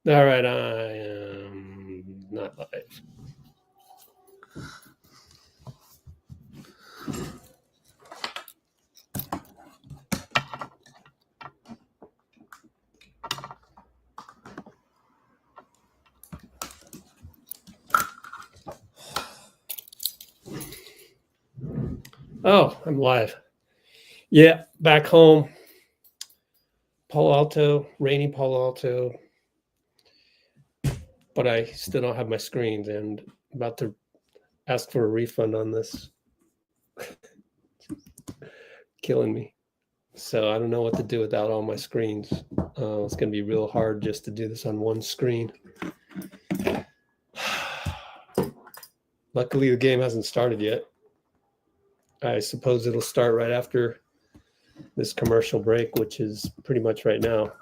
All right, I am not live. Oh, I'm live. Yeah, back home. Palo Alto, rainy Palo Alto. But I still don't have my screens and I'm about to ask for a refund on this. Killing me. So I don't know what to do without all my screens. It's going to be real hard just to do this on one screen. Luckily, the game hasn't started yet. I suppose it'll start right after this commercial break, which is pretty much right now.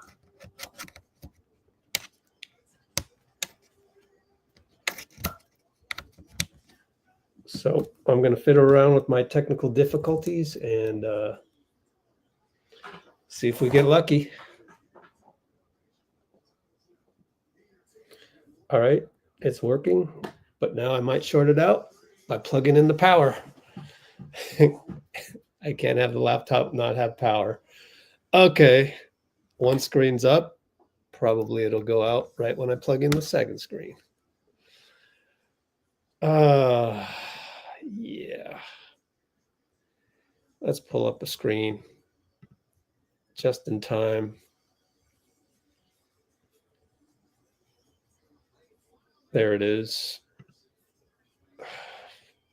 So I'm going to fiddle around with my technical difficulties and see if we get lucky. All right, it's working, but now I might short it out by plugging in the power. I can't have the laptop not have power. Okay, one screen's up. Probably it'll go out right when I plug in the second screen. Yeah. Let's pull up a screen just in time. There it is.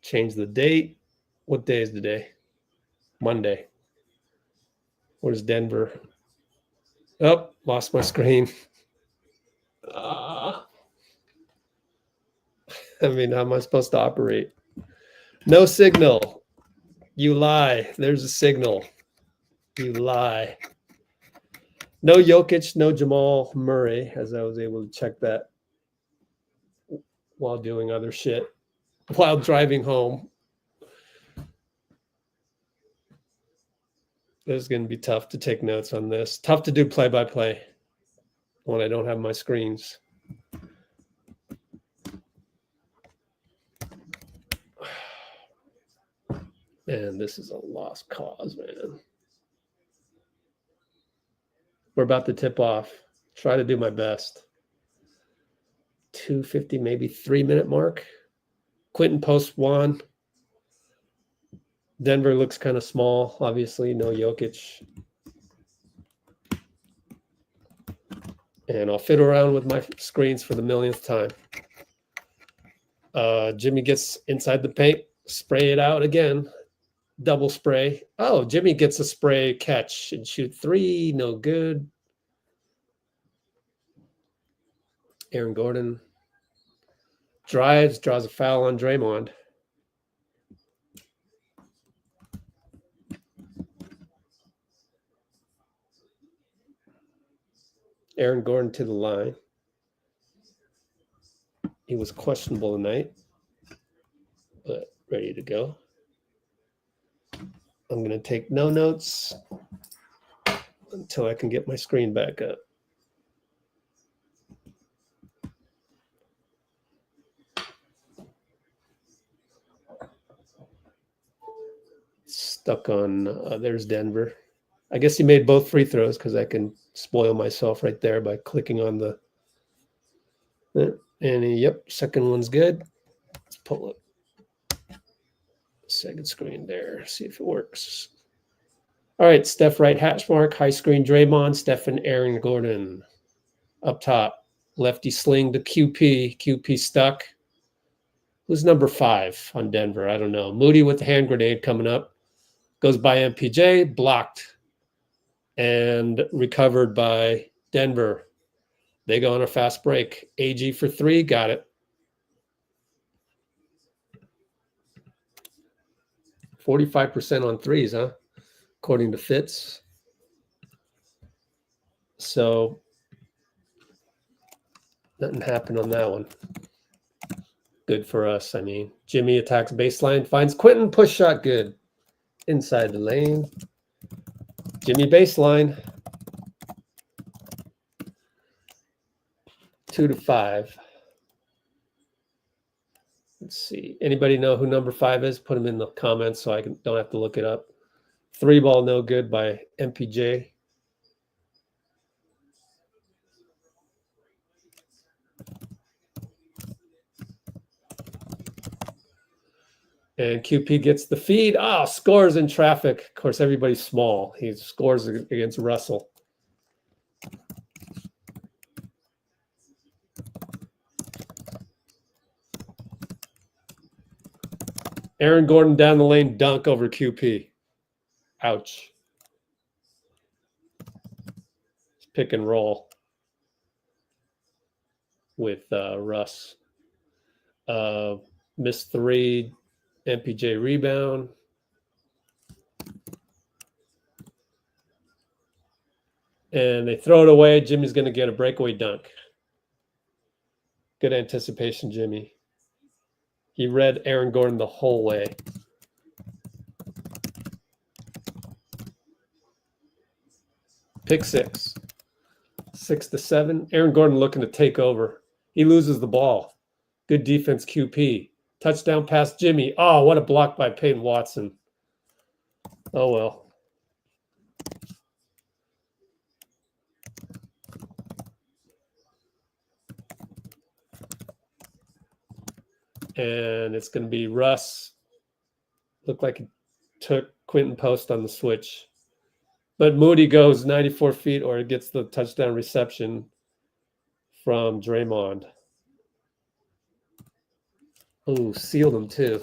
Change the date. What day is today? Monday. Where's Denver? Oh, lost my screen. I mean, how am I supposed to operate? No signal. You lie. There's a signal. You lie. No Jokic, no Jamal Murray, as I was able to check that while doing other shit, while driving home. This is going to be tough to take notes on this. Tough to do play-by-play when I don't have my screens. Man, this is a lost cause, man. We're about to tip off. Try to do my best. 2:50, maybe 3-minute mark. Quentin post one. Denver looks kind of small, obviously. No Jokic. And I'll fiddle around with my screens for the millionth time. Jimmy gets inside the paint. Spray it out again. Double spray. Oh, Jimmy gets a spray catch and shoot three. No good. Aaron Gordon drives, draws a foul on Draymond. Aaron Gordon to the line. He was questionable tonight, but ready to go. I'm going to take no notes until I can get my screen back up. Stuck on, there's Denver. I guess he made both free throws because I can spoil myself right there by clicking on the, and yep, second one's good. Let's pull up second screen there, see if it works. All right, Steph right hash mark, high screen Draymond, Steph and Aaron Gordon up top. Lefty sling to QP, QP stuck. Who's number 5 on Denver? I don't know. Moody with the hand grenade coming up. Goes by MPJ, blocked and recovered by Denver. They go on a fast break. AG for 3, got it. 45% on threes, huh? According to Fitz. So nothing happened on that one. Good for us. I mean, Jimmy attacks baseline, finds Quentin, push shot, good. Inside the lane. Jimmy baseline. 2 to 5. Let's see. Anybody know who number 5 is? Put them in the comments so I don't have to look it up. 3 ball no good by MPJ. And QP gets the feed. Ah, scores in traffic. Of course, everybody's small. He scores against Russell. Aaron Gordon down the lane, dunk over QP. Ouch. Pick and roll with Russ. Missed 3, MPJ rebound. And they throw it away. Jimmy's going to get a breakaway dunk. Good anticipation, Jimmy. He read Aaron Gordon the whole way. Pick 6. 6 to 7. Aaron Gordon looking to take over. He loses the ball. Good defense, QP. Touchdown pass, Jimmy. Oh, what a block by Peyton Watson. Oh, well. And it's going to be Russ. Looked like he took Quentin Post on the switch. But Moody goes 94 feet, or it gets the touchdown reception from Draymond. Oh, sealed him too.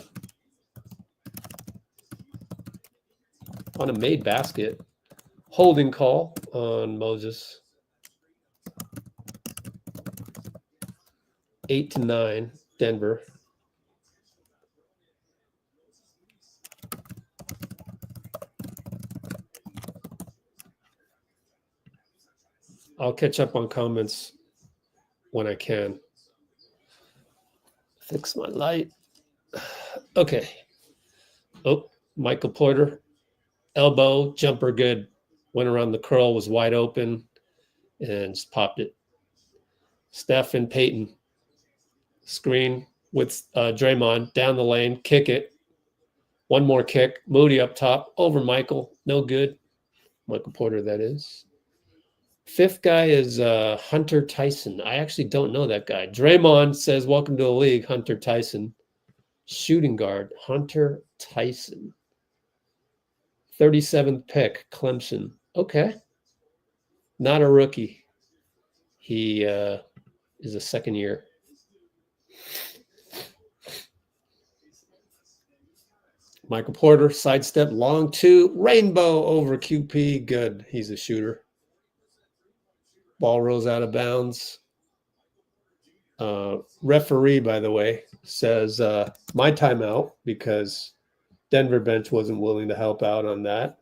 On a made basket. Holding call on Moses. 8 to 9, Denver. I'll catch up on comments when I can. Fix my light. Okay. Oh, Michael Porter. Elbow, jumper good. Went around the curl, was wide open, and just popped it. Steph and Peyton. Screen with Draymond. Down the lane. Kick it. One more kick. Moody up top. Over Michael. No good. Michael Porter, that is. 5th guy is Hunter Tyson. I actually don't know that guy. Draymond says, welcome to the league, Hunter Tyson. Shooting guard, Hunter Tyson. 37th pick, Clemson. Okay. Not a rookie. He is a second year. Michael Porter, sidestep, long 2. Rainbow over QP. Good. He's a shooter. Ball rolls out of bounds. Referee, by the way, says my timeout because Denver bench wasn't willing to help out on that.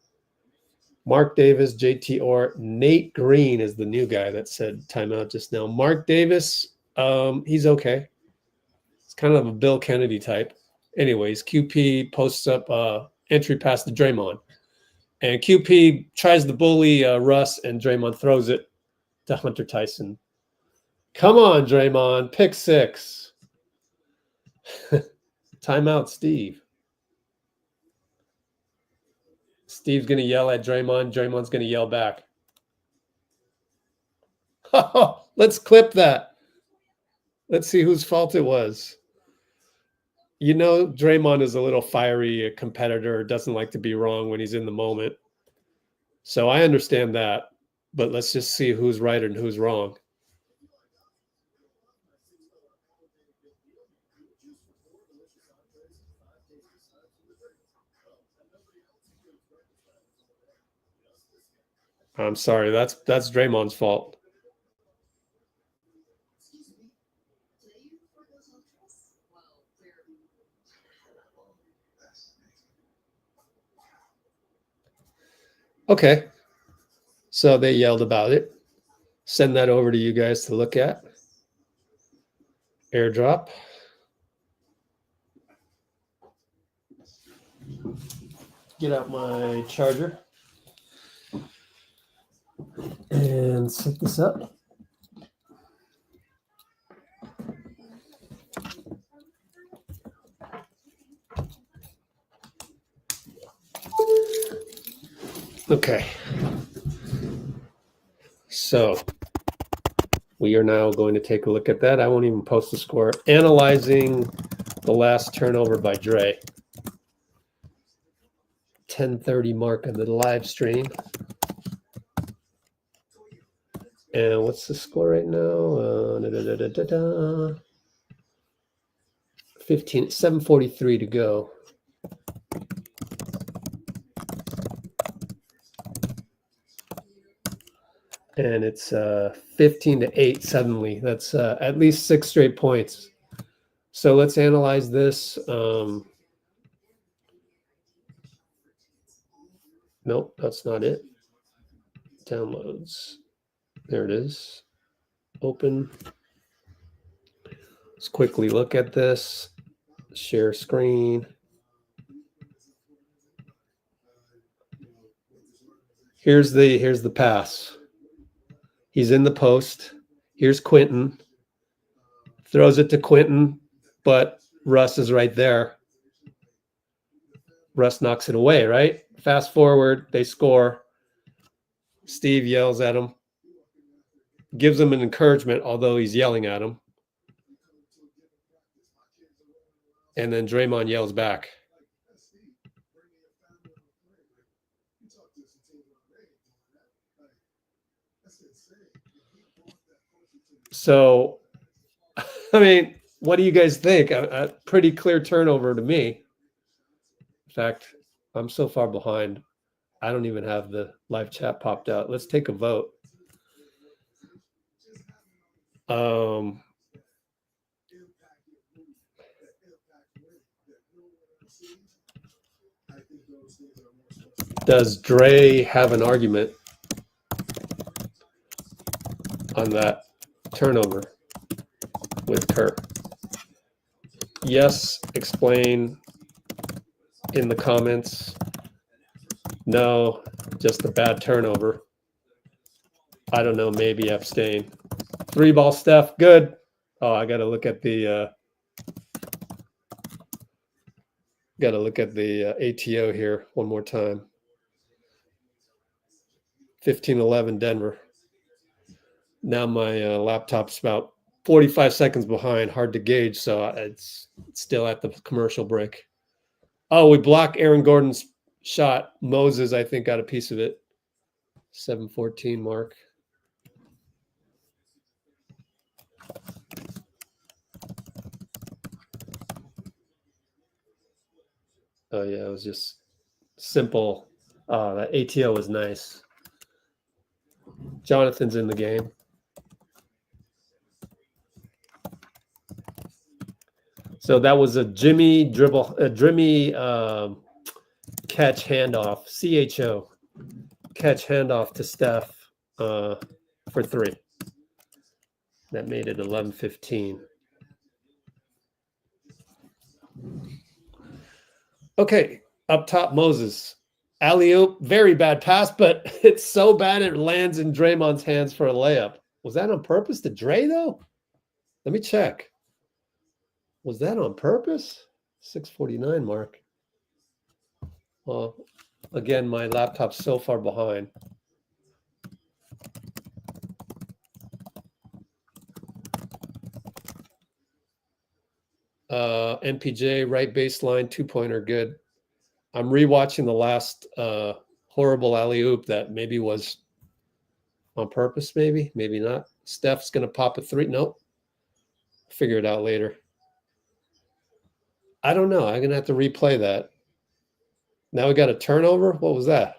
Mark Davis, JT Orr, Nate Green is the new guy that said timeout just now. Mark Davis, he's okay. It's kind of a Bill Kennedy type. Anyways, QP posts up entry pass to Draymond. And QP tries to bully Russ, and Draymond throws it to Hunter Tyson. Come on, Draymond. Pick 6. Timeout, Steve. Steve's going to yell at Draymond. Draymond's going to yell back. Let's clip that. Let's see whose fault it was. You know, Draymond is a little fiery competitor, doesn't like to be wrong when he's in the moment. So I understand that. But let's just see who's right and who's wrong. I'm sorry, that's Draymond's fault. Okay. So they yelled about it. Send that over to you guys to look at. Airdrop. Get out my charger and set this up. Okay. So we are now going to take a look at that. I won't even post the score. Analyzing the last turnover by Dray. 10:30 mark of the live stream. And what's the score right now? 7:43 to go. And it's 15-8 suddenly. That's at least 6 straight points. So let's analyze this. Nope, that's not it. Downloads. There it is. Open. Let's quickly look at this. Share screen. Here's the pass. He's in the post. Here's Quentin. Throws it to Quentin, but Russ is right there. Russ knocks it away, right? Fast forward, they score. Steve yells at him. Gives him an encouragement, although he's yelling at him. And then Draymond yells back. So, I mean, what do you guys think? A pretty clear turnover to me. In fact, I'm so far behind. I don't even have the live chat popped out. Let's take a vote. Does Dray have an argument on that turnover with Kerr? Yes, explain in the comments. No, just a bad turnover. I don't know, maybe abstain. 3-ball Steph, good. Oh, I got to look at the ATO here one more time. 15-11 Denver. Now my laptop's about 45 seconds behind, hard to gauge, so it's still at the commercial break. Oh, we block Aaron Gordon's shot. Moses, I think, got a piece of it. 7:14 mark. Oh, yeah, it was just simple. Oh, that ATO was nice. Jonathan's in the game. So that was a Jimmy dribble, a Jimmy catch handoff, CHO, catch handoff to Steph for 3. That made it 11-15. Okay, up top, Moses. Alley-oop, very bad pass, but it's so bad it lands in Draymond's hands for a layup. Was that on purpose to Dray, though? Let me check. Was that on purpose? 6:49 mark. Well, again, my laptop's so far behind. MPJ, right baseline, 2-pointer, good. I'm rewatching the last horrible alley-oop that maybe was on purpose, maybe not. Steph's going to pop a 3. Nope. Figure it out later. I don't know. I'm going to have to replay that. Now we got a turnover. What was that?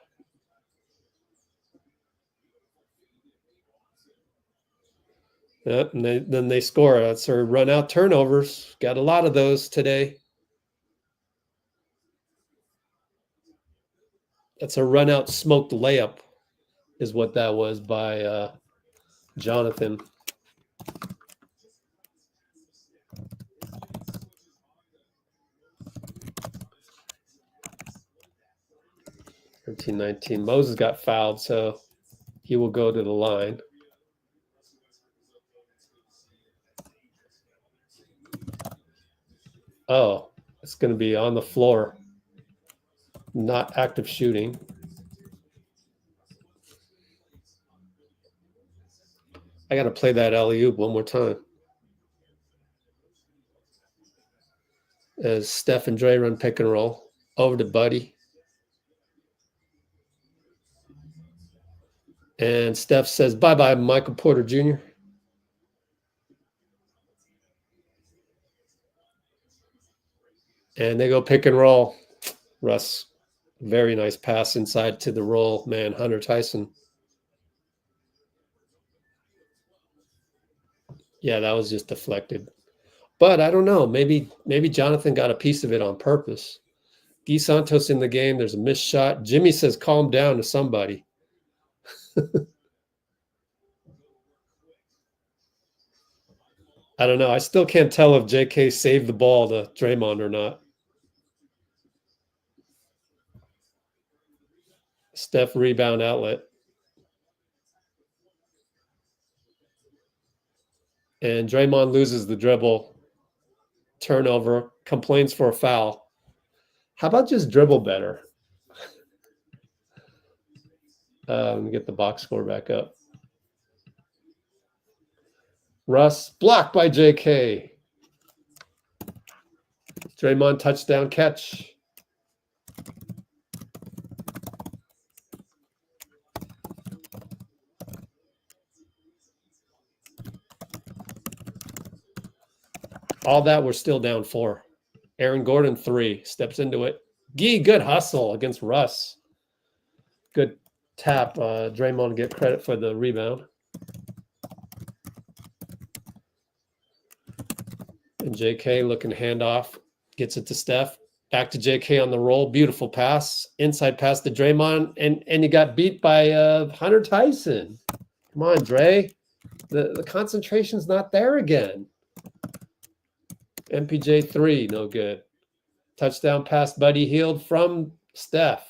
Yep, and then they score. That's our run out turnovers. Got a lot of those today. That's a run out smoked layup is what that was by Jonathan. $13-19. Moses got fouled, so he will go to the line. Oh, it's going to be on the floor. Not active shooting. I got to play that alley-oop one more time. As Steph and Dray run pick and roll. Over to Buddy. And Steph says, bye-bye, Michael Porter Jr. And they go pick and roll. Russ, very nice pass inside to the roll man, Hunter Tyson. Yeah, that was just deflected. But I don't know. Maybe Jonathan got a piece of it on purpose. Guy Santos in the game. There's a missed shot. Jimmy says, calm down to somebody. I don't know. I still can't tell if JK saved the ball to Draymond or not. Steph rebound outlet. And Draymond loses the dribble. Turnover. Complains for a foul. How about just dribble better? Let me get the box score back up. Russ blocked by JK. Draymond touchdown catch. All that, we're still down 4. Aaron Gordon 3 steps into it. Gee, good hustle against Russ. Good tap. Draymond get credit for the rebound. And JK looking handoff. Gets it to Steph. Back to JK on the roll. Beautiful pass. Inside pass to Draymond. And you got beat by Hunter Tyson. Come on, Dray. The concentration's not there again. MPJ 3, no good. Touchdown pass, Buddy Hield from Steph.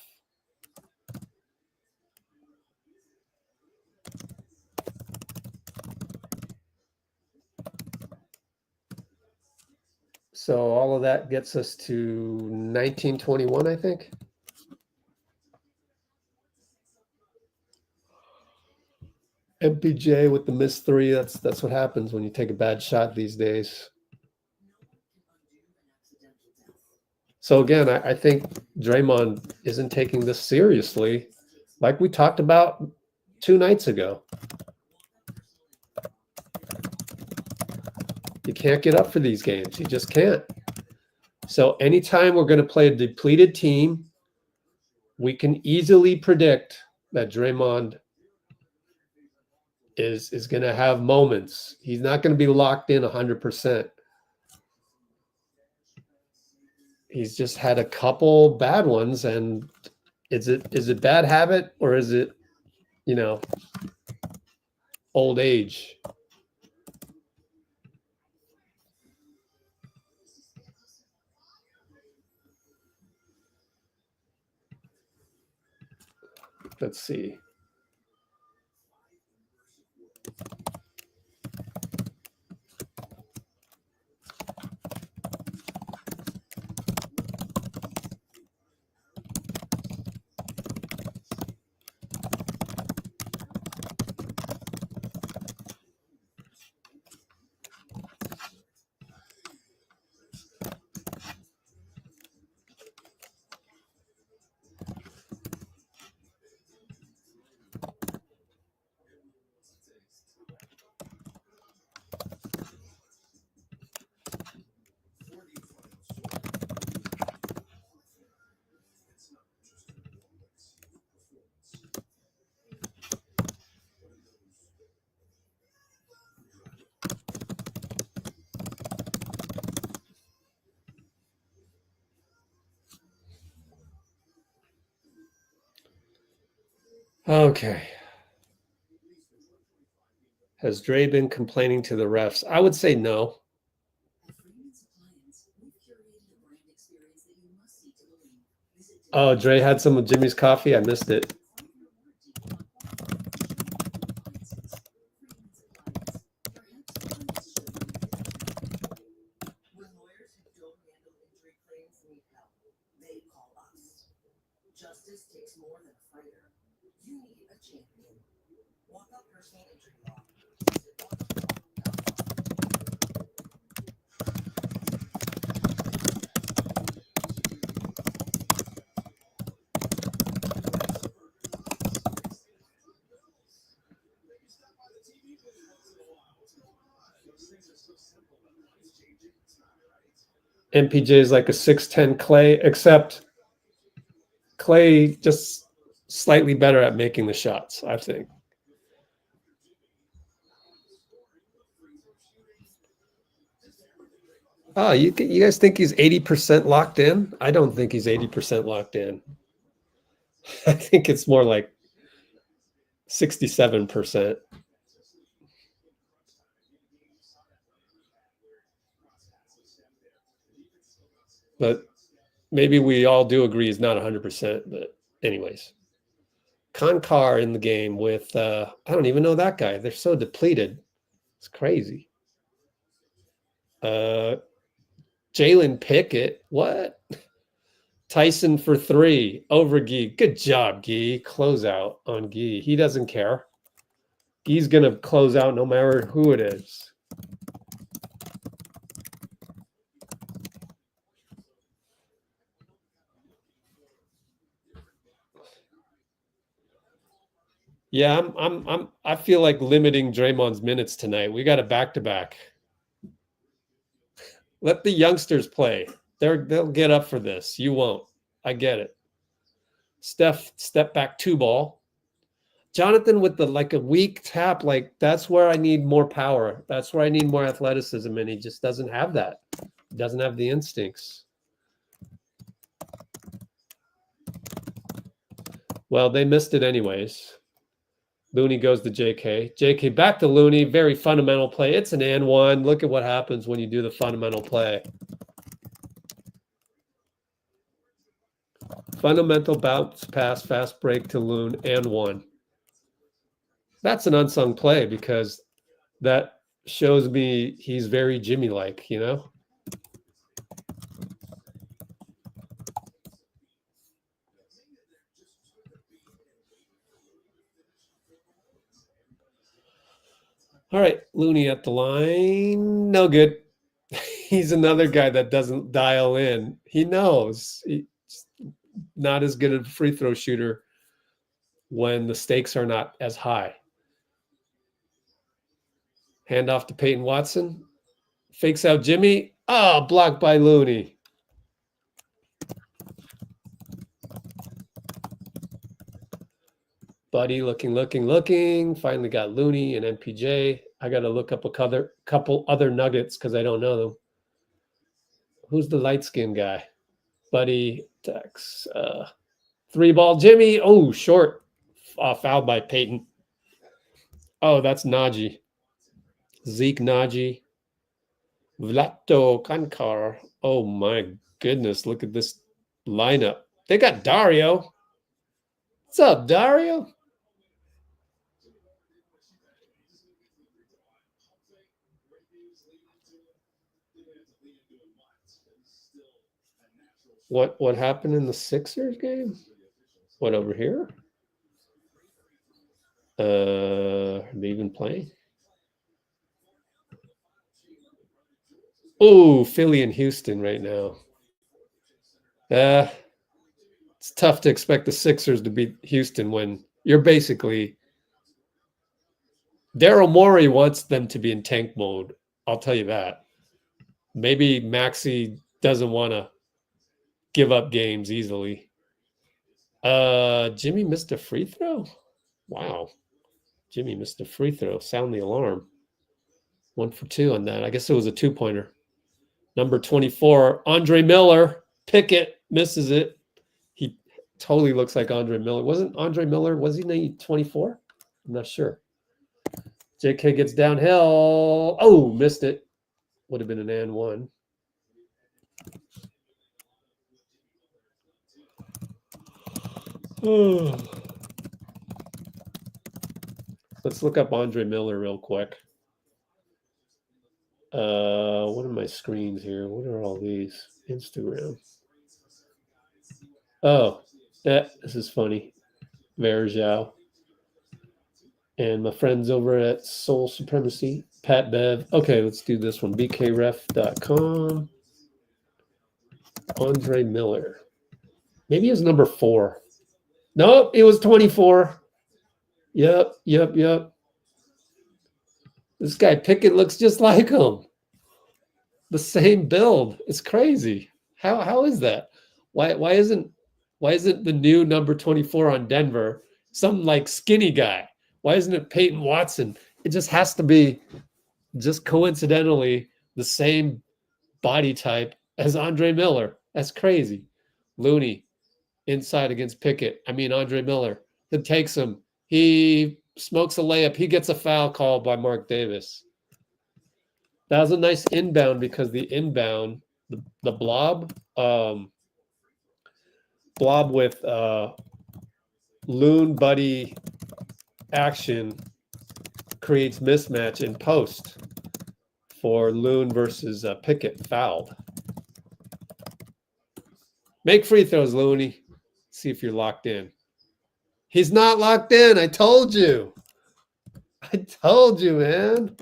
So all of that gets us to 1921, I think. MPJ with the missed 3. That's what happens when you take a bad shot these days. So again, I think Draymond isn't taking this seriously, like we talked about 2 nights ago. You can't get up for these games. You just can't. So anytime we're going to play a depleted team, we can easily predict that Draymond is going to have moments. He's not going to be locked in 100%. He's just had a couple bad ones, and is it bad habit, or is it, old age? Let's see. Okay. Has Dray been complaining to the refs? I would say no. Oh, Dray had some of Jimmy's coffee. I missed it. Justice takes more than a fighter. You need a champion. Walk up personal injury law. Visit MPJ is like a 6'10 Clay, except Clay just slightly better at making the shots, I think. Oh, you guys think he's 80% locked in? I don't think he's 80% locked in. I think it's more like 67%. But maybe we all do agree he's not 100%. But anyways, Konkar in the game with, I don't even know that guy. They're so depleted. It's crazy. Jalen Pickett. What? Tyson for 3 over Gee. Good job, Gee. Close out on Gee. He doesn't care. He's going to close out no matter who it is. Yeah, I feel like limiting Draymond's minutes tonight. We got a back-to-back. Let the youngsters play. They'll get up for this. You won't. I get it. Steph, step back 2 ball. Jonathan with like a weak tap, like that's where I need more power. That's where I need more athleticism, and he just doesn't have that. He doesn't have the instincts. Well, they missed it anyways. Looney goes to JK. JK back to Looney. Very fundamental play. It's an and one. Look at what happens when you do the fundamental play. Fundamental bounce pass, fast break to Loon and 1. That's an unsung play because that shows me he's very Jimmy-like, you know? All right, Looney at the line. No good. He's another guy that doesn't dial in. He knows. He's not as good a free throw shooter when the stakes are not as high. Handoff to Peyton Watson. Fakes out Jimmy. Oh, blocked by Looney. Buddy looking. Finally got Looney and MPJ. I got to look up a couple other nuggets because I don't know them. Who's the light-skinned guy? Buddy, Tex. 3-ball Jimmy. Oh, short. Fouled by Peyton. Oh, that's Najee. Zeke Najee. Vlato Kankar. Oh, my goodness. Look at this lineup. They got Dario. What's up, Dario? What happened in the Sixers game? What, over here? Are they even playing? Oh, Philly and Houston right now. It's tough to expect the Sixers to beat Houston when you're basically Daryl Morey wants them to be in tank mode. I'll tell you that. Maybe Maxey doesn't want to give up games easily. Jimmy missed a free throw? Wow. Jimmy missed a free throw. Sound the alarm. 1 for 2 on that. I guess it was a 2-pointer. Number 24, Andre Miller. Pickett misses it. He totally looks like Andre Miller. Wasn't Andre Miller, was he 24? I'm not sure. JK gets downhill. Oh, missed it. Would have been an and 1. Let's look up Andre Miller real quick. What are my screens here? What are all these? Instagram. Oh, this is funny. Verjao. And my friends over at Soul Supremacy, Pat Bev. Okay, let's do this one. BKRef.com. Andre Miller. Maybe he was number 4. Nope, it was 24. Yep. This guy Pickett looks just like him. The same build. It's crazy. How is that? Why isn't the new number 24 on Denver some like skinny guy? Why isn't it Peyton Watson? It just has to be just coincidentally the same body type as Andre Miller. That's crazy. Looney inside against Pickett. Andre Miller. He takes him. He smokes a layup. He gets a foul called by Mark Davis. That was a nice inbound because the inbound, the blob with Loon buddy action creates mismatch in post for Loon versus Pickett fouled. Make free throws, Looney. See if you're locked in. He's not locked in. I told you. I told you, man.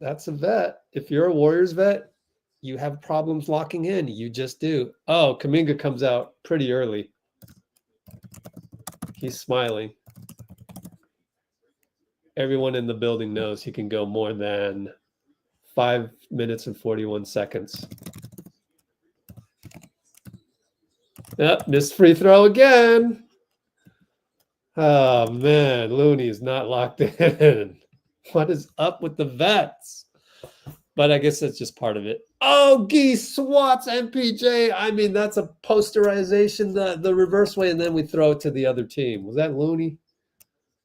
That's a vet. If you're a Warriors vet, you have problems locking in. You just do. Oh, Kuminga comes out pretty early. He's smiling. Everyone in the building knows he can go more than 5 minutes and 41 seconds. Yep, missed free throw again. Oh, man. Looney is not locked in. What is up with the vets? But I guess that's just part of it. Oh, Geese swats MPJ. That's a posterization the reverse way, and then we throw it to the other team. Was that Looney?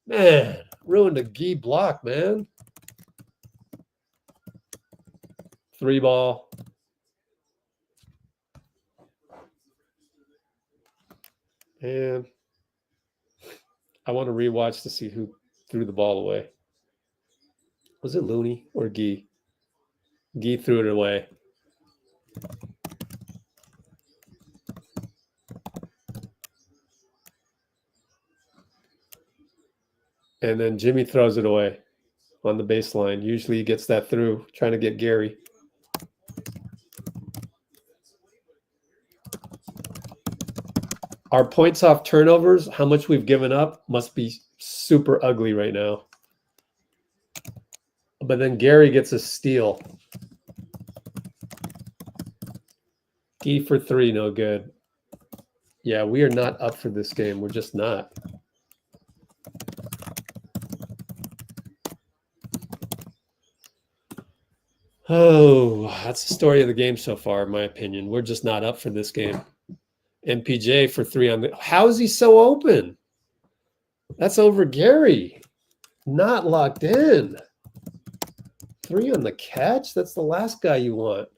Man, ruined a Gee block, man. 3 ball. And I want to rewatch to see who threw the ball away. Was it Looney or Gee? Gee threw it away. And then Jimmy throws it away on the baseline. Usually he gets that through, trying to get Gary. Our points off turnovers, how much we've given up, must be super ugly right now. But then Gary gets a steal. D for 3, no good. Yeah, we are not up for this game. We're just not. Oh, that's the story of the game so far, in my opinion. We're just not up for this game. MPJ for 3 on the... How is he so open? That's over Gary. Not locked in. 3 on the catch? That's the last guy you want.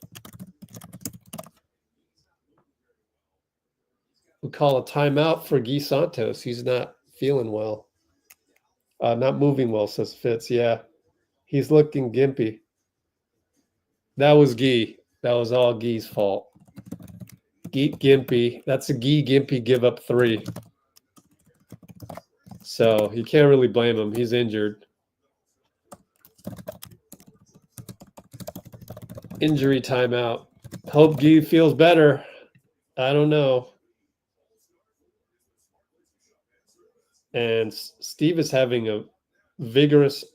We call a timeout for Guy Santos. He's not feeling well. Not moving well, says Fitz. Yeah, he's looking gimpy. That was Guy. That was all Guy's fault. Guy gimpy. That's a Guy gimpy give up 3. So you can't really blame him. He's injured. Injury timeout. Hope Guy feels better. I don't know. And Steve is having a vigorous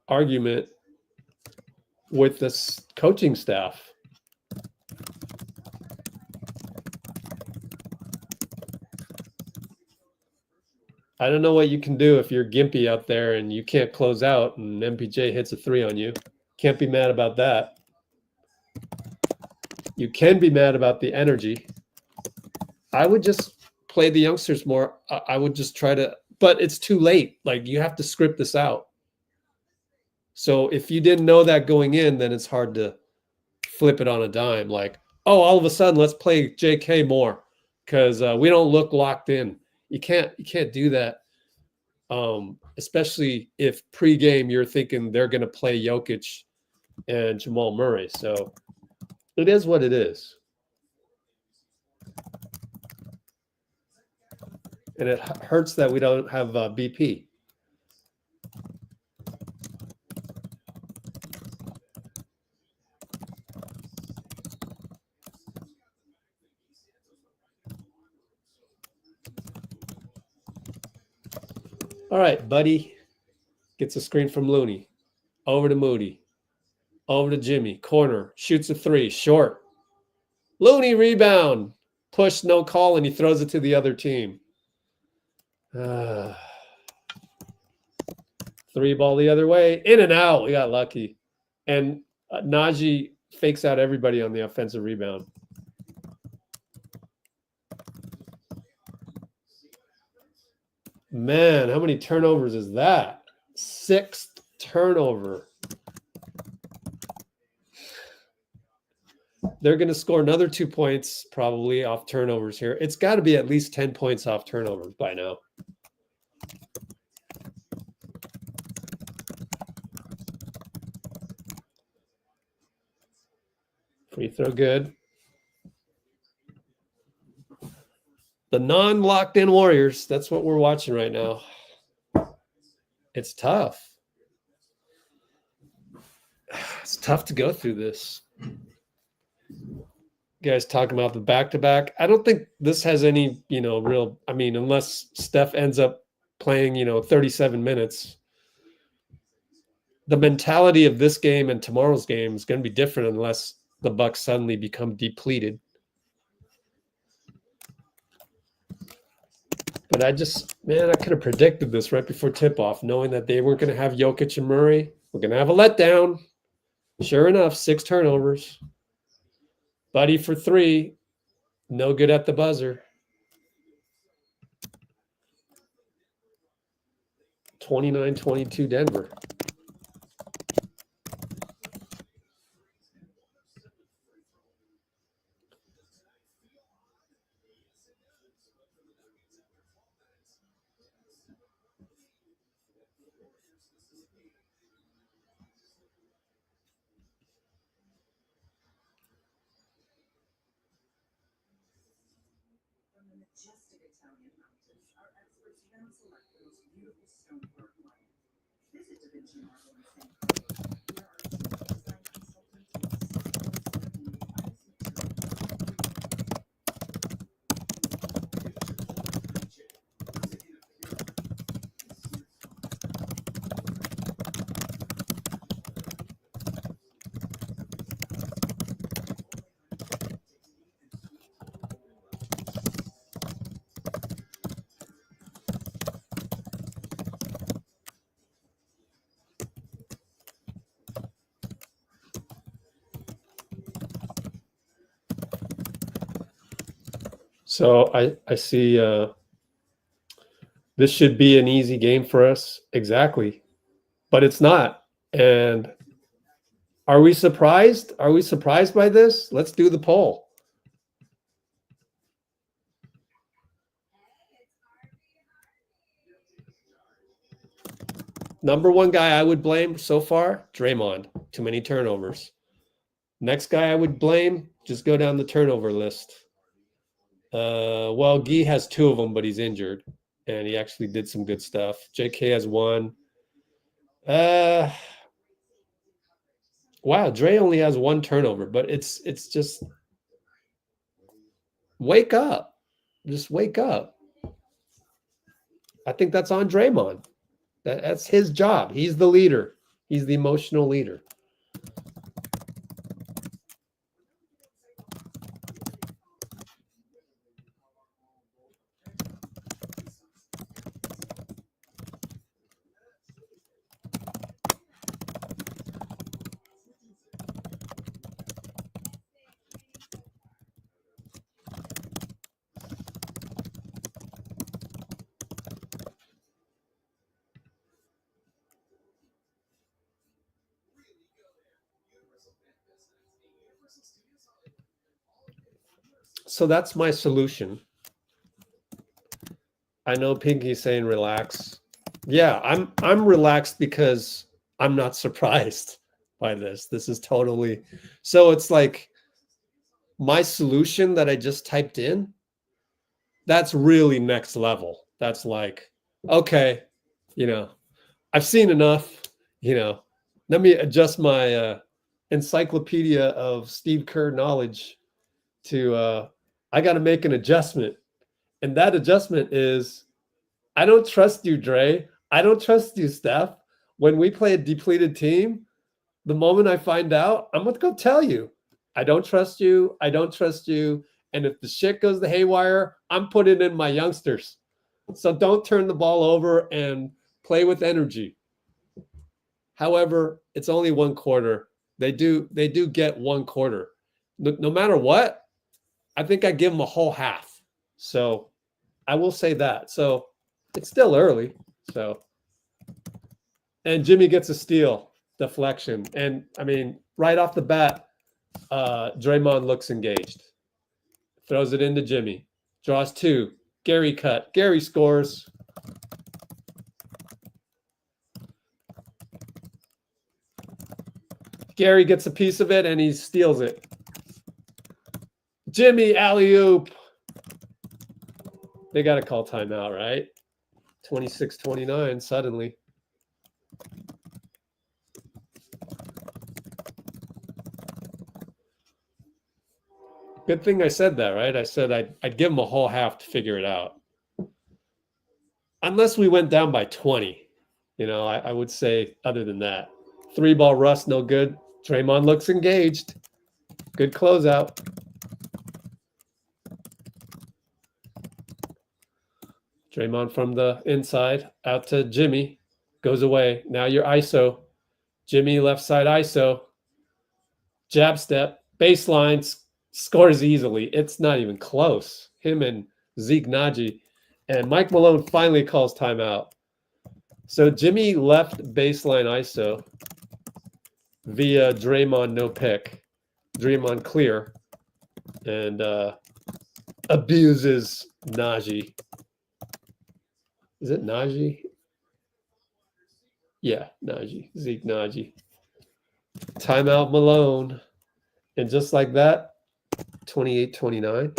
argument with this coaching staff. I don't know what you can do if you're gimpy out there and you can't close out and MPJ hits a 3 on you. Can't be mad about that. You can be mad about the energy. I would just play the youngsters more. I would just try to, but it's too late. Like, you have to script this out. So if you didn't know that going in, then it's hard to flip it on a dime. Like, oh, all of a sudden, let's play JK more because we don't look locked in. You can't do that. Especially if pregame you're thinking they're going to play Jokic and Jamal Murray. So it is what it is. And it hurts that we don't have BP. All right, Buddy gets a screen from Looney. Over to Moody. Over to Jimmy. Corner. Shoots a three. Short. Looney rebound. Push, no call, and he throws it to the other team. Three ball the other way. In and out. We got lucky. And Najee fakes out everybody on the offensive rebound. Man, how many turnovers is that? Sixth turnover. They're going to score another 2 points probably off turnovers here. It's got to be at least 10 points off turnovers by now. Free throw good. The non-locked in Warriors, that's what we're watching right now. It's tough. It's tough to go through this. You guys talking about the back-to-back. I don't think this has any, real, unless Steph ends up playing, 37 minutes. The mentality of this game and tomorrow's game is going to be different unless the Bucks suddenly become depleted. But I could have predicted this right before tip-off, knowing that they weren't going to have Jokic and Murray. We're going to have a letdown. Sure enough, 6 turnovers. Buddy for 3. No good at the buzzer. 29-22 Denver. Majestic Italian mountains, our experts now select the most beautiful stonework land. Visit Da Vinci Marble in St. Croix, where our team of design consultants will assist you in selecting the finest materials. So I see this should be an easy game for us. Exactly. But it's not. And are we surprised? Are we surprised by this? Let's do the poll. Number one guy I would blame so far, Draymond. Too many turnovers. Next guy I would blame, just go down the turnover list. Well, Guy has 2 of them, but he's injured, and he actually did some good stuff. JK has 1. Wow, Dray only has 1 turnover, but it's just wake up. Just wake up. I think that's on Draymond. That's his job. He's the leader. He's the emotional leader. So that's my solution. I know Pinky's saying relax. Yeah, I'm relaxed because I'm not surprised by this. This is totally so it's like my solution that I just typed in, that's really next level. That's like, okay, I've seen enough, let me adjust my encyclopedia of Steve Kerr knowledge to I got to make an adjustment. And that adjustment is, I don't trust you, Dray. I don't trust you, Steph. When we play a depleted team, the moment I find out, I'm going to go tell you. I don't trust you. I don't trust you. And if the shit goes the haywire, I'm putting in my youngsters. So don't turn the ball over and play with energy. However, it's only one quarter. They do get one quarter. No matter what, I think I give them a whole half. So I will say that. So it's still early. So, and Jimmy gets a steal, deflection. And I mean, right off the bat, Draymond looks engaged. Throws it into Jimmy. Draws two. Gary cut. Gary scores. Gary gets a piece of it and he steals it. Jimmy alley-oop. They got to call timeout, right? 26-29 suddenly. Good thing I said that, right? I said I'd give them a whole half to figure it out. Unless we went down by 20. You know, I would say other than that. 3-ball Russ, no good. Draymond looks engaged. Good closeout. Draymond from the inside out to Jimmy. Goes away. Now you're ISO. Jimmy left side ISO. Jab step. Baseline. Scores easily. It's not even close. Him and Zeke Naji. And Mike Malone finally calls timeout. So Jimmy left baseline ISO via Draymond no pick. Draymond clear. And abuses Naji. Is it Naji? Yeah, Naji. Zeke Naji. Timeout Malone. And just like that, 28-29.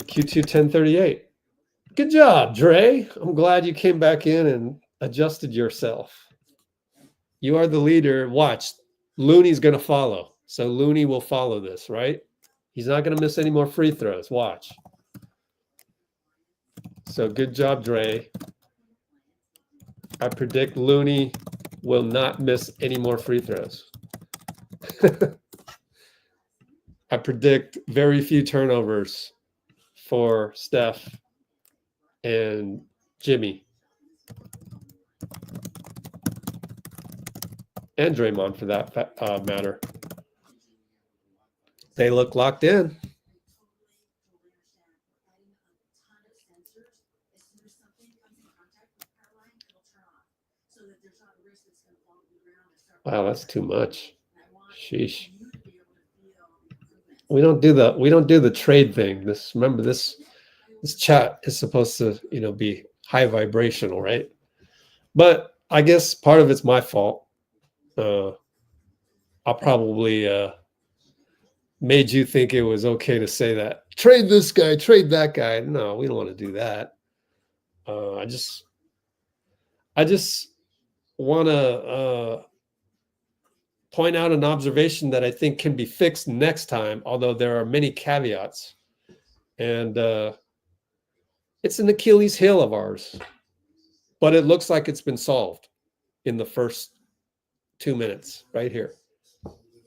Q2 1038. Good job, Dray. I'm glad you came back in and adjusted yourself. You are the leader. Watch. Looney's going to follow. So Looney will follow this, right? He's not going to miss any more free throws. Watch. So good job, Dray. I predict Looney will not miss any more free throws. I predict very few turnovers for Steph and Jimmy. And Draymond for that matter. They look locked in. Wow, that's too much. Sheesh. We don't do the trade thing. This chat is supposed to, be high vibrational, right? But I guess part of it's my fault. I'll probably made you think it was okay to say that. Trade this guy, trade that guy. No, we don't want to do that. I just want to point out an observation that I think can be fixed next time, although there are many caveats. And it's an Achilles heel of ours. But it looks like it's been solved in the first 2 minutes right here.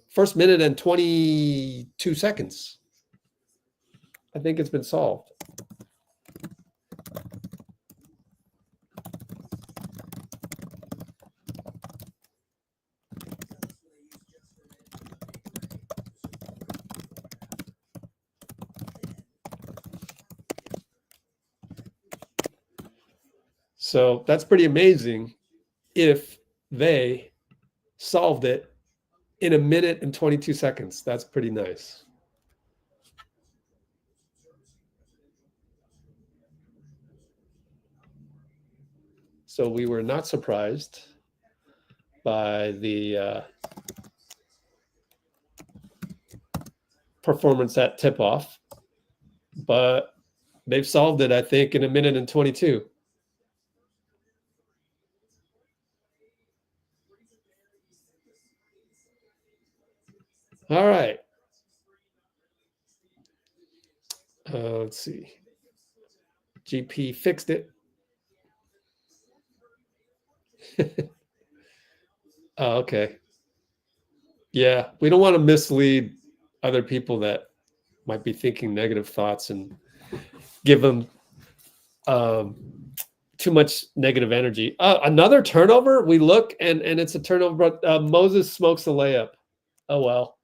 First minute and 22 seconds. I think it's been solved. So that's pretty amazing if they solved it in 1 minute and 22 seconds. That's pretty nice. So we were not surprised by the performance at tip-off, but they've solved it, I think, in 1 minute and 22. All right. Let's see. GP fixed it. Oh, okay. Yeah, we don't want to mislead other people that might be thinking negative thoughts and give them too much negative energy. Another turnover. We look and it's a turnover, but Moses smokes a layup. Oh well,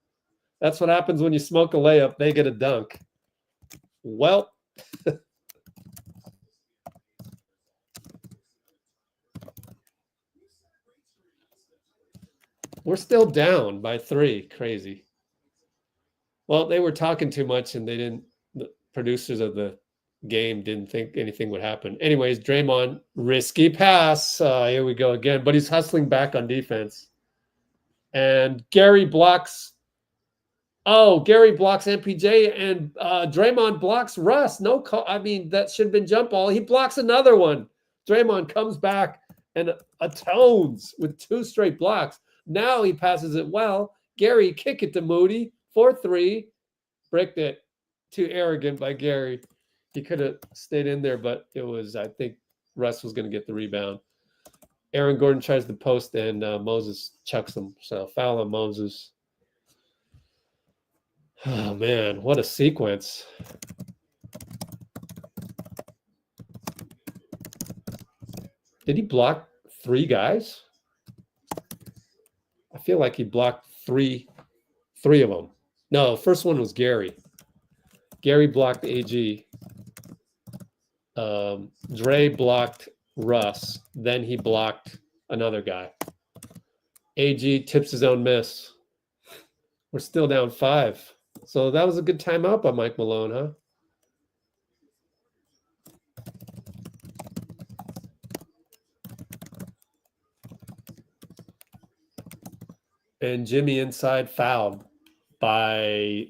that's what happens when you smoke a layup. They get a dunk. Well, we're still down by 3. Crazy. Well, they were talking too much, and they didn't. The producers of the game didn't think anything would happen. Anyways, Draymond, risky pass. Here we go again, but he's hustling back on defense. And Gary blocks. Oh, Gary blocks MPJ, and Draymond blocks Russ. No call. I mean, that should have been jump ball. He blocks another one. Draymond comes back and atones with 2 straight blocks. Now he passes it well. Gary, kick it to Moody. 4-3. Bricked it. Too arrogant by Gary. He could have stayed in there, but it was, I think, Russ was going to get the rebound. Aaron Gordon tries the post, and Moses chucks him. So foul on Moses. Oh, man, what a sequence. Did he block 3 guys? I feel like he blocked three of them. No, first one was Gary. Gary blocked AG. Dray blocked Russ. Then he blocked another guy. AG tips his own miss. We're still down 5. So that was a good timeout by Mike Malone, huh? And Jimmy inside fouled by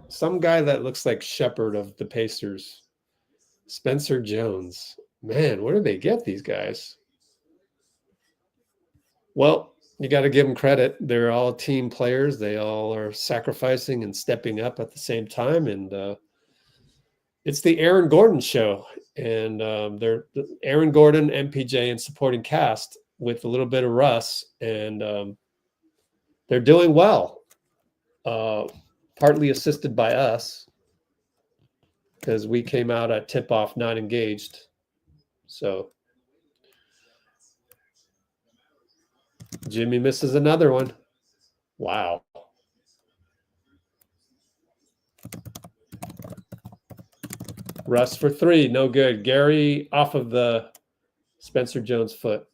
some guy that looks like Shepherd of the Pacers. Spencer Jones. Man, where do they get these guys? Well, you got to give them credit. They're all team players. They all are sacrificing and stepping up at the same time. And it's the Aaron Gordon show. And they're Aaron Gordon, MPJ, and supporting cast with a little bit of Russ. And they're doing well. Partly assisted by us because we came out at tip-off not engaged. So Jimmy misses another one. Wow. Russ for 3, no good. Gary off of the Spencer Jones foot.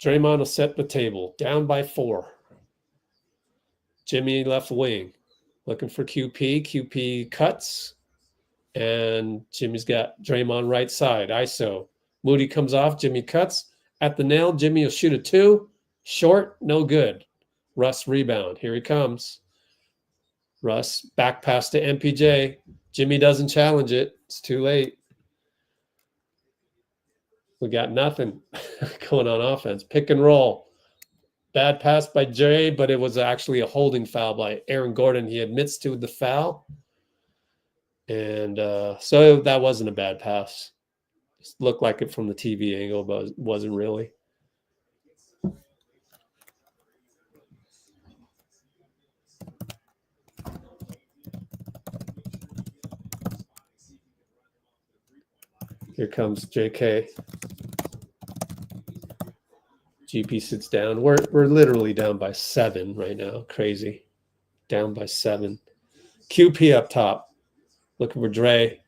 Draymond will set the table. Down by 4. Jimmy left wing. Looking for QP. QP cuts. And Jimmy's got Draymond right side. ISO. Moody comes off. Jimmy cuts. At the nail, Jimmy will shoot a 2. Short, no good. Russ rebound. Here he comes. Russ back pass to MPJ. Jimmy doesn't challenge it. It's too late. We got nothing going on offense. Pick and roll. Bad pass by Dray, but it was actually a holding foul by Aaron Gordon. He admits to the foul. And so that wasn't a bad pass. It looked like it from the TV angle, but it wasn't really. Here comes JK. GP sits down. We're literally down by 7 right now. Crazy. Down by 7. QP up top. Looking for Dray.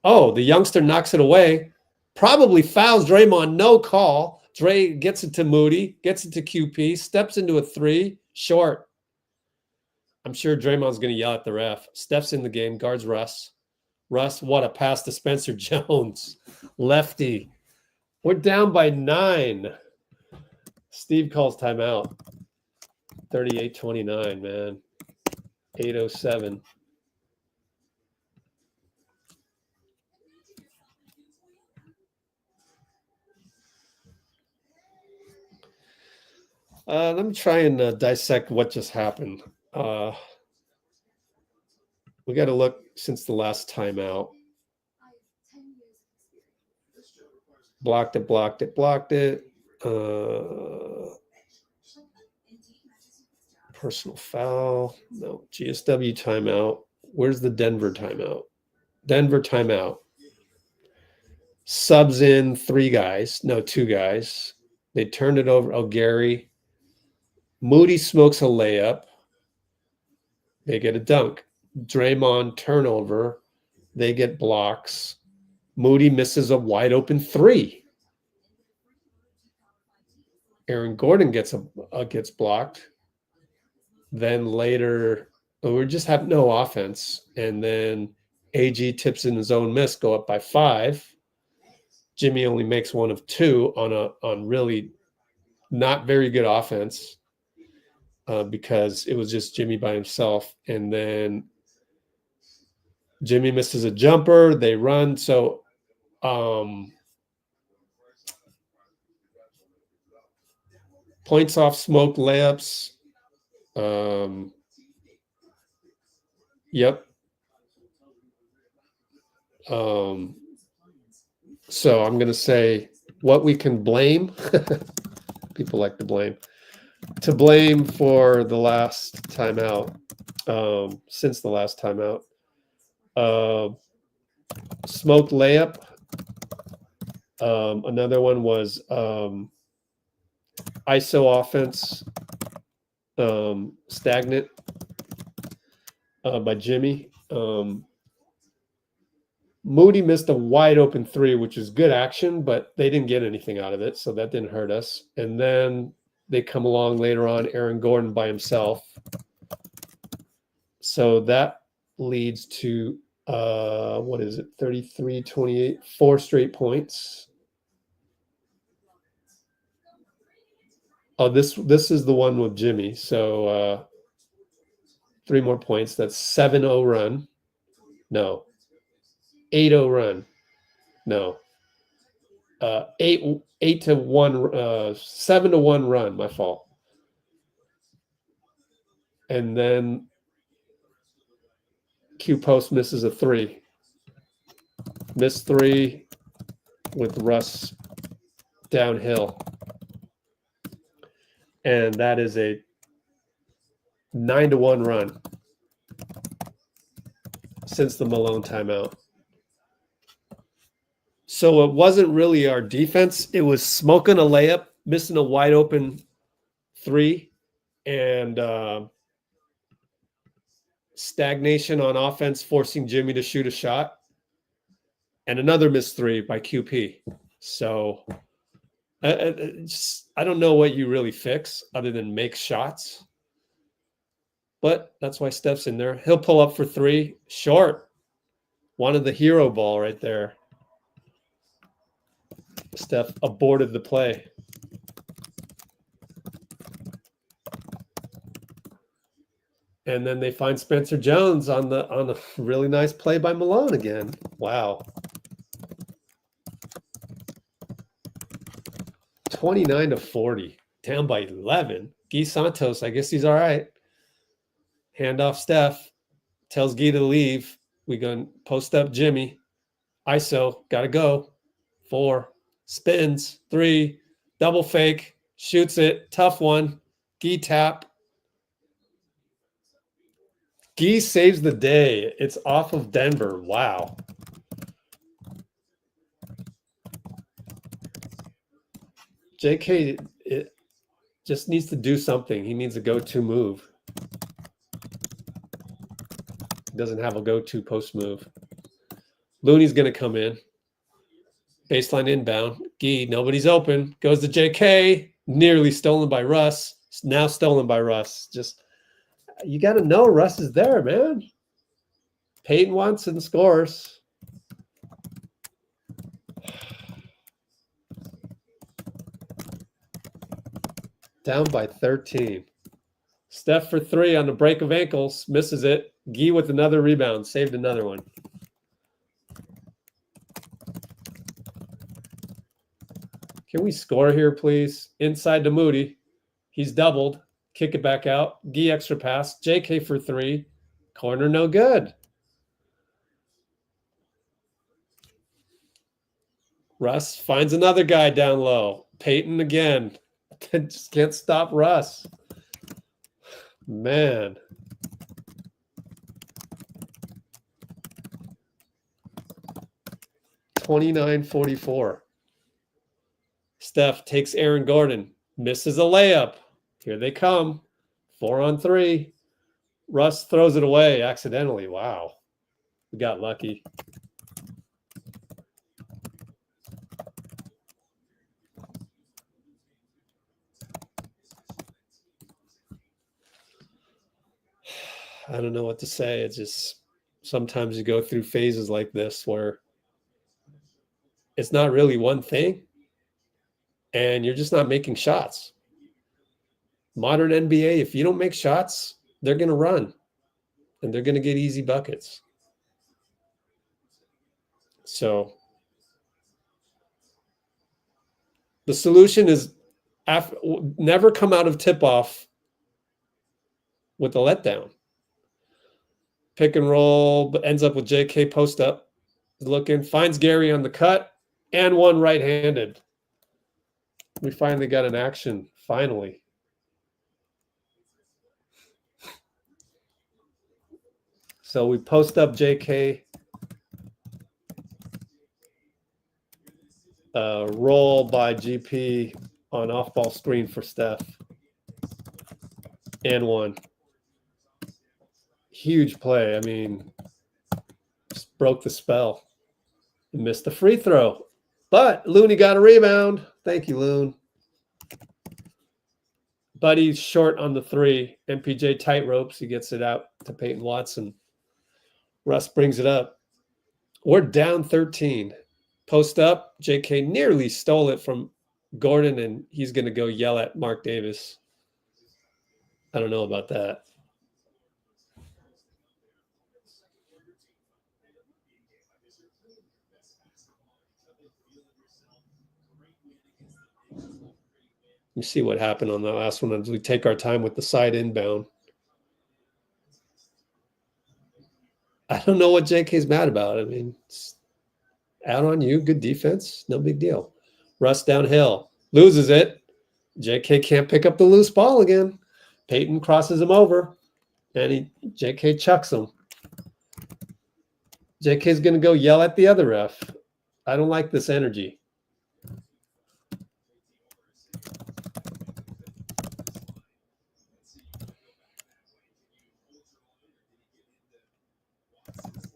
Oh, the youngster knocks it away. Probably fouls Draymond. No call. Dray gets it to Moody. Gets it to QP. Steps into a 3. Short. I'm sure Draymond's going to yell at the ref. Steph's in the game. Guards Russ. Russ, what a pass to Spencer Jones. Lefty. We're down by 9. Steve calls timeout. 38-29, man. 8:07. Let me try and dissect what just happened. We got to look since the last timeout. Blocked it, blocked it, blocked it. Personal foul. No. GSW timeout. Where's the Denver timeout? Denver timeout. Subs in 2 guys. They turned it over. Oh, Gary. Moody smokes a layup. They get a dunk. Draymond turnover. They get blocks. Moody misses a wide open 3. Aaron Gordon gets blocked. Then later, we just have no offense. And then AG tips in his own miss, go up by 5. Jimmy only makes 1 of 2 on really not very good offense because it was just Jimmy by himself. And then Jimmy misses a jumper. They run. So points off smoked layups. Yep. So I'm going to say what we can blame. People like to blame. To blame for the last timeout, since the last timeout. Smoked layup. Another one was ISO offense. Stagnant by Jimmy. Moody missed a wide open 3, which is good action, but they didn't get anything out of it, so that didn't hurt us. And then they come along later on, Aaron Gordon by himself. So that leads to, 33-28, 4 straight points. Oh, this is the one with Jimmy. So 3 more points. That's 7-0 run. No. 8-0 run. No. 8-1, 7-1 run. My fault. And then Q post misses a 3. Missed 3 with Russ downhill. And that is a 9-1 run since the Malone timeout. So it wasn't really our defense. It was smoking a layup, missing a wide open 3, and stagnation on offense, forcing Jimmy to shoot a shot, and another missed 3 by QP. So I don't know what you really fix other than make shots. But that's why Steph's in there. He'll pull up for 3. Short. Wanted the hero ball right there. Steph aborted the play. And then they find Spencer Jones on a really nice play by Malone again. Wow. 29-40. Down by 11. Guy Santos, I guess he's all right. Handoff Steph. Tells Guy to leave. We going to post up Jimmy. ISO. Got to go. 4. Spins. 3. Double fake. Shoots it. Tough one. Guy tap. Guy saves the day. It's off of Denver. Wow. JK it just needs to do something. He needs a go-to move. He doesn't have a go-to post move. Looney's going to come in. Baseline inbound. Guy, nobody's open. Goes to JK. Nearly stolen by Russ. Now stolen by Russ. Just, you got to know Russ is there, man. Peyton wants and scores. Down by 13. Steph for 3 on the break of ankles. Misses it. Guy with another rebound. Saved another one. Can we score here, please? Inside to Moody. He's doubled. Kick it back out. D extra pass. JK for 3. Corner no good. Russ finds another guy down low. Peyton again. Just can't stop Russ. Man. $29-44. Steph takes Aaron Gordon. Misses a layup. Here they come. 4-on-3. Russ throws it away accidentally. Wow. We got lucky. I don't know what to say. It's just sometimes you go through phases like this where it's not really one thing and you're just not making shots. Modern NBA, if you don't make shots, they're going to run and they're going to get easy buckets. So the solution is never come out of tip-off with a letdown. Pick and roll, but ends up with JK post up. Looking, finds Gary on the cut, and one right-handed. We finally got an action, finally. So we post up JK. Roll by GP on off-ball screen for Steph. And one. Huge play. I mean, just broke the spell. Missed the free throw. But Looney got a rebound. Thank you, Loon. Buddy's short on the 3. MPJ tight ropes. He gets it out to Peyton Watson. Russ brings it up. We're down 13. Post up. JK nearly stole it from Gordon, and he's going to go yell at Mark Davis. I don't know about that. Let me see what happened on that last one as we take our time with the side inbound. I don't know what JK's mad about. I mean, it's out on you. Good defense. No big deal. Russ downhill. Loses it. JK can't pick up the loose ball again. Peyton crosses him over. And JK chucks him. JK's going to go yell at the other ref. I don't like this energy.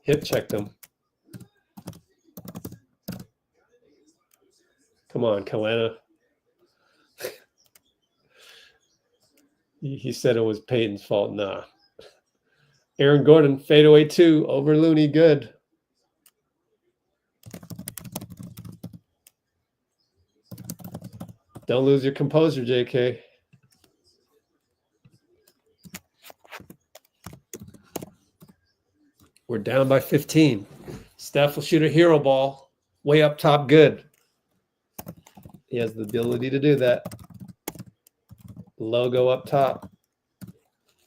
Hip checked him. Come on, Kalena. He said it was Peyton's fault. Nah. Aaron Gordon, fadeaway 2 over Looney. Good. Don't lose your composure, JK. We're down by 15. Steph will shoot a hero ball. Way up top, good. He has the ability to do that. Logo up top.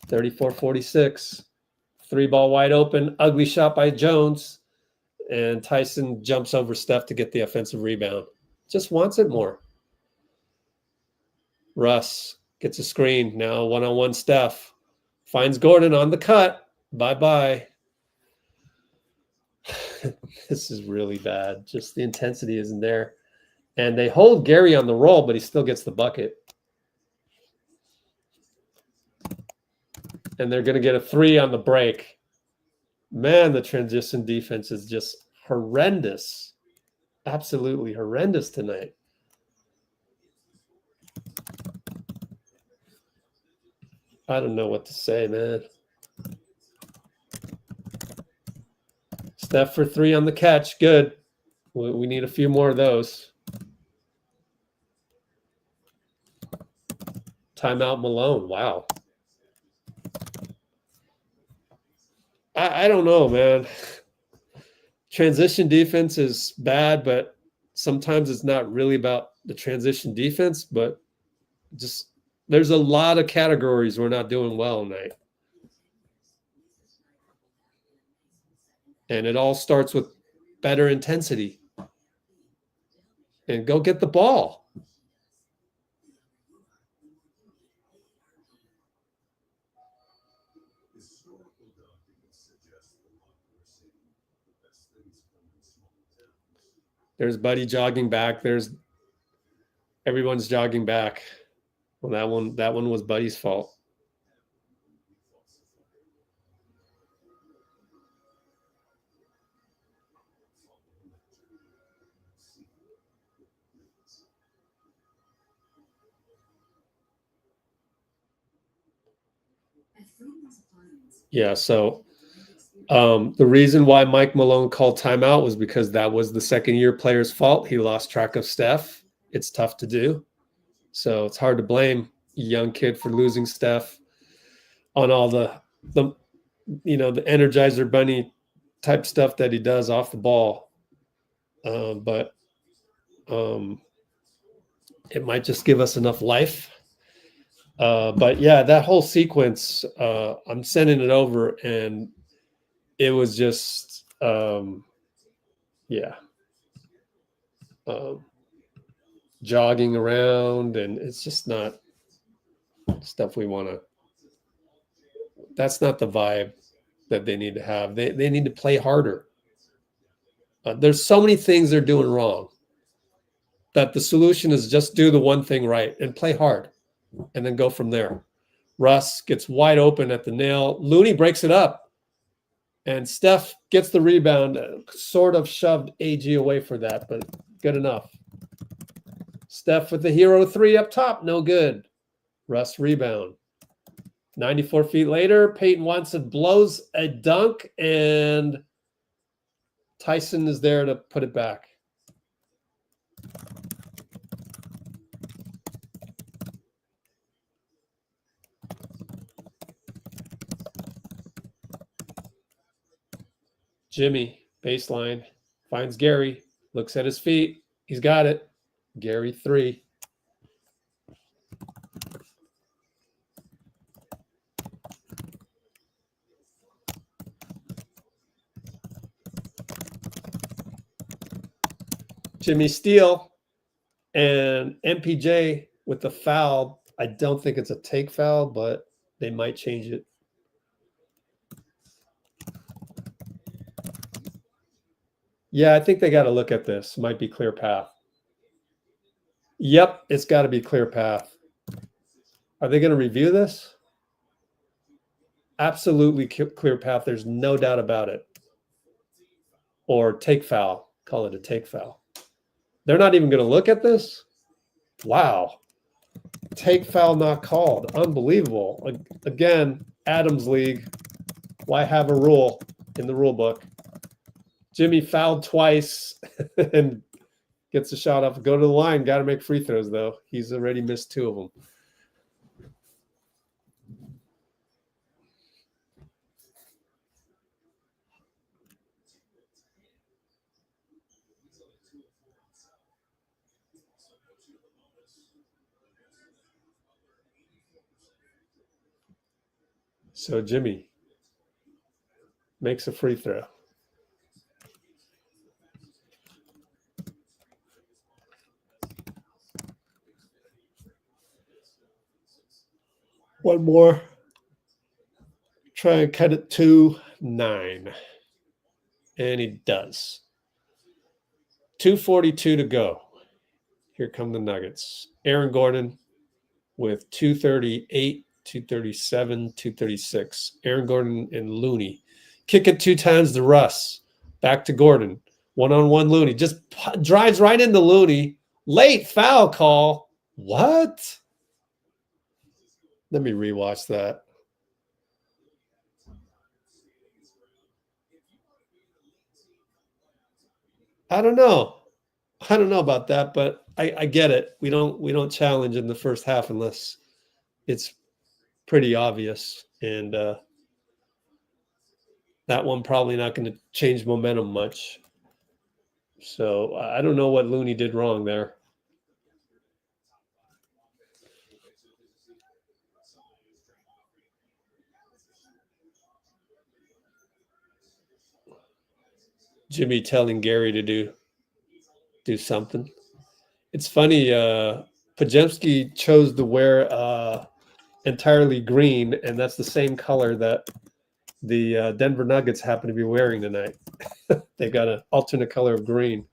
34-46. 3-ball wide open. Ugly shot by Jones. And Tyson jumps over Steph to get the offensive rebound. Just wants it more. Russ gets a screen. Now one-on-one Steph. Finds Gordon on the cut. Bye-bye. This is really bad. Just the intensity isn't there. And they hold Gary on the roll, but he still gets the bucket. And they're going to get a 3 on the break. Man, the transition defense is just horrendous. Absolutely horrendous tonight. I don't know what to say, man. Steph for 3 on the catch. Good. We need a few more of those. Timeout Malone. Wow. I don't know, man. Transition defense is bad, but sometimes it's not really about the transition defense, but just There's a lot of categories we're not doing well tonight. And it all starts with better intensity. And go get the ball. There's Buddy jogging back. Everyone's jogging back. Well, that one was Buddy's fault. Yeah, so the reason why Mike Malone called timeout was because that was the second-year player's fault. He lost track of Steph. It's tough to do. So it's hard to blame a young kid for losing Steph on all the Energizer Bunny type stuff that he does off the ball. But it might just give us enough life. But yeah, that whole sequence, I'm sending it over, and it was just, jogging around, and it's just not stuff we want to. That's not the vibe that they need to have. They need to play harder. There's so many things they're doing wrong that the solution is just do the one thing right and play hard, and then go from there. Russ gets wide open at the nail. Looney breaks it up, and Steph gets the rebound, sort of shoved AG away for that, but good enough. Steph with the hero three up top, no good. Russ rebound. 94 feet later, Peyton Watson blows a dunk, and Tyson is there to put it back. Jimmy, baseline, finds Gary, looks at his feet. He's got it. Gary 3. Jimmy steal, and MPJ with the foul. I don't think it's a take foul, but they might change it. Yeah, I think they got to look at this. Might be clear path. Yep, it's got to be clear path. Are they going to review this? Absolutely clear path. There's no doubt about it. Or take foul. Call it a take foul. They're not even going to look at this? Wow. Take foul not called. Unbelievable. Again, Adams League. Why have a rule in the rule book? Jimmy fouled twice and gets a shot off. Go to the line. Got to make free throws, though. He's already missed 2 of them. So Jimmy makes a free throw. One more. Try and cut it to 9. And he does. 2:42 to go. Here come the Nuggets. Aaron Gordon with 2:38, 2:37, 2:36. Aaron Gordon and Looney. Kick it 2 times to Russ. Back to Gordon. One-on-one Looney. Just drives right into Looney. Late foul call. What? Let me rewatch that. I don't know about that, but I get it. We don't challenge in the first half unless it's pretty obvious, and that one probably not going to change momentum much. So I don't know what Looney did wrong there. Jimmy telling Gary to do something. It's funny. Pajemski chose to wear entirely green, and that's the same color that the Denver Nuggets happen to be wearing tonight. They got an alternate color of green.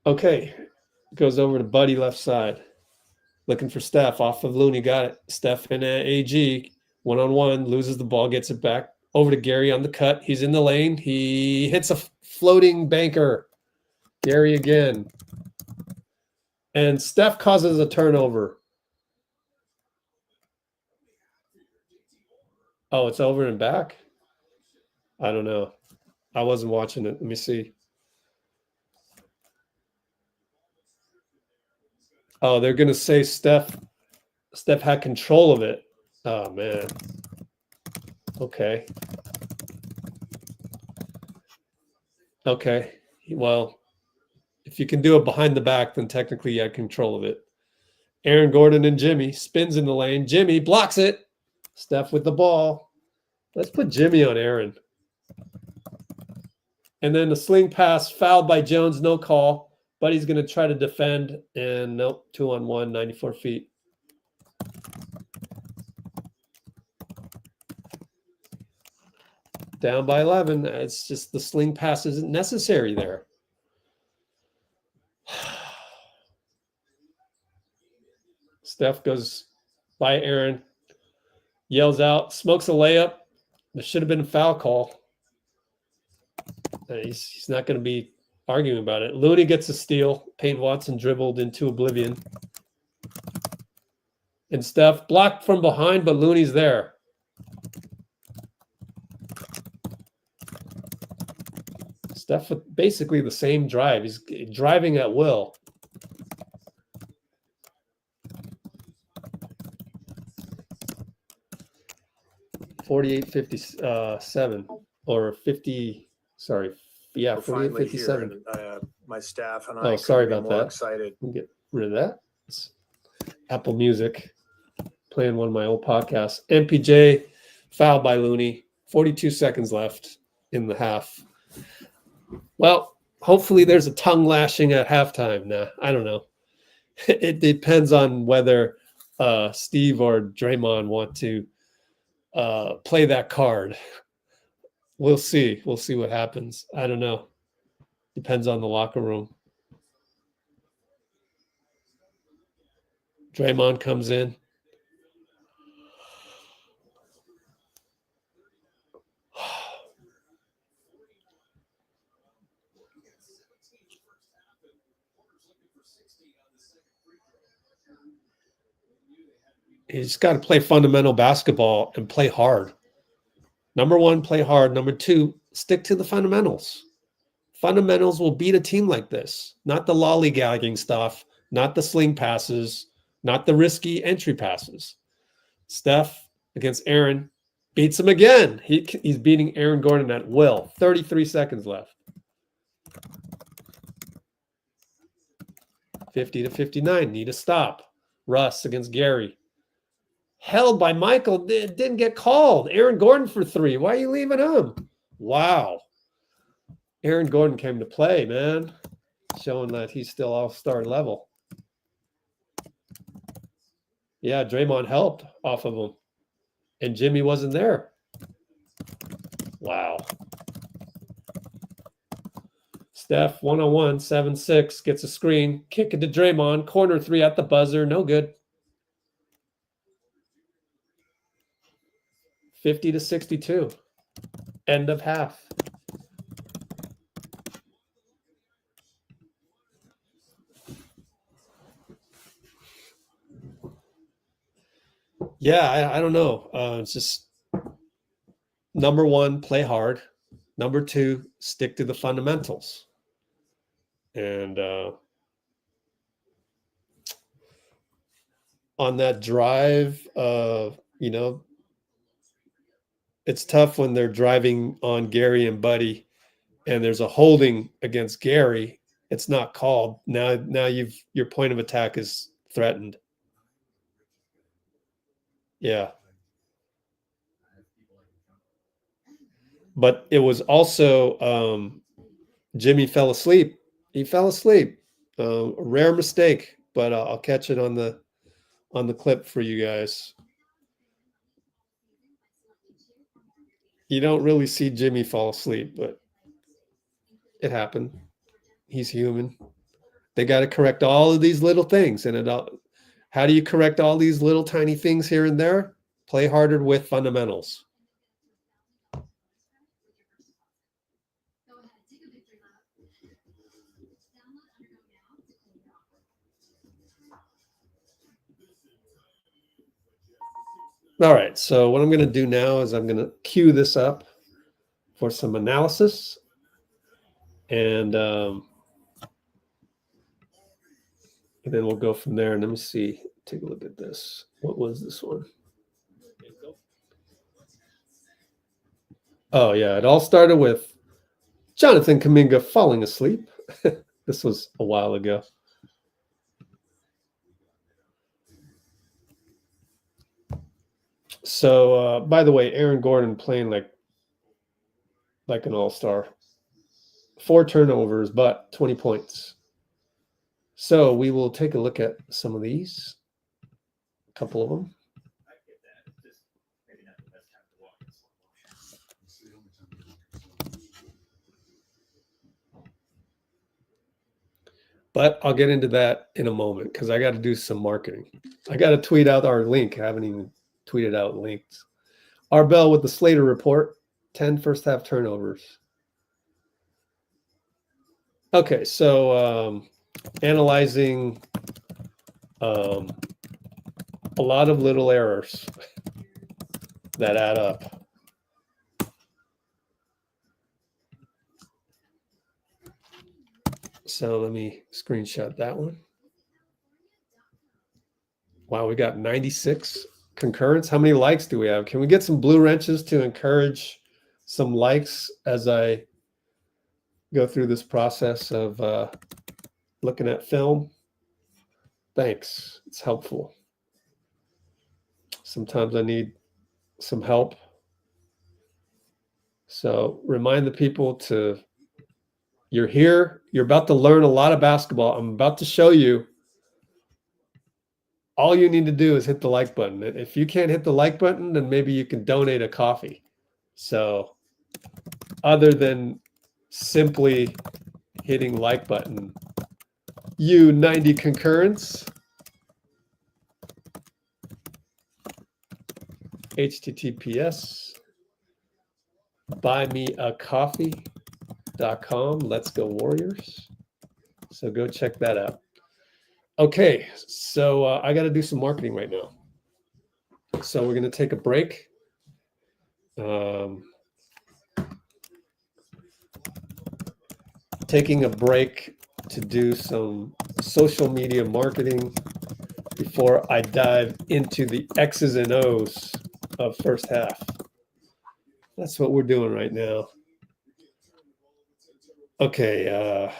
Okay, goes over to Buddy left side. Looking for Steph off of Looney. Got it. Steph and AG one-on-one, loses the ball, gets it back over to Gary on the cut. He's in the lane. He hits a floating banker. Gary again. And Steph causes a turnover. Oh, it's over and back? I don't know. I wasn't watching it. Let me see. Oh, they're going to say Steph had control of it. Oh, man. Okay. Okay. Well, if you can do it behind the back, then technically you had control of it. Aaron Gordon and Jimmy spins in the lane. Jimmy blocks it. Steph with the ball. Let's put Jimmy on Aaron. And then the sling pass, fouled by Jones, no call. But he's going to try to defend, and nope, 2-on-1, 94 feet. Down by 11. It's just the sling pass isn't necessary there. Steph goes by Aaron, yells out, smokes a layup. There should have been a foul call. He's not going to be arguing about it. Looney gets a steal. Peyton Watson dribbled into oblivion. And Steph blocked from behind, but Looney's there. Steph with basically the same drive. He's driving at will. $48.57 or 50. Sorry. Yeah, $48.57. My staff and I. Oh, sorry about that. Excited. We'll get rid of that. It's Apple Music. Playing one of my old podcasts. MPJ fouled by Looney. 42 seconds left in the half. Well, hopefully there's a tongue lashing at halftime. Nah, I don't know. It depends on whether Steve or Draymond want to play that card. We'll see. We'll see what happens. I don't know. Depends on the locker room. Draymond comes in. He's got to play fundamental basketball and play hard. Number one, play hard. Number two, stick to the fundamentals. Fundamentals will beat a team like this. Not the lollygagging stuff, not the sling passes, not the risky entry passes. Steph against Aaron beats him again. He's beating Aaron Gordon at will. 33 seconds left. 50-59. Need a stop. Russ against Gary. Held by Michael. Didn't get called. Aaron Gordon for three. Why are you leaving him? Wow. Aaron Gordon came to play, man. Showing that he's still all-star level. Yeah, Draymond helped off of him. And Jimmy wasn't there. Wow. Steph, 1-on-1, 7-6, gets a screen. Kick it to Draymond. Corner three at the buzzer. No good. 50-62. End of half. Yeah, I don't know. It's just number one, play hard. Number two, stick to the fundamentals. And on that drive, it's tough when they're driving on Gary and Buddy and there's a holding against Gary, it's not called. Now your point of attack is threatened. Yeah. But it was also Jimmy fell asleep. He fell asleep. A rare mistake, but I'll catch it on the clip for you guys. You don't really see Jimmy fall asleep, but it happened. He's human. They got to correct all of these little things, and how do you correct all these little tiny things here and there? Play harder with fundamentals. All right, so what I'm going to do now is I'm going to cue this up for some analysis, and then we'll go from there. And let me see, take a look at this. What was this one? Oh, yeah, it all started with Jonathan Kuminga falling asleep. This was a while ago. So, by the way, Aaron Gordon playing like an all-star. 4 turnovers, but 20 points. So we will take a look at some of these. A couple of them. But I'll get into that in a moment because I got to do some marketing. I got to tweet out our link. I haven't even tweeted out links. Arbel with the Slater report, 10 first half turnovers. Okay, so analyzing a lot of little errors that add up. So let me screenshot that one. Wow, we got 96 concurrence. How many likes do we have? Can we get some blue wrenches to encourage some likes as I go through this process of looking at film? Thanks. It's helpful. Sometimes I need some help. So remind the people you're here. You're about to learn a lot of basketball. I'm about to show you. All you need to do is hit the like button. If you can't hit the like button, then maybe you can donate a coffee. So other than simply hitting like button, you 90 concurrence, https buymeacoffee.com. Let's go Warriors. So go check that out. Okay, so I got to do some marketing right now. So we're going to take a break. Taking a break to do some social media marketing before I dive into the X's and O's of first half. That's what we're doing right now. Okay.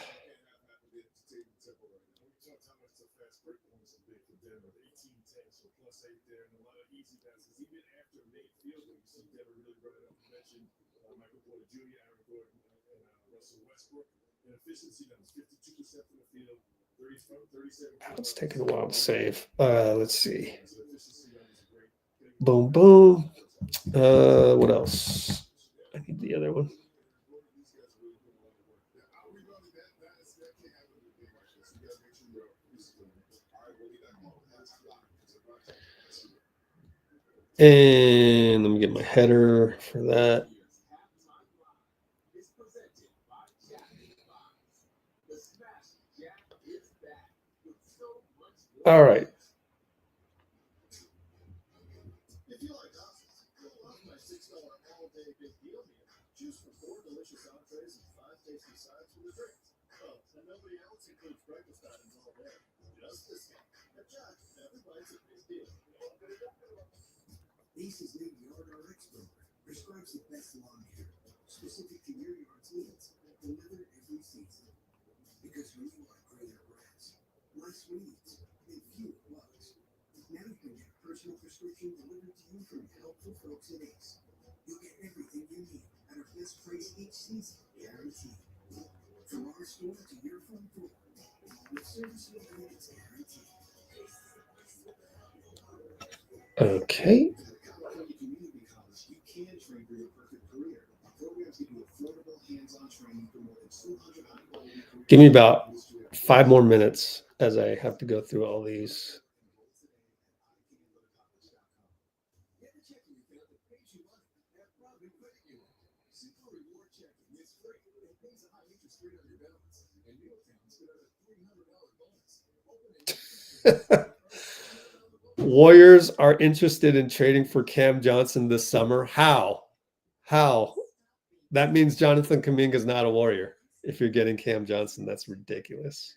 It's taking a while to save. Let's see. Boom, boom. What else? I need the other one. And let me get my header for that. All right. Ace's new yard RX program prescribes the best lawn care, specific to your yard's needs. Okay. Give me about 5 more minutes as I have to go through all these. Warriors are interested in trading for Cam Johnson this summer. How? That means Jonathan Kuminga is not a Warrior. If you're getting Cam Johnson, that's ridiculous.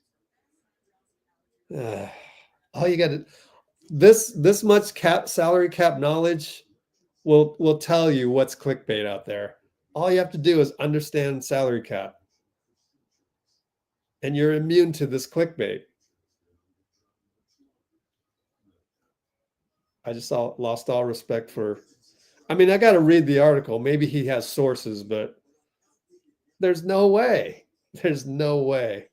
All you got to this much salary cap knowledge will tell you what's clickbait out there. All you have to do is understand salary cap, and you're immune to this clickbait. I just lost all respect for. I mean, I got to read the article. Maybe he has sources, but there's no way. There's no way.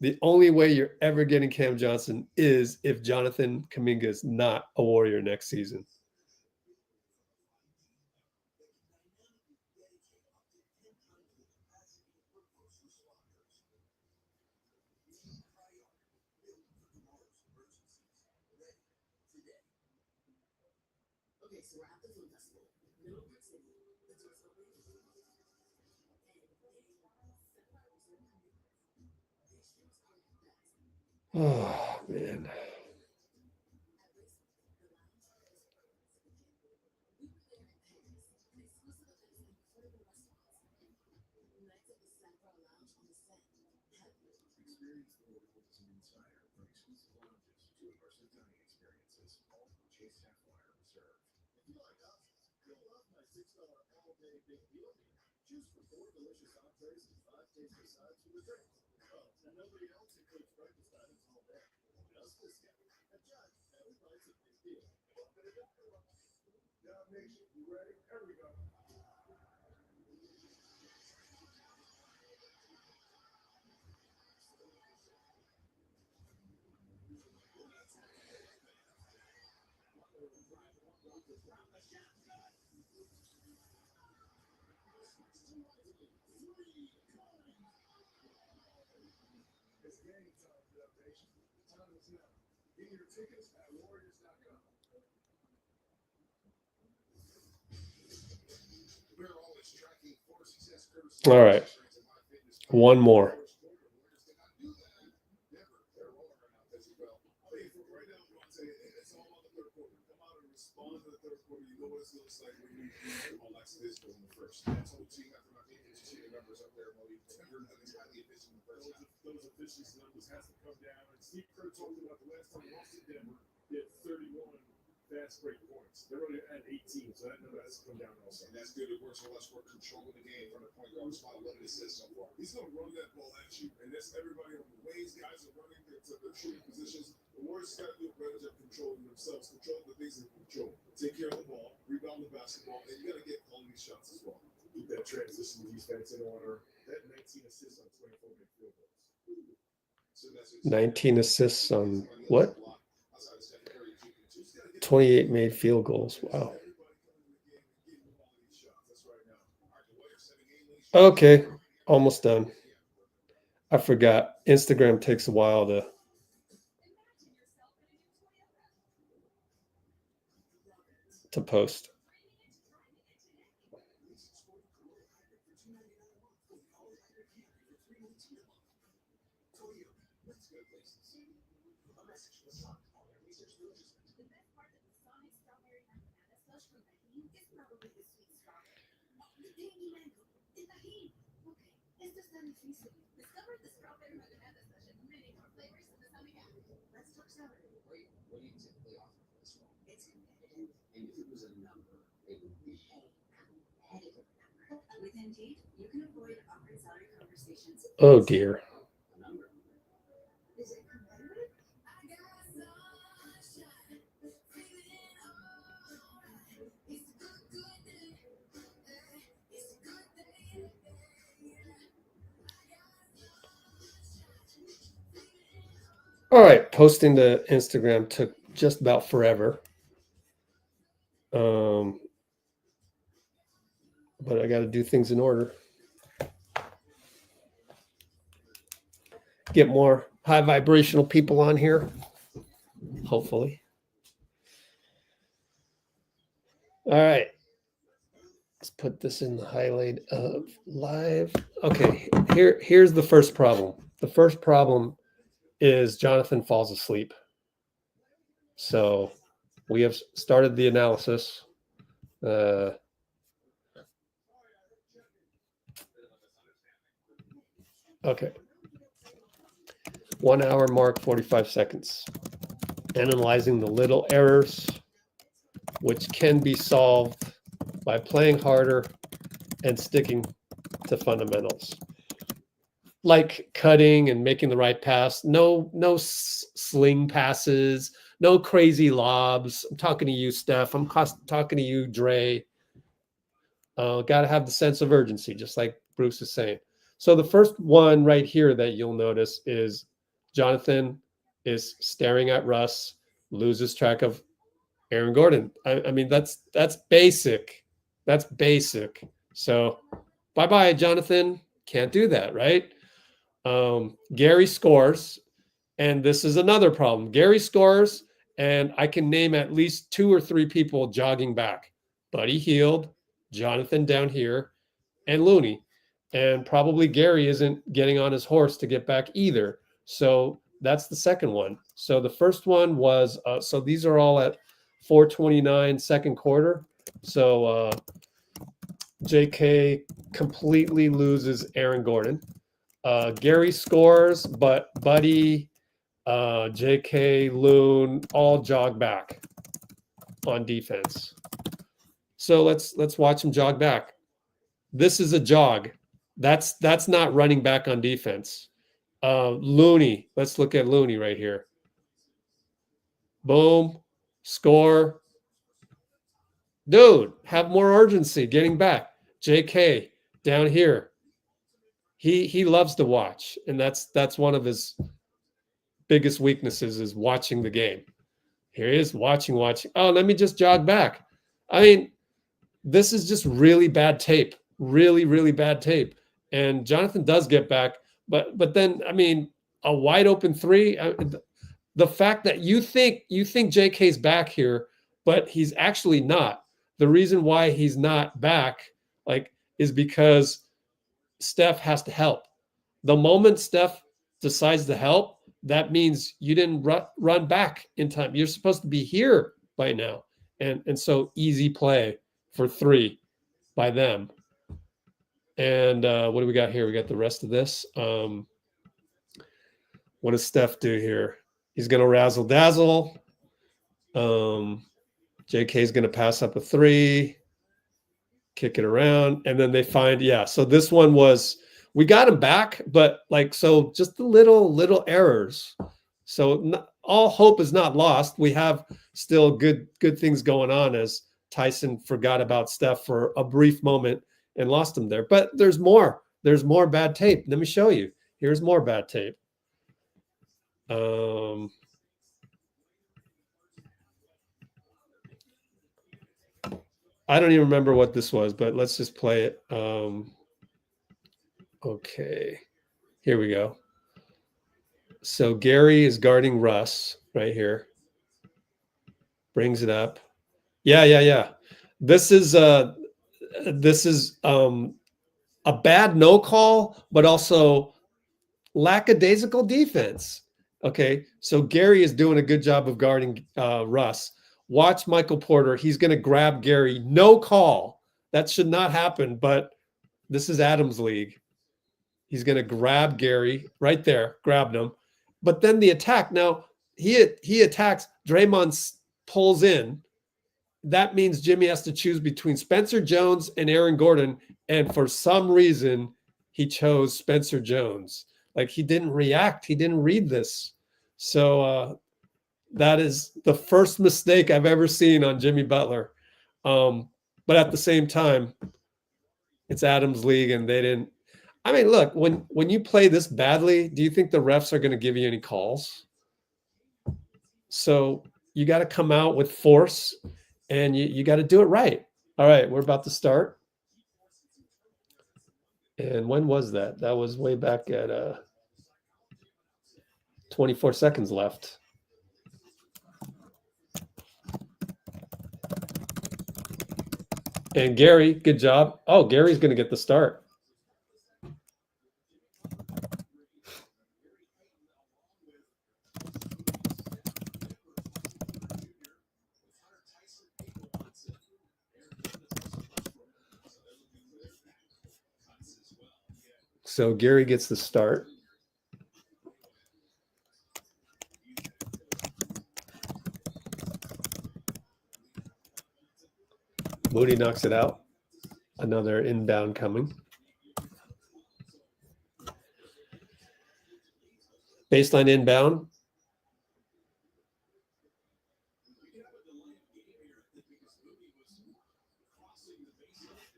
The only way you're ever getting Cam Johnson is if Jonathan Kuminga is not a Warrior next season. Oh, man. All right. One more. Fast break points. They're only at 18, so that number has to come down also. And that's good. It works for less for controlling the game from the point guard spot. What it says so far. He's going to run that ball at you, and that's everybody on the ways guys are running to their shooting positions. The Warriors got to do a better job controlling themselves, controlling the things they can control. Take care of the ball, rebound the basketball, and you got to get quality shots as well. Keep that transition defense in order. That 19 assists on 24 made field goals. So that's 19 assists on what? 28 made field goals. Wow. Okay, almost done. I forgot. Instagram takes a while to post. Oh dear. All right, posting to Instagram took just about forever. But I got to do things in order. Get more high vibrational people on here, hopefully. All right. Let's put this in the highlight of live. Okay, here's the first problem. The first problem is Jonathan falls asleep. So we have started the analysis. Okay. 1 hour mark, 45 seconds. Analyzing the little errors, which can be solved by playing harder and sticking to fundamentals. Like cutting and making the right pass. No sling passes, no crazy lobs. I'm talking to you, Steph. I'm talking to you, Dray. Got to have the sense of urgency, just like Bruce is saying. So the first one right here that you'll notice is Jonathan is staring at Russ, loses track of Aaron Gordon. I mean, that's basic. That's basic. So bye-bye, Jonathan. Can't do that, right? Gary scores, and this is another problem. Gary scores, and I can name at least 2 or 3 people jogging back. Buddy Hield, Jonathan down here, and Looney. And probably Gary isn't getting on his horse to get back either. So that's the second one. So the first one was, so these are all at 4:29 second quarter. So JK completely loses Aaron Gordon. Gary scores, but Buddy, JK, Loon all jog back on defense. So let's watch him jog back. This is a jog. That's not running back on defense. Looney, let's look at Looney right here. Boom, score. Dude, have more urgency getting back. JK down here. He loves to watch, and that's one of his biggest weaknesses is watching the game. Here he is watching. Oh, let me just jog back. I mean, this is just really bad tape. Really, really bad tape. And Jonathan does get back, but then I mean, a wide open 3. The fact that you think JK's back here, but he's actually not. The reason why he's not back, is because Steph has to help. The moment Steph decides to help, that means you didn't run back in time. You're supposed to be here by now. And so easy play for 3 by them. And what do we got here? We got the rest of this. What does Steph do here? He's going to razzle dazzle. JK's going to pass up a 3, kick it around, and then they find, so this one was, we got him back, but so just the little errors. So all hope is not lost. We have still good things going on, as Tyson forgot about Steph for a brief moment and lost him there. But there's more. There's more bad tape. Let me show you. Here's more bad tape. I don't even remember what this was, but let's just play it. Okay, here we go. So Gary is guarding Russ right here. Brings it up. Yeah. This is a bad no call, but also lackadaisical defense. Okay, so Gary is doing a good job of guarding Russ. Watch Michael Porter. He's going to grab Gary. No call. That should not happen, but this is Adams League. He's going to grab Gary right there, grabbed him. But then the attack. Now, he attacks. Draymond pulls in. That means Jimmy has to choose between Spencer Jones and Aaron Gordon. And for some reason, he chose Spencer Jones. He didn't react. He didn't read this. So that is the first mistake I've ever seen on Jimmy Butler. But at the same time, it's Adams League, and they didn't. I mean, look, when you play this badly, do you think the refs are going to give you any calls? So you got to come out with force, and you got to do it right. All right, we're about to start. And when was that? That was way back at 24 seconds left. And Gary, good job. Oh, Gary's going to get the start. So Gary gets the start. Moody knocks it out. Another inbound coming. Baseline inbound.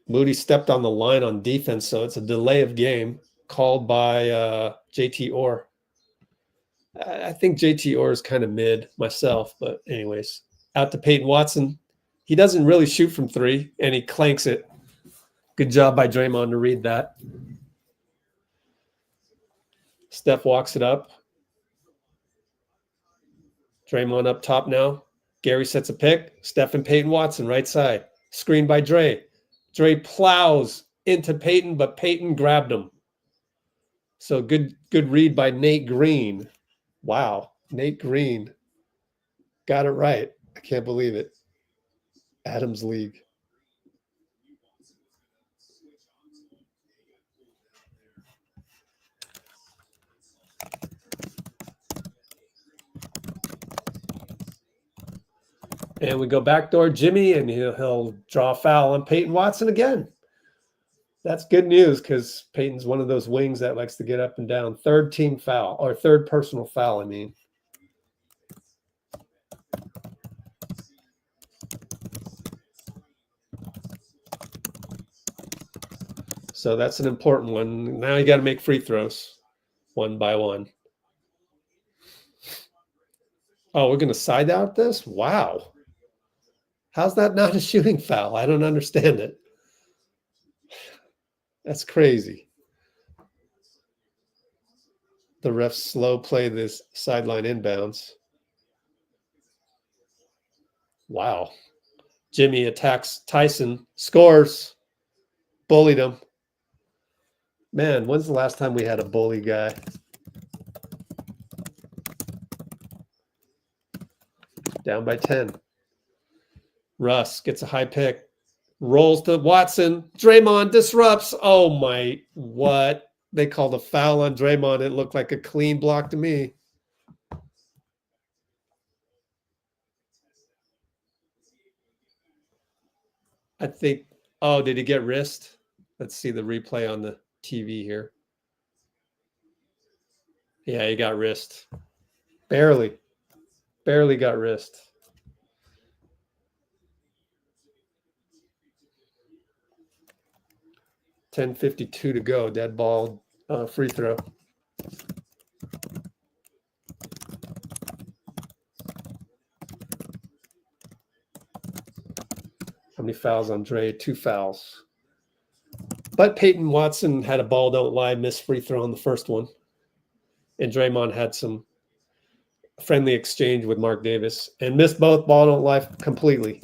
Moody stepped on the line on defense, so it's a delay of game called by JT Orr. I think JT Orr is kind of mid myself, but anyways, out to Peyton Watson. He doesn't really shoot from three, and he clanks it. Good job by Draymond to read that. Steph walks it up. Draymond up top now. Gary sets a pick. Steph and Peyton Watson, right side. Screen by Dray. Dray plows into Peyton, but Peyton grabbed him. So good read by Nate Green. Wow, Nate Green got it right. I can't believe it. Adams League. And we go backdoor Jimmy, and he'll draw a foul on Peyton Watson again. That's good news because Peyton's one of those wings that likes to get up and down. Third team foul, or third personal foul, I mean. So that's an important one. Now you got to make free throws one by one. Oh, we're going to side out this? Wow. How's that not a shooting foul? I don't understand it. That's crazy. The refs slow play this sideline inbounds. Wow. Jimmy attacks Tyson, scores, bullied him. Man, when's the last time we had a bully guy? Down by 10. Russ gets a high pick. Rolls to Watson. Draymond disrupts. Oh, my. What? They called a foul on Draymond. It looked like a clean block to me. I think, oh, did he get wrist? Let's see the replay on the TV here. Yeah, he got wrist. Barely got wrist. .52 to go. Dead ball, free throw. How many fouls on Dray? 2 fouls. But Peyton Watson had a ball don't lie, missed free throw on the first one. And Draymond had some friendly exchange with Mark Davis and missed both ball don't lie completely.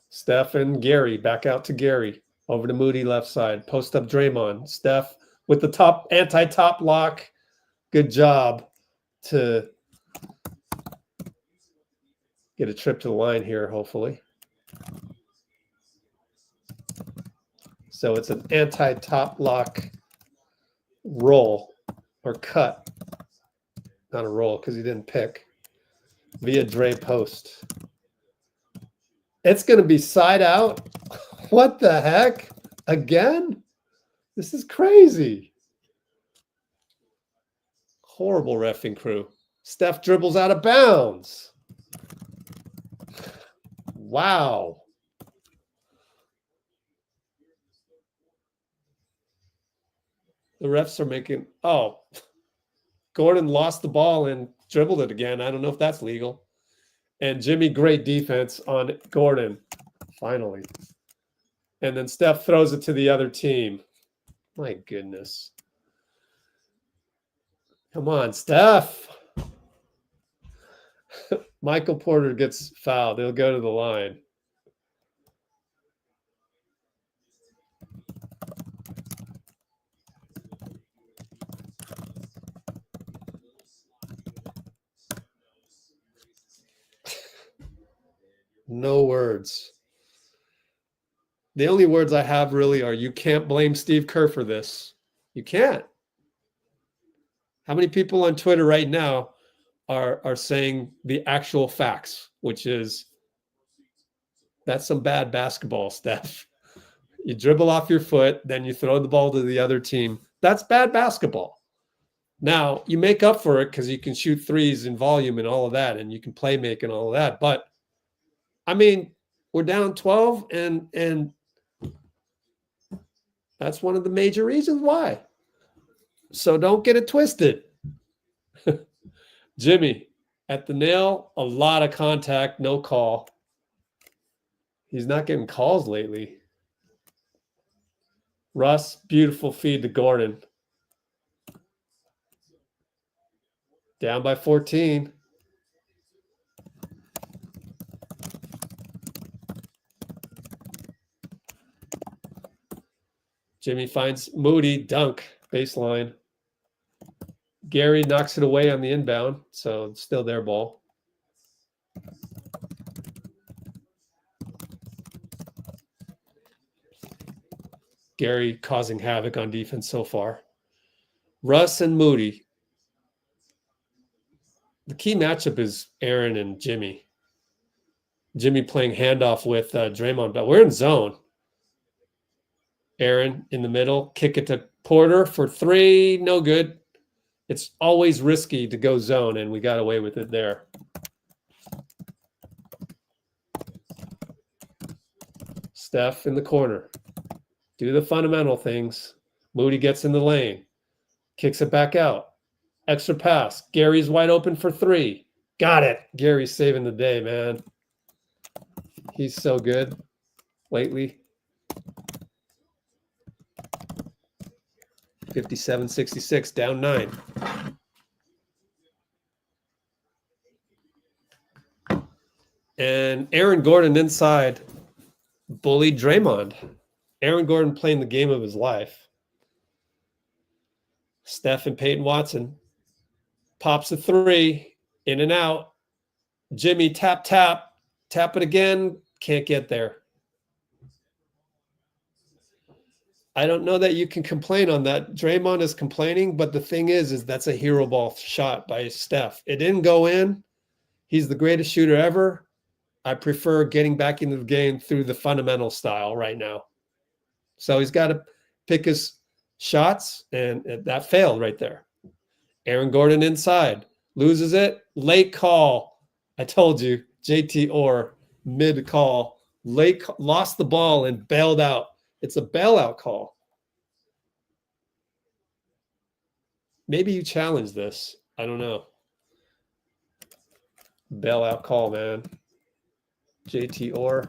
Steph and Gary back out to Gary. Over to Moody left side. Post up Draymond. Steph with the top anti-top lock. Good job to get a trip to the line here, hopefully. So it's an anti-top lock roll or cut. Not a roll because he didn't pick. Via Dray post. It's going to be side out. What the heck? Again? This is crazy. Horrible reffing crew. Steph dribbles out of bounds. Wow. The refs are making, oh, Gordon lost the ball and dribbled it again. I don't know if that's legal. And Jimmy, great defense on Gordon, finally. And then Steph throws it to the other team. My goodness. Come on, Steph. Michael Porter gets fouled. He'll go to the line. No words. The only words I have really are you can't blame Steve Kerr for this. You can't. How many people on Twitter right now are saying the actual facts, which is that's some bad basketball, Steph. You dribble off your foot, then you throw the ball to the other team. That's bad basketball. Now, you make up for it because you can shoot threes in volume and all of that, and you can play make and all of that. But, I mean, we're down 12, and that's one of the major reasons why. So don't get it twisted. Jimmy, at the nail, a lot of contact, no call. He's not getting calls lately. Russ, beautiful feed to Gordon. Down by 14. Jimmy finds Moody, dunk, baseline. Gary knocks it away on the inbound, so it's still their ball. Gary causing havoc on defense so far. Russ and Moody. The key matchup is Aaron and Jimmy. Jimmy playing handoff with Draymond, but we're in zone. Aaron in the middle, kick it to Porter for three, no good. It's always risky to go zone, and we got away with it there. Steph in the corner. Do the fundamental things. Moody gets in the lane. Kicks it back out. Extra pass. Gary's wide open for three. Got it. Gary's saving the day, man. He's so good lately. 57-66, down 9. And Aaron Gordon inside bullied Draymond. Aaron Gordon playing the game of his life. Steph and Peyton Watson pops a three, in and out. Jimmy tap it again, can't get there. I don't know that you can complain on that. Draymond is complaining, but the thing is that's a hero ball shot by Steph. It didn't go in. He's the greatest shooter ever. I prefer getting back into the game through the fundamental style right now. So he's got to pick his shots, and that failed right there. Aaron Gordon inside. Loses it. Late call. I told you, JT Orr, mid call. Lost the ball and bailed out. It's a bailout call. Maybe you challenge this. I don't know. Bailout call, man. JT Orr.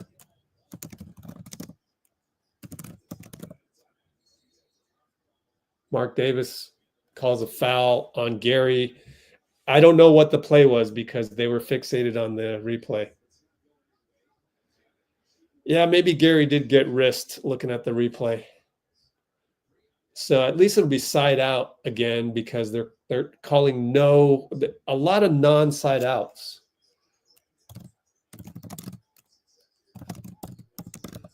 Mark Davis calls a foul on Gary. I don't know what the play was because they were fixated on the replay. Yeah, maybe Gary did get wrist looking at the replay. So at least it'll be side out again because they're calling a lot of non-side outs.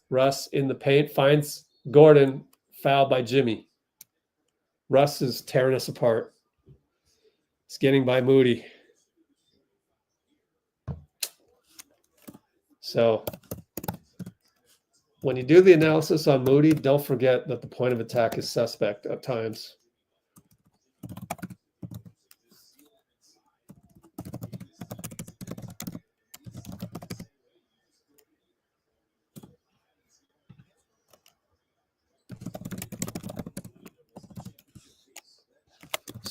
Russ in the paint finds Gordon, fouled by Jimmy. Russ is tearing us apart. It's getting by Moody. So when you do the analysis on Moody, don't forget that the point of attack is suspect at times.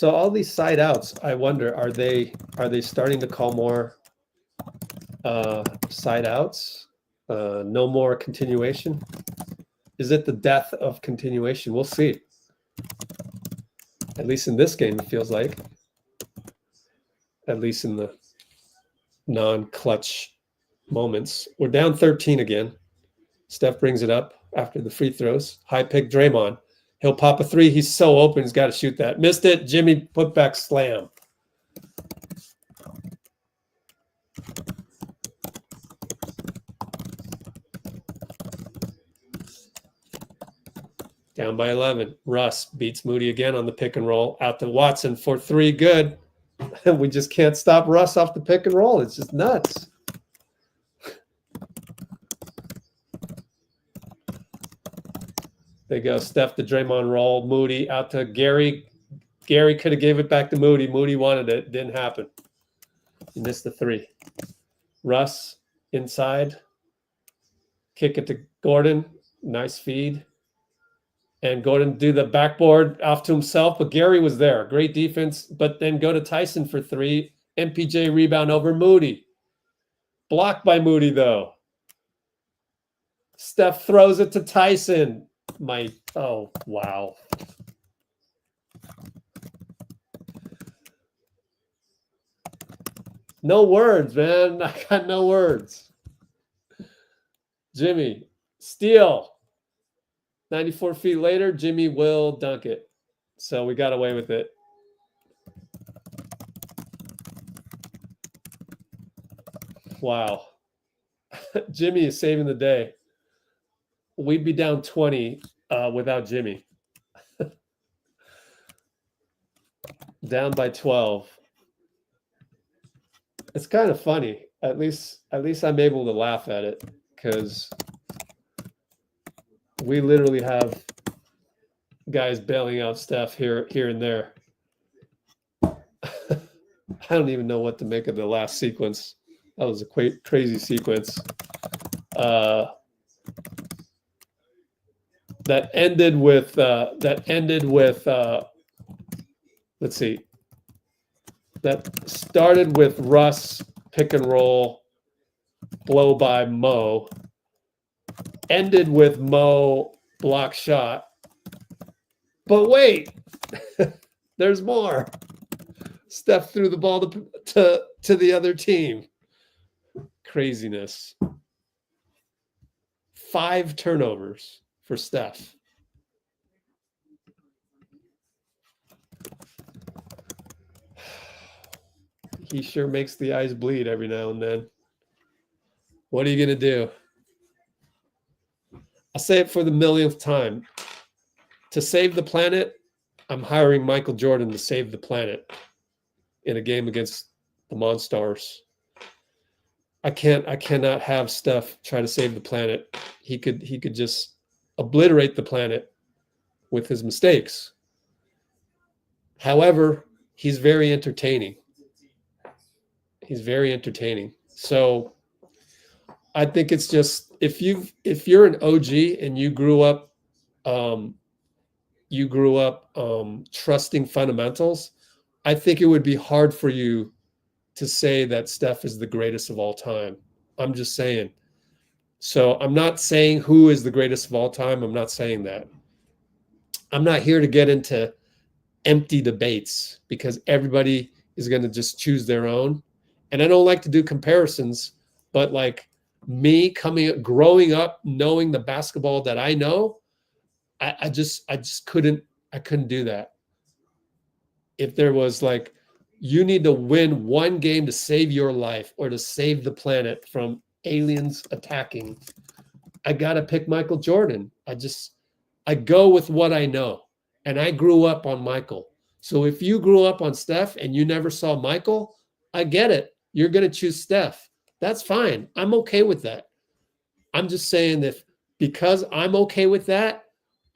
So all these side outs, I wonder, are they starting to call more side outs? No more continuation? Is it the death of continuation? We'll see. At least in this game, it feels like. At least in the non-clutch moments. We're down 13 again. Steph brings it up after the free throws. High pick Draymond. He'll pop a three. He's so open. He's got to shoot that. Missed it. Jimmy put back slam. Down by 11. Russ beats Moody again on the pick and roll. Out to Watson for three. Good. We just can't stop Russ off the pick and roll. It's just nuts. There you go. Steph the Draymond roll. Moody out to Gary. Gary could have gave it back to Moody. Moody wanted it. Didn't happen. He missed the three. Russ inside. Kick it to Gordon. Nice feed. And Gordon do the backboard off to himself. But Gary was there. Great defense. But then go to Tyson for three. MPJ rebound over Moody. Blocked by Moody, though. Steph throws it to Tyson. Oh, wow. No words, man. I got no words. Jimmy, steal. 94 feet later, Jimmy will dunk it. So we got away with it. Wow. Jimmy is saving the day. We'd be down 20 without Jimmy. Down by 12. It's kind of funny. At least I'm able to laugh at it because we literally have guys bailing out Steph here and there. I don't even know what to make of the last sequence. That was a crazy sequence. That ended with let's see. That started with Russ pick and roll blow by Mo. Ended with Mo block shot. But wait, there's more. Steph threw the ball to the other team. Craziness. 5 turnovers for Steph. He sure makes the eyes bleed every now and then. What are you going to do? I'll say it for the millionth time. To save the planet, I'm hiring Michael Jordan to save the planet in a game against the Monstars. I cannot have Steph try to save the planet. He could just obliterate the planet with his mistakes. However, he's very entertaining. He's very entertaining. So I think it's just if you're an OG and you grew up trusting fundamentals, I think it would be hard for you to say that Steph is the greatest of all time. I'm just saying. So I'm not saying who is the greatest of all time. I'm not saying that. I'm not here to get into empty debates because everybody is going to just choose their own. And I don't like to do comparisons, but like me growing up, knowing the basketball that I know, I just couldn't do that. If there was like, you need to win one game to save your life or to save the planet from aliens attacking, I got to pick Michael Jordan. I go with what I know. And I grew up on Michael. So if you grew up on Steph and you never saw Michael, I get it. You're going to choose Steph. That's fine. I'm okay with that. I'm just saying that because I'm okay with that,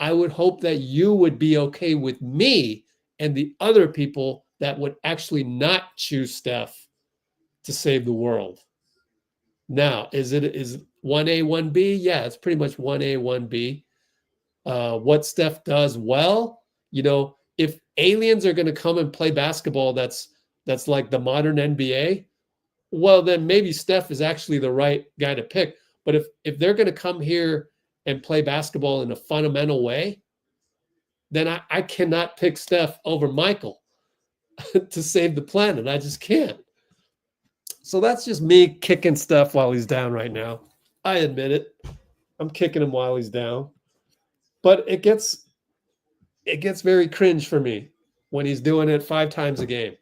I would hope that you would be okay with me and the other people that would actually not choose Steph to save the world. Now, is 1A, 1B? Yeah, it's pretty much 1A, 1B. What Steph does well, if aliens are going to come and play basketball that's like the modern NBA, well, then maybe Steph is actually the right guy to pick. But if they're going to come here and play basketball in a fundamental way, then I cannot pick Steph over Michael to save the planet. I just can't. So that's just me kicking Steph while he's down right now. I admit it. I'm kicking him while he's down. But it gets very cringe for me when he's doing it 5 times a game.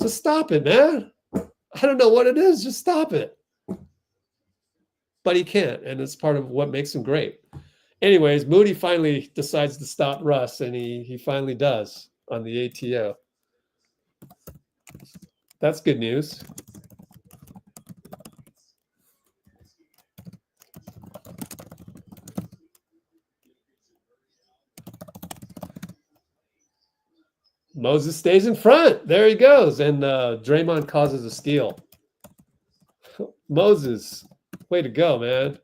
Just stop it, man. I don't know what it is. Just stop it. But he can't, and it's part of what makes him great. Anyways, Moody finally decides to stop Russ, and he finally does on the ATO. That's good news. Moses stays in front. There he goes. And Draymond causes a steal. Moses, way to go, man.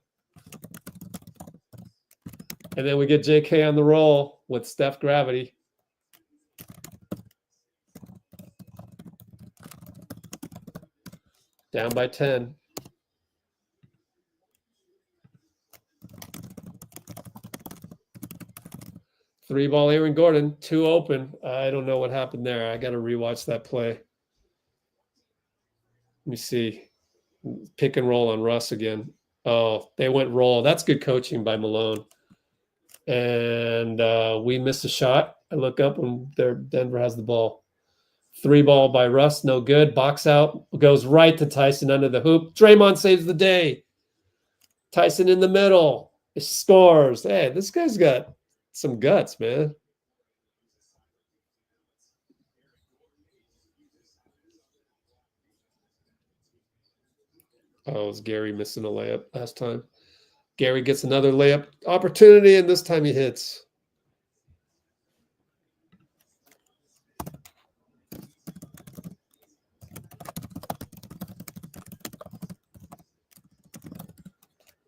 And then we get JK on the roll with Steph Gravity. Down by 10. Three ball Aaron Gordon, 2 open. I don't know what happened there. I got to rewatch that play. Let me see. Pick and roll on Russ again. Oh, they went roll. That's good coaching by Malone. And we missed a shot. I look up when Denver has the ball. 3 ball by Russ, no good. Box out, goes right to Tyson under the hoop. Draymond saves the day. Tyson in the middle. It scores. Hey, this guy's got some guts, man. Oh, it was Gary missing a layup last time. Gary gets another layup opportunity, and this time he hits.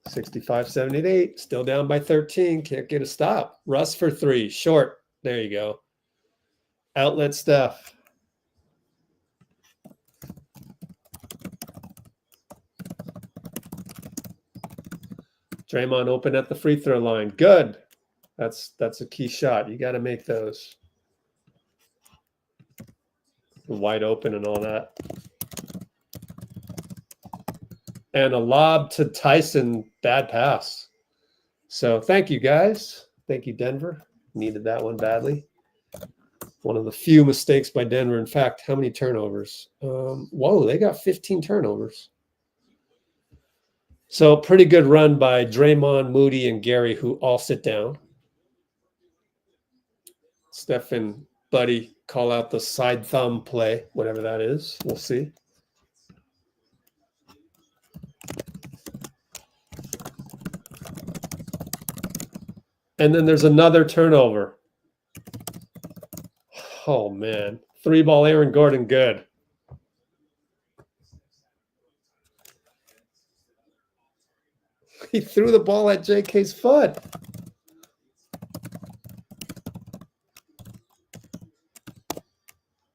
$65-78, still down by 13. Can't get a stop. Russ for 3, short. There you go. Outlet Steph. Draymond open at the free throw line. Good. That's a key shot. You got to make those. Wide open and all that. And a lob to Tyson, bad pass. So thank you, guys. Thank you, Denver. Needed that one badly. One of the few mistakes by Denver. In fact, how many turnovers? Whoa, they got 15 turnovers. So pretty good run by Draymond, Moody, and Gary, who all sit down. Steph and Buddy call out the side thumb play, whatever that is. We'll see. And then there's another turnover. Oh, man. 3 ball Aaron Gordon, good. He threw the ball at JK's foot.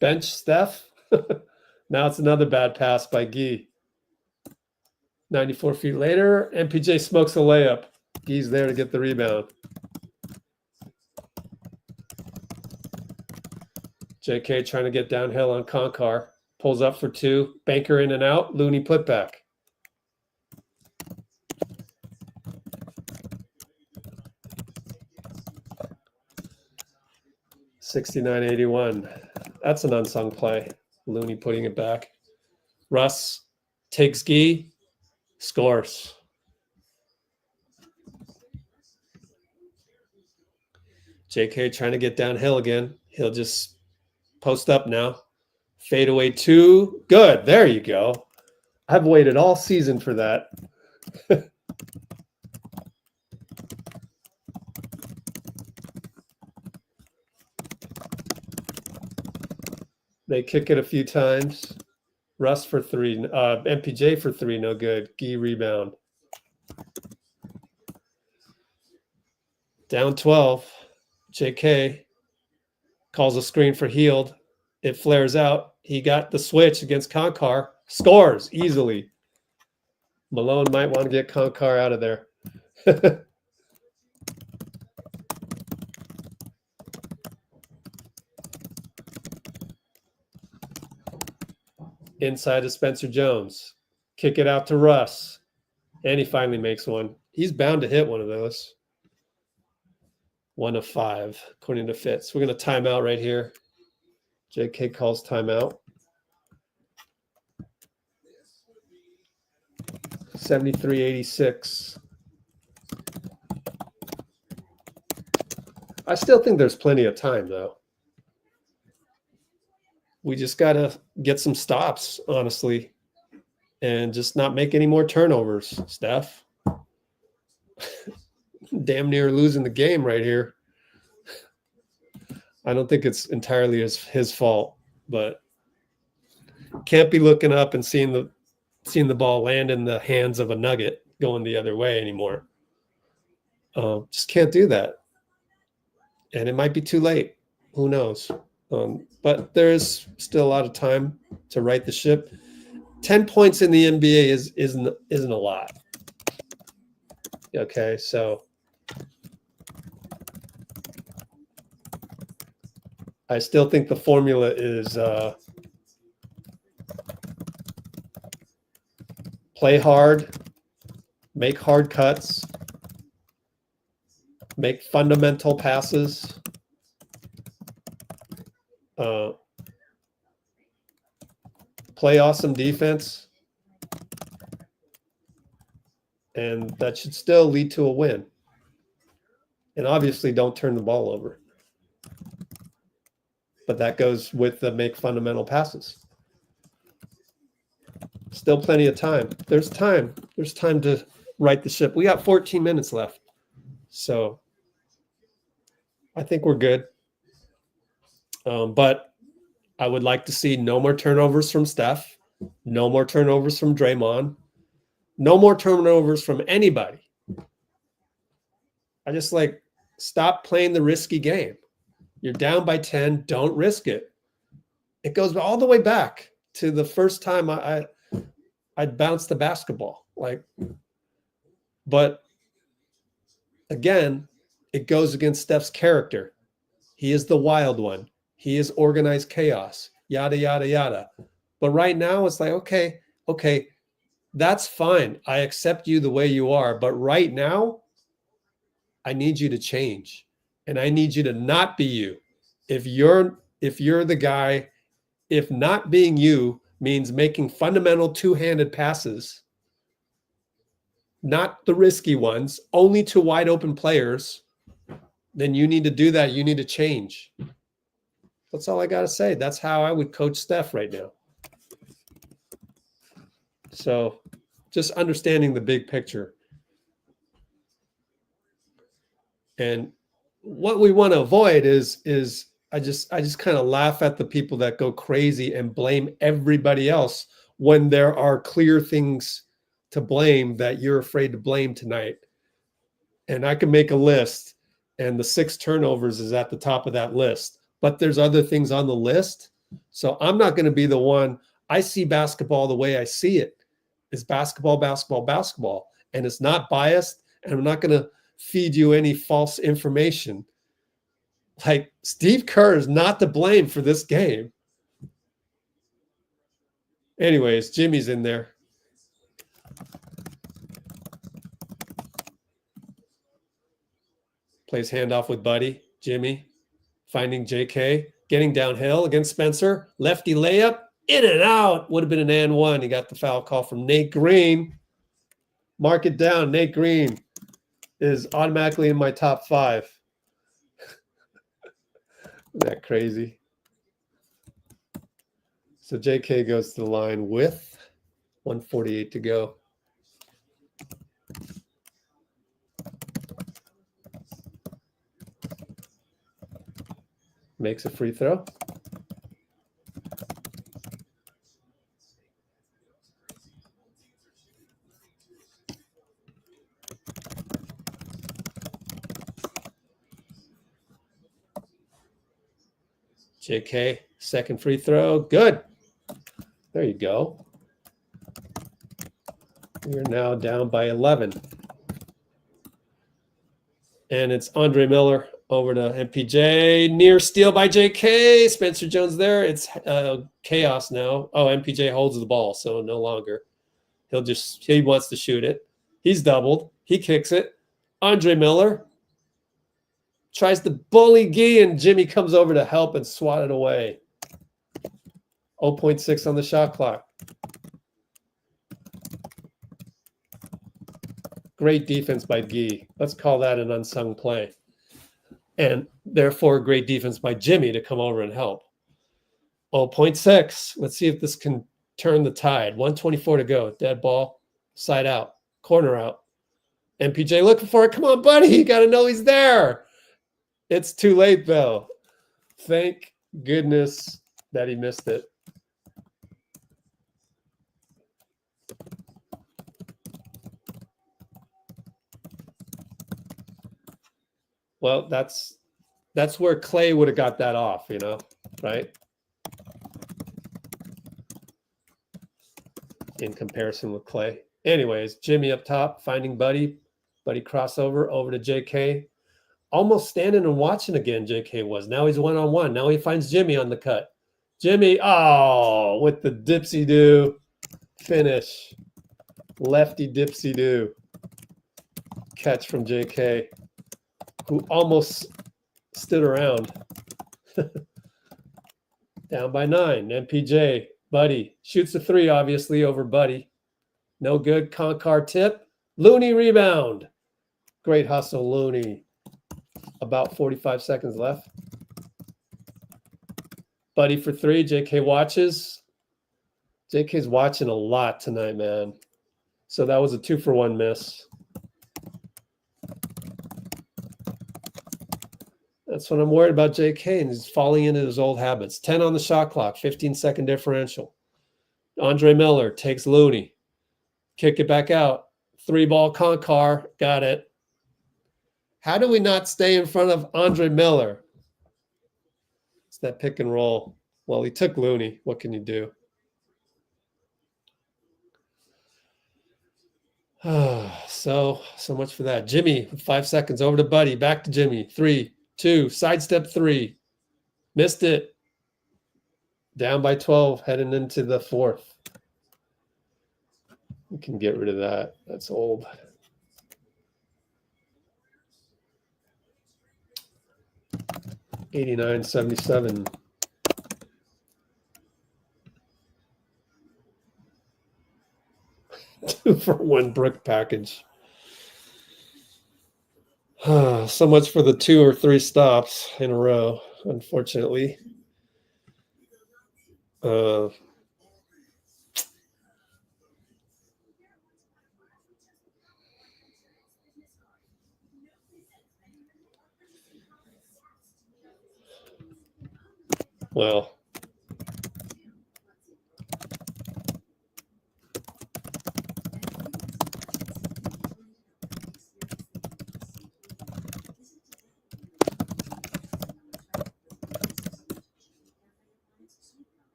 Bench Steph. Now it's another bad pass by Gee. 94 feet later, MPJ smokes a layup. Gee's there to get the rebound. JK trying to get downhill on Konkar. Pulls up for 2. Banker in and out. Looney put back. $69-81. That's an unsung play. Looney putting it back. Russ takes Gee. Scores. JK trying to get downhill again. He'll just post up now. Fade away 2. Good. There you go. I've waited all season for that. They kick it a few times. Russ for 3. MPJ for 3. No good. Gee rebound. Down 12. JK calls a screen for Heald. It flares out. He got the switch against Konkar. Scores easily. Malone might want to get Konkar out of there. Inside to Spencer Jones. Kick it out to Russ. And he finally makes one. He's bound to hit one of those. 1 of 5, according to Fitz. We're going to time out right here. JK calls timeout. 73-86. I still think there's plenty of time, though. We just got to get some stops, honestly, and just not make any more turnovers, Steph. Damn near losing the game right here. I don't think it's entirely his fault, but can't be looking up and seeing the ball land in the hands of a nugget going the other way anymore. Just can't do that. And it might be too late. Who knows? But there is still a lot of time to right the ship. 10 points in the NBA isn't a lot. Okay, so I still think the formula is play hard, make hard cuts, make fundamental passes, play awesome defense, and that should still lead to a win. And obviously, don't turn the ball over. But that goes with the make fundamental passes. Still plenty of time. There's time. There's time to right the ship. We got 14 minutes left. So I think we're good. But I would like to see no more turnovers from Steph, no more turnovers from Draymond, no more turnovers from anybody. I just stop playing the risky game. You're down by 10. Don't risk it. It goes all the way back to the first time I'd bounced the basketball. But again, it goes against Steph's character. He is the wild one. He is organized chaos, yada, yada, yada. But right now it's okay, that's fine. I accept you the way you are. But right now, I need you to change. And I need you to not be you. If you're the guy, if not being you means making fundamental two-handed passes, not the risky ones, only to wide open players, then you need to do that. You need to change. That's all I got to say. That's how I would coach Steph right now. So just understanding the big picture. And what we want to avoid is I just kind of laugh at the people that go crazy and blame everybody else when there are clear things to blame that you're afraid to blame tonight. And I can make a list, and the 6 turnovers is at the top of that list. But there's other things on the list. So I'm not going to be the one. I see basketball the way I see it. It's basketball, basketball, basketball. And it's not biased. And I'm not going to feed you any false information. Steve Kerr is not to blame for this game. Anyways, Jimmy's in there. Plays handoff with Buddy. Jimmy finding JK. Getting downhill against Spencer. Lefty layup. In and out. Would have been an and one. He got the foul call from Nate Green. Mark it down. Nate Green is automatically in my top 5. Isn't that crazy? So JK goes to the line with 1:48 to go. Makes a free throw. JK, second free throw. Good. There you go. We're now down by 11. And it's Andre Miller over to MPJ. Near steal by JK. Spencer Jones there. It's chaos now. Oh, MPJ holds the ball, so no longer. He wants to shoot it. He's doubled. He kicks it. Andre Miller tries to bully Gee, and Jimmy comes over to help and swat it away. 0.6 on the shot clock. Great defense by Gee. Let's call that an unsung play. And therefore, great defense by Jimmy to come over and help. 0.6. Let's see if this can turn the tide. 124 to go. Dead ball. Side out. Corner out. MPJ looking for it. Come on, buddy. You got to know he's there. It's too late, though. Thank goodness that he missed it. Well, that's where Clay would have got that off, you know, right? In comparison with Clay. Anyways, Jimmy up top, finding Buddy. Buddy crossover over to JK. Almost standing and watching again, JK was. Now he's one-on-one. Now he finds Jimmy on the cut. Jimmy, oh, with the dipsy-do finish. Lefty dipsy-do. Catch from JK, who almost stood around. Down by 9. MPJ, Buddy. Shoots a 3, obviously, over Buddy. No good. Concar tip. Looney rebound. Great hustle, Looney. About 45 seconds left. Buddy for 3. JK watches. JK's watching a lot tonight, man. So that was a 2-for-1 miss. That's what I'm worried about JK, and he's falling into his old habits. 10 on the shot clock, 15-second differential. Andre Miller takes Looney. Kick it back out. 3-ball Concar. Got it. How do we not stay in front of Andre Miller? It's that pick and roll. Well, he took Looney. What can you do? So much for that. Jimmy, 5 seconds over to Buddy. Back to Jimmy. 3, 2, sidestep 3. Missed it. Down by 12, heading into the 4th. We can get rid of that. That's old. $89.77. Two for one brick package. So much for the 2 or 3 stops in a row, unfortunately. Well,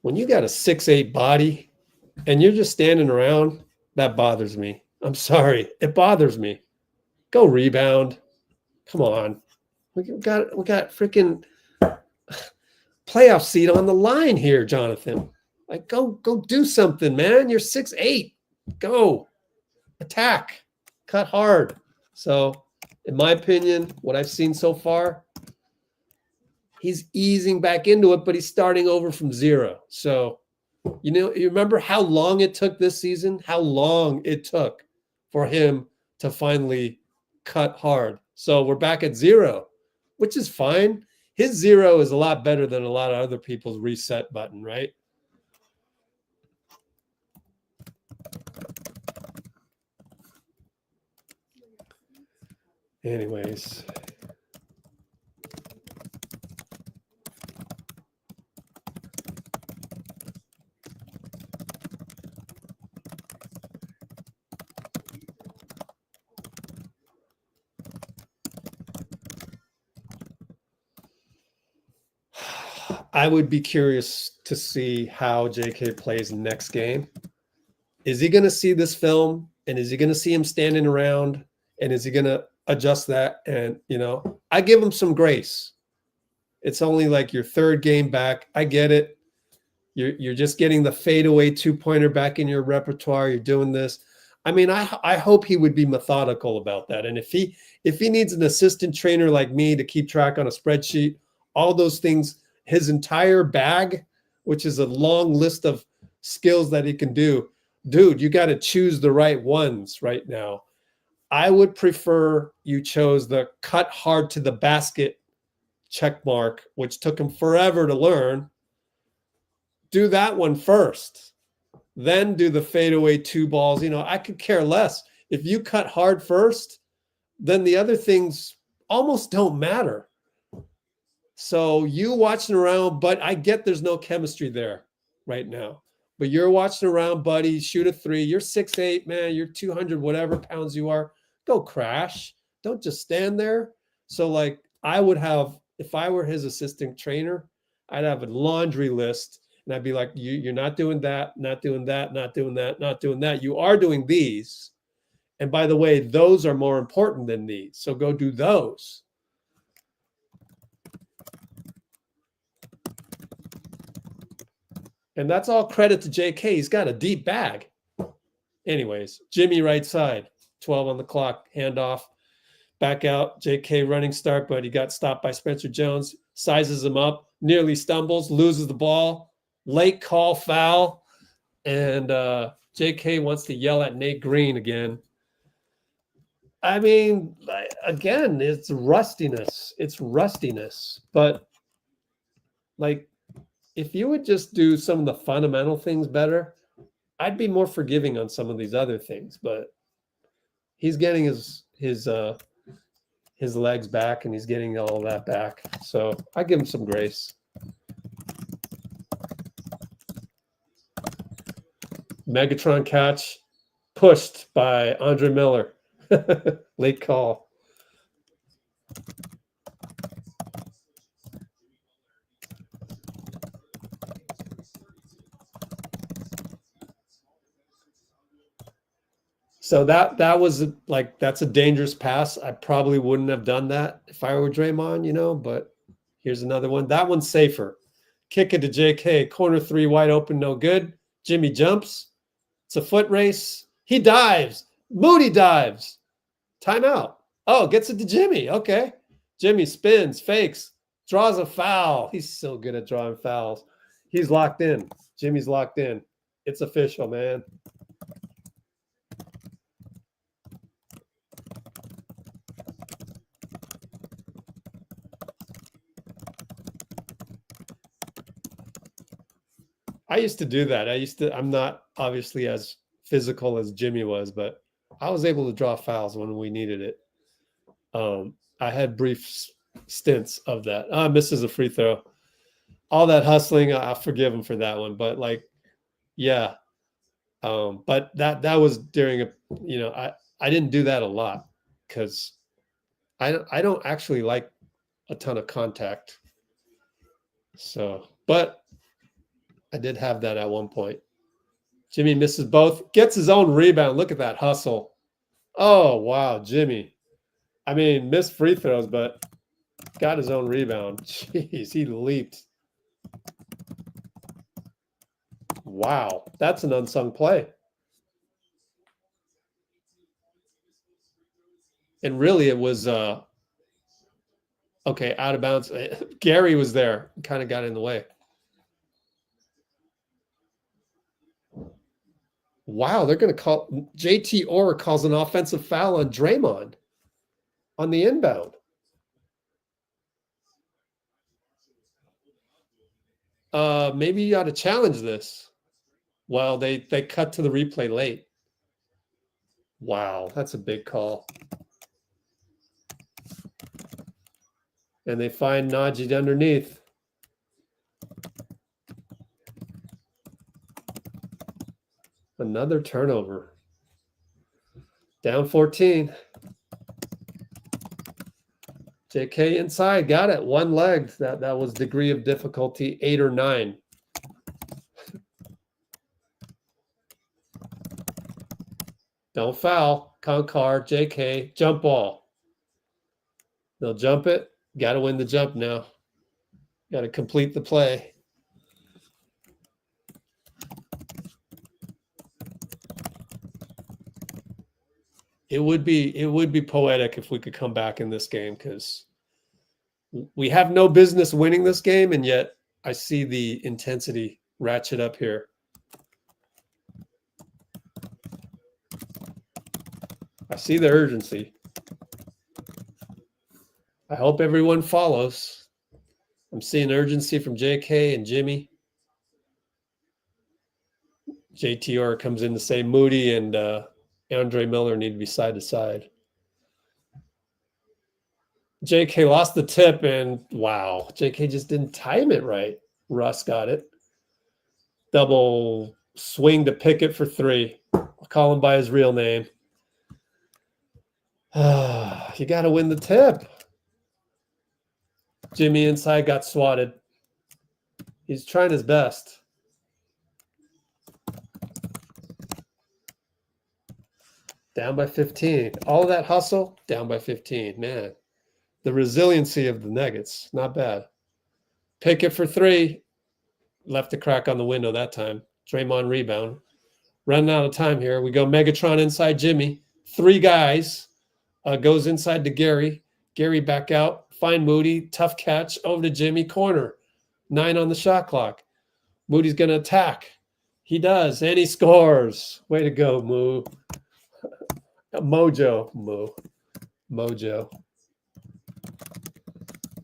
when you got a 6'8" body and you're just standing around, that bothers me. I'm sorry. It bothers me. Go rebound. Come on. We got freaking playoff seat on the line here, Jonathan. Like, go do something, man. You're 6'8". Go. Attack. Cut hard. So, in my opinion, what I've seen so far, he's easing back into it, but he's starting over from 0. So, you remember how long it took this season? How long it took for him to finally cut hard. So we're back at 0, which is fine. His 0 is a lot better than a lot of other people's reset button, right? Anyways. I would be curious to see how JK plays next game. Is he going to see this film, and is he going to see him standing around, and is he going to adjust that? And, you know, I give him some grace. It's only like your third game back. I get it. You're just getting the fadeaway 2-pointer back in your repertoire. You're doing this. I mean, I hope he would be methodical about that. And if he needs an assistant trainer like me to keep track on a spreadsheet, all those things, his entire bag, which is a long list of skills that he can do, dude, you got to choose the right ones right now. I would prefer you chose the cut hard to the basket check mark, which took him forever to learn. Do that one first, then do the fadeaway 2 balls. You know, I could care less. If you cut hard first, then the other things almost don't matter. So you watching around, but I get there's no chemistry there right now. But you're watching around, buddy. Shoot a 3. You're 6'8", man. You're 200 whatever pounds you are. Go crash. Don't just stand there. So like I would have, if I were his assistant trainer, I'd have a laundry list. And I'd be like, you're not doing that, not doing that, not doing that, not doing that. You are doing these. And by the way, those are more important than these. So go do those. And that's all credit to JK. He's got a deep bag. Anyways, Jimmy right side, 12 on the clock, handoff, back out. JK running start, but he got stopped by Spencer Jones, sizes him up, nearly stumbles, loses the ball. Late call foul, and JK wants to yell at Nate Green again. I mean, again, it's rustiness. It's rustiness. But, like, if you would just do some of the fundamental things better, I'd be more forgiving on some of these other things. But he's getting his legs back, and he's getting all of that back. So I give him some grace. Megatron catch pushed by Andre Miller. Late call. So that was like, that's a dangerous pass. I probably wouldn't have done that if I were Draymond, you know, but here's another one. That one's safer. Kick it to JK. Corner 3 wide open, no good. Jimmy jumps. It's a foot race. He dives. Moody dives. Timeout. Oh, gets it to Jimmy. Okay. Jimmy spins, fakes, draws a foul. He's so good at drawing fouls. He's locked in. Jimmy's locked in. It's official, man. I used to do that. I'm not obviously as physical as Jimmy was, but I was able to draw fouls when we needed it. I had brief stints of that. Misses a free throw. All that hustling, I'll forgive him for that one. But like, yeah. But that was during a, you know, I didn't do that a lot because I don't actually like a ton of contact. So, but I did have that at one point. Jimmy misses both, gets his own rebound. Look at that hustle. Oh, wow, Jimmy. I mean, missed free throws, but got his own rebound. Jeez, he leaped. Wow, that's an unsung play. And really, it was, okay, out of bounds. Gary was there, kind of got in the way. Wow, they're going to call JT Orr calls an offensive foul on Draymond on the inbound. Maybe you ought to challenge this. Well, they cut to the replay late. Wow, that's a big call. And they find Najee underneath. Another turnover. Down 14. JK inside, got it. One leg. That was degree of difficulty 8 or 9. Don't foul. Concar, JK, jump ball. They'll jump it. Got to win the jump now. Got to complete the play. It would be poetic if we could come back in this game, because we have no business winning this game, and yet I see the intensity ratchet up here. I see the urgency. I hope everyone follows. I'm seeing urgency from JK and Jimmy. JTR comes in to say Moody and Andre Miller need to be side to side. JK lost the tip, and wow, JK just didn't time it right. Russ got it. Double swing to Pickett for 3. I'll call him by his real name. You got to win the tip. Jimmy inside got swatted. He's trying his best. Down by 15. All of that hustle, down by 15. Man, the resiliency of the Nuggets, not bad. Pickett for 3. Left a crack on the window that time. Draymond rebound. Running out of time here. We go Megatron inside Jimmy. 3 guys. Goes inside to Gary. Gary back out. Find Moody. Tough catch. Over to Jimmy. Corner. 9 on the shot clock. Moody's going to attack. He does. And he scores. Way to go, Moo. Mojo.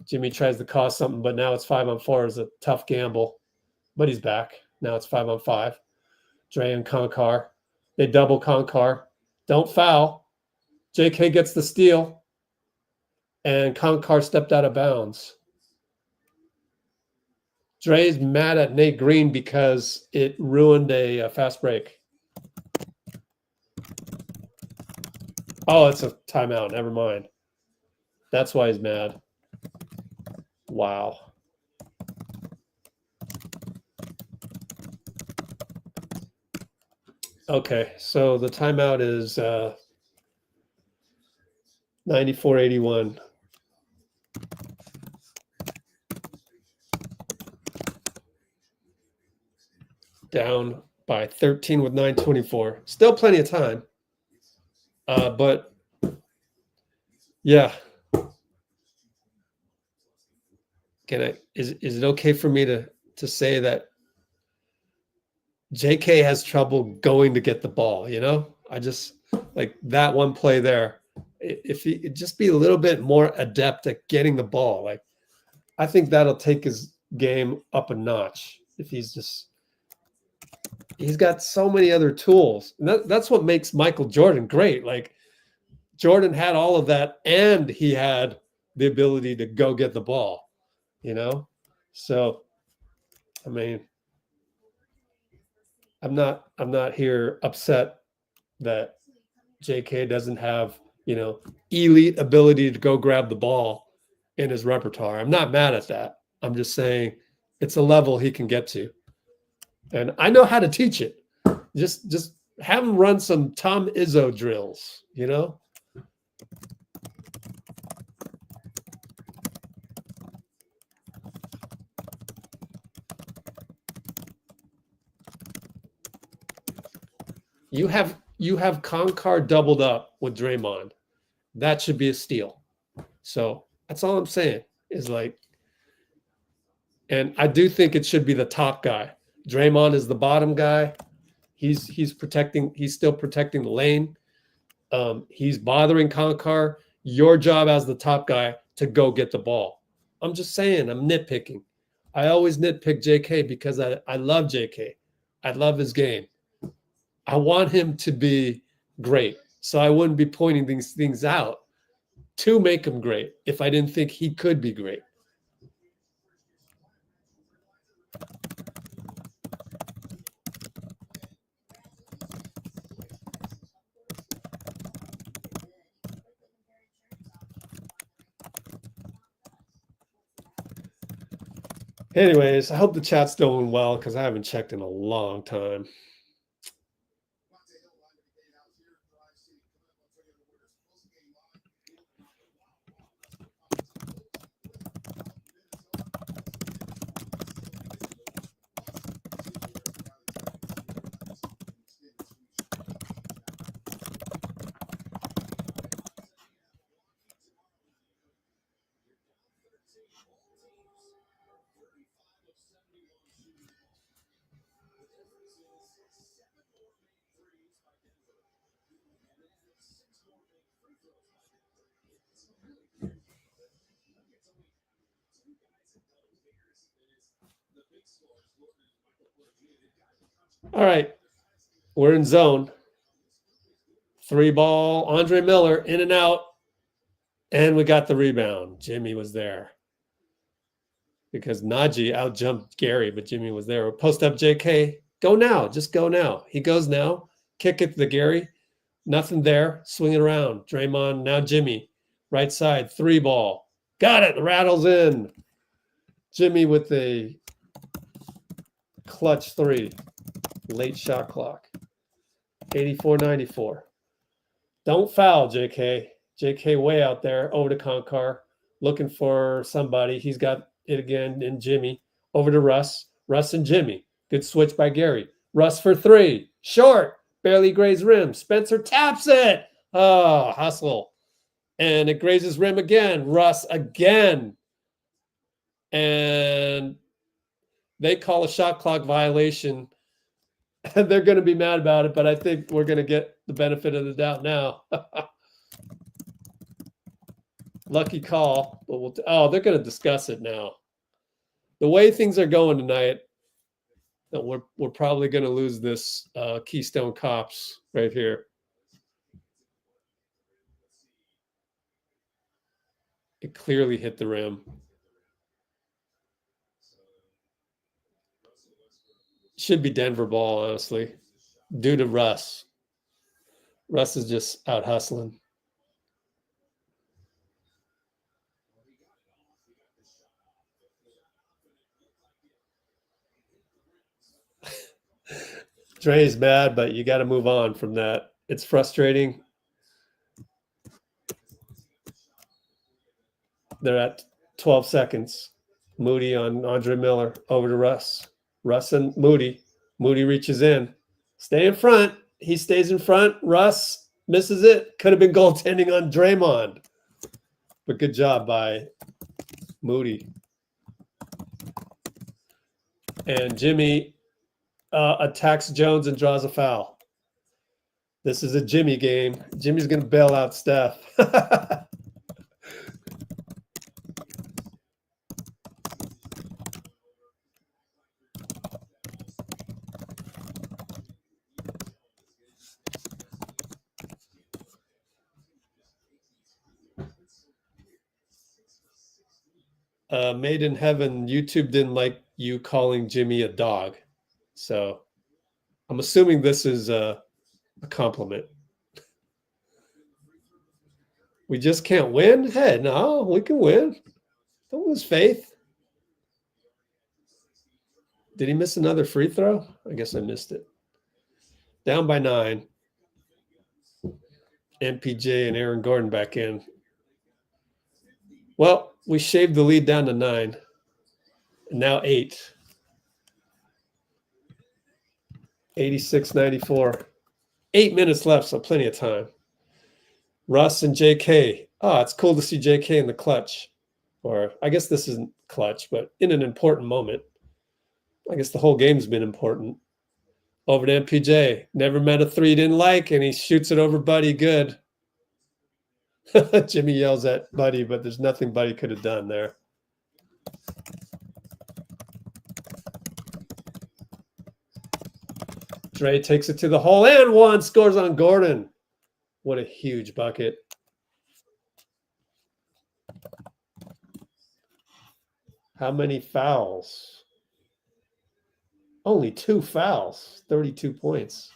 Jimmy tries to cause something, but now it's 5-on-4. It's a tough gamble. But he's back. Now it's 5-on-5. Dray and Concar. They double Concar. Don't foul. JK gets the steal. And Concar stepped out of bounds. Dray's mad at Nate Green because it ruined a fast break. Oh, it's a timeout. Never mind. That's why he's mad. Wow. Okay, so the timeout is 94-81. Down by 13 with 9:24. Still plenty of time. But yeah. Is it okay for me to say that JK has trouble going to get the ball, you know? I just like that one play there. If he just be a little bit more adept at getting the ball, like I think that'll take his game up a notch. If he's got so many other tools. And that's what makes Michael Jordan great. Like Jordan had all of that, and he had the ability to go get the ball, you know? So, I mean, I'm not here upset that JK doesn't have, you know, elite ability to go grab the ball in his repertoire. I'm not mad at that. I'm just saying it's a level he can get to. And I know how to teach it. Just have him run some Tom Izzo drills, you know? You have Concar doubled up with Draymond. That should be a steal. So that's all I'm saying is like, and I do think it should be the top guy. Draymond is the bottom guy. He's still protecting the lane. He's bothering Concar. Your job as the top guy to go get the ball. I'm just saying, I'm nitpicking. I always nitpick JK because I love JK. I love his game. I want him to be great. So I wouldn't be pointing these things out to make him great if I didn't think he could be great. Anyways, I hope the chat's doing well because I haven't checked in a long time. All right, we're in zone. 3-ball, Andre Miller in and out, and we got the rebound. Jimmy was there because Najee outjumped Gary, but Jimmy was there. Post up JK, go now, just go now. He goes now, kick it to Gary, nothing there, swing it around. Draymond, now Jimmy, right side, 3-ball. Got it, the rattle's in. Jimmy with a clutch 3, late shot clock, 84-94. Don't foul, JK. JK way out there, over to Konkar, looking for somebody. He's got it again in Jimmy. Over to Russ. Russ and Jimmy. Good switch by Gary. Russ for 3. Short. Barely grazed rim. Spencer taps it. Oh, hustle. And it grazes rim again. Russ again. And they call a shot clock violation. And they're going to be mad about it, but I think we're going to get the benefit of the doubt now. Lucky call, but they're going to discuss it now. The way things are going tonight, we're probably going to lose this Keystone Cops right here. It clearly hit the rim. Should be Denver ball, honestly, due to Russ. Russ is just out hustling. Dray's mad, but you got to move on from that. It's frustrating. They're at 12 seconds. Moody on Andre Miller. Over to Russ. Russ and Moody. Moody reaches in. Stay in front. He stays in front. Russ misses it. Could have been goaltending on Draymond. But good job by Moody. And Jimmy attacks Jones and draws a foul. This is a Jimmy game. Jimmy's going to bail out Steph. Made in Heaven, YouTube didn't like you calling Jimmy a dog. So I'm assuming this is a compliment. We just can't win? Hey, no, we can win. Don't lose faith. Did he miss another free throw? I guess I missed it. Down by 9. MPJ and Aaron Gordon back in. Well, we shaved the lead down to 9. And now 8. 86-94. 8 minutes left, so plenty of time. Russ and JK. Oh, it's cool to see JK in the clutch. Or I guess this isn't clutch, but in an important moment. I guess the whole game's been important. Over to MPJ. Never met a 3 he didn't like, and he shoots it over Buddy good. Jimmy yells at Buddy, but there's nothing Buddy could have done there. Dray takes it to the hole and one, scores on Gordon. What a huge bucket. How many fouls? Only 2 fouls, 32 points.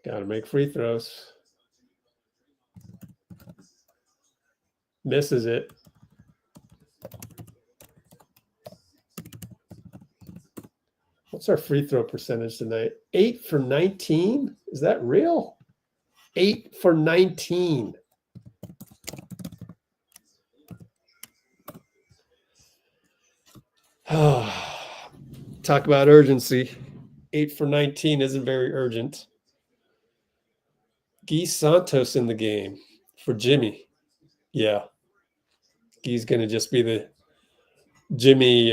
Got to make free throws. Misses it. What's our free throw percentage tonight? 8 for 19? Is that real? 8 for 19. Talk about urgency. 8 for 19 isn't very urgent. Guy Santos in the game for Jimmy. Yeah. Guy's going to just be the Jimmy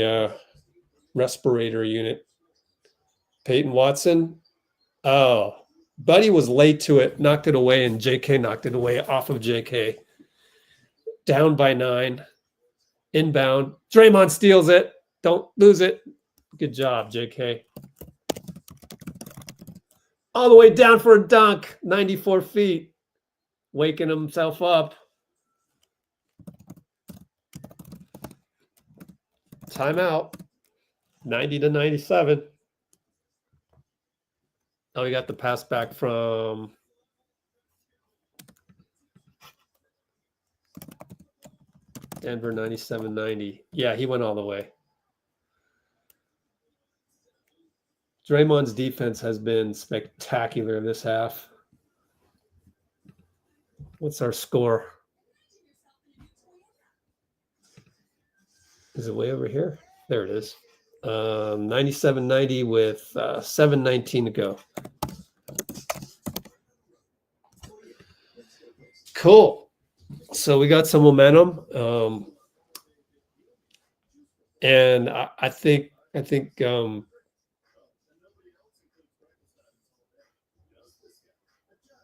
respirator unit. Peyton Watson. Oh, Buddy was late to it, knocked it away, and JK knocked it away off of JK. Down by 9. Inbound. Draymond steals it. Don't lose it. Good job, JK. All the way down for a dunk. 94 feet. Waking himself up. Timeout. 90-97. Oh, we got the pass back from Denver, 97-90. Yeah, he went all the way. Draymond's defense has been spectacular this half. What's our score? Is it way over here? There it is. 97-90 with 7:19 to go. Cool. So we got some momentum, and I think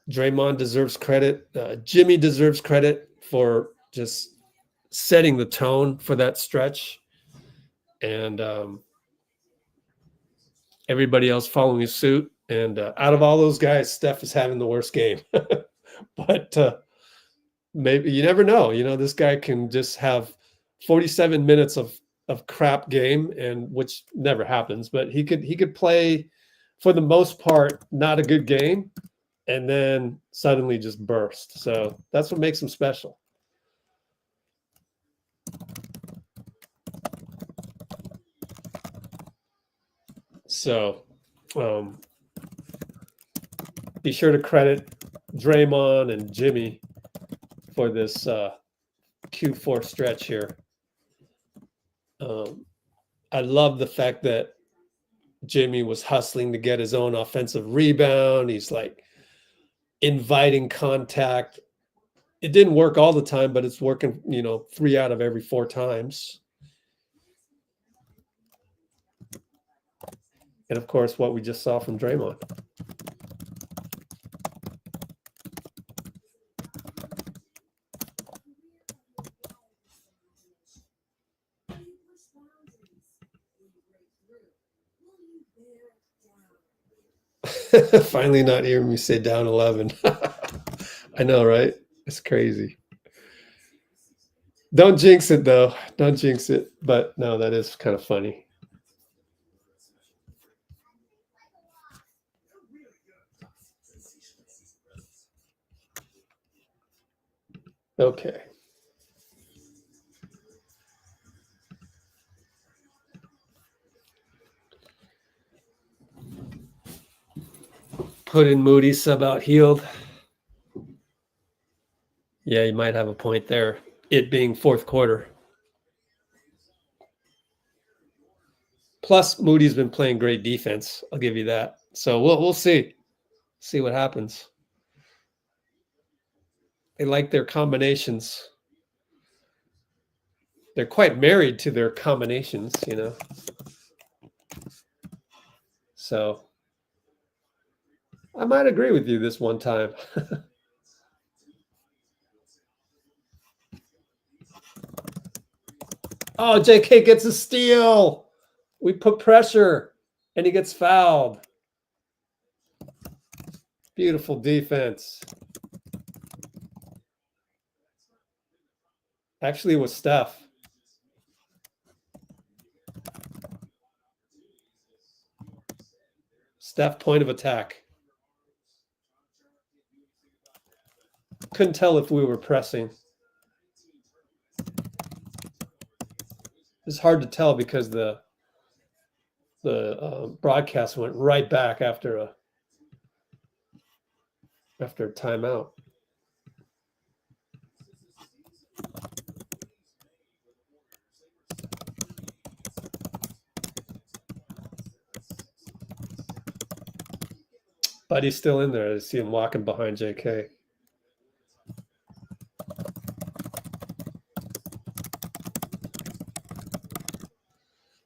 Draymond deserves credit. Jimmy deserves credit for just setting the tone for that stretch, and everybody else following suit. And out of all those guys, Steph is having the worst game. But maybe you never know. You know, this guy can just have 47 minutes of crap game, and which never happens. But he could play, for the most part, not a good game, and then suddenly just burst. So that's what makes him special. So be sure to credit Draymond and Jimmy for this Q4 stretch here. I love the fact that Jimmy was hustling to get his own offensive rebound. He's like inviting contact. It didn't work all the time, but it's working, 3 out of every 4 times. And of course, what we just saw from Draymond. Finally not hearing me say down 11. I know, right? It's crazy. Don't jinx it, though. Don't jinx it. But no, that is kind of funny. Okay. Put in Moody, sub out healed. Yeah, you might have a point there. It being fourth quarter. Plus, Moody's been playing great defense. I'll give you that. So we'll see. See what happens. They like their combinations. They're quite married to their combinations, So I might agree with you this one time. Oh, JK gets a steal. We put pressure, and he gets fouled. Beautiful defense. Actually, it was Steph. Steph, point of attack. couldn't tell if we were pressing. It's hard to tell because the broadcast went right back after a timeout. But he's still in there. I see him walking behind JK.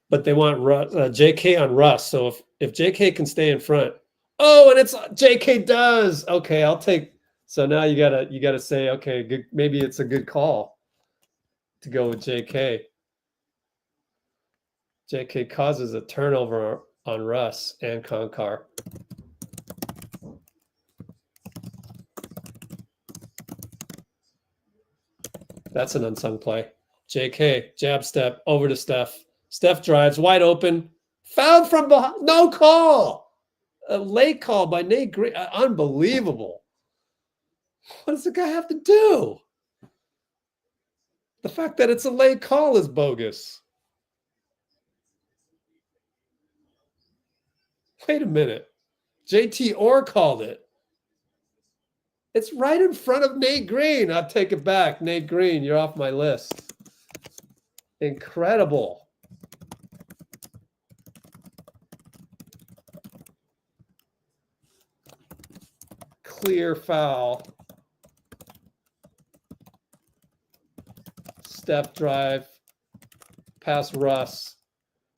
But they want JK on Russ. So if JK can stay in front, oh, and it's JK does. Okay, I'll take. So now you gotta say, okay, good, maybe it's a good call to go with JK. JK causes a turnover on Russ and Konkar. That's an unsung play. JK, jab step, over to Steph. Steph drives, wide open. Fouled from behind. No call. A late call by Nate Green. Unbelievable. What does the guy have to do? The fact that it's a late call is bogus. Wait a minute. JT Orr called it. It's right in front of Nate Green. I'll take it back. Nate Green, you're off my list. Incredible. Clear foul. Steph drive. Pass Russ.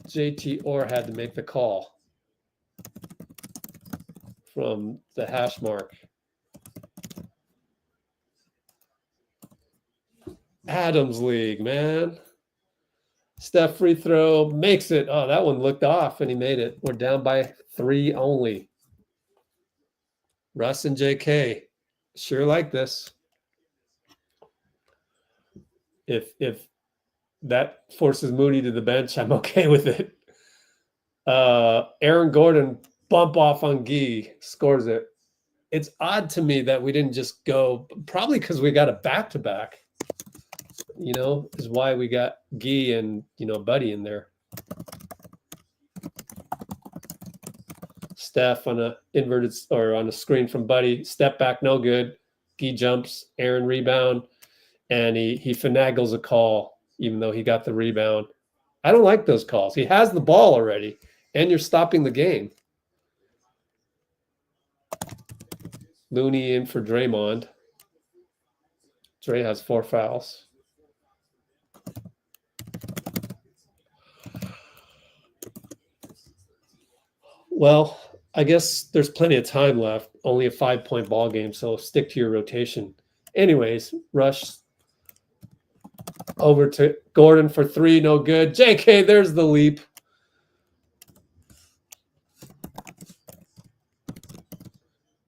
JT Orr had to make the call from the hash mark. Adams League, man. Steph free throw, makes it. Oh, that one looked off and he made it. We're down by 3 only. Russ and JK. Sure like this. If that forces Moody to the bench, I'm okay with it. Aaron Gordon bump off on Gee, scores it. It's odd to me that we didn't just go, probably because we got a back-to-back. You know, is why we got Gee and, Buddy in there. Steph on a inverted or on a screen from Buddy. Step back, no good. Gee jumps, Aaron rebound, and he finagles a call, even though he got the rebound. I don't like those calls. He has the ball already, and you're stopping the game. Looney in for Draymond. Dray has 4 fouls. Well, I guess there's plenty of time left. Only a 5-point ball game, so stick to your rotation. Anyways, rush over to Gordon for 3, no good. JK, there's the leap.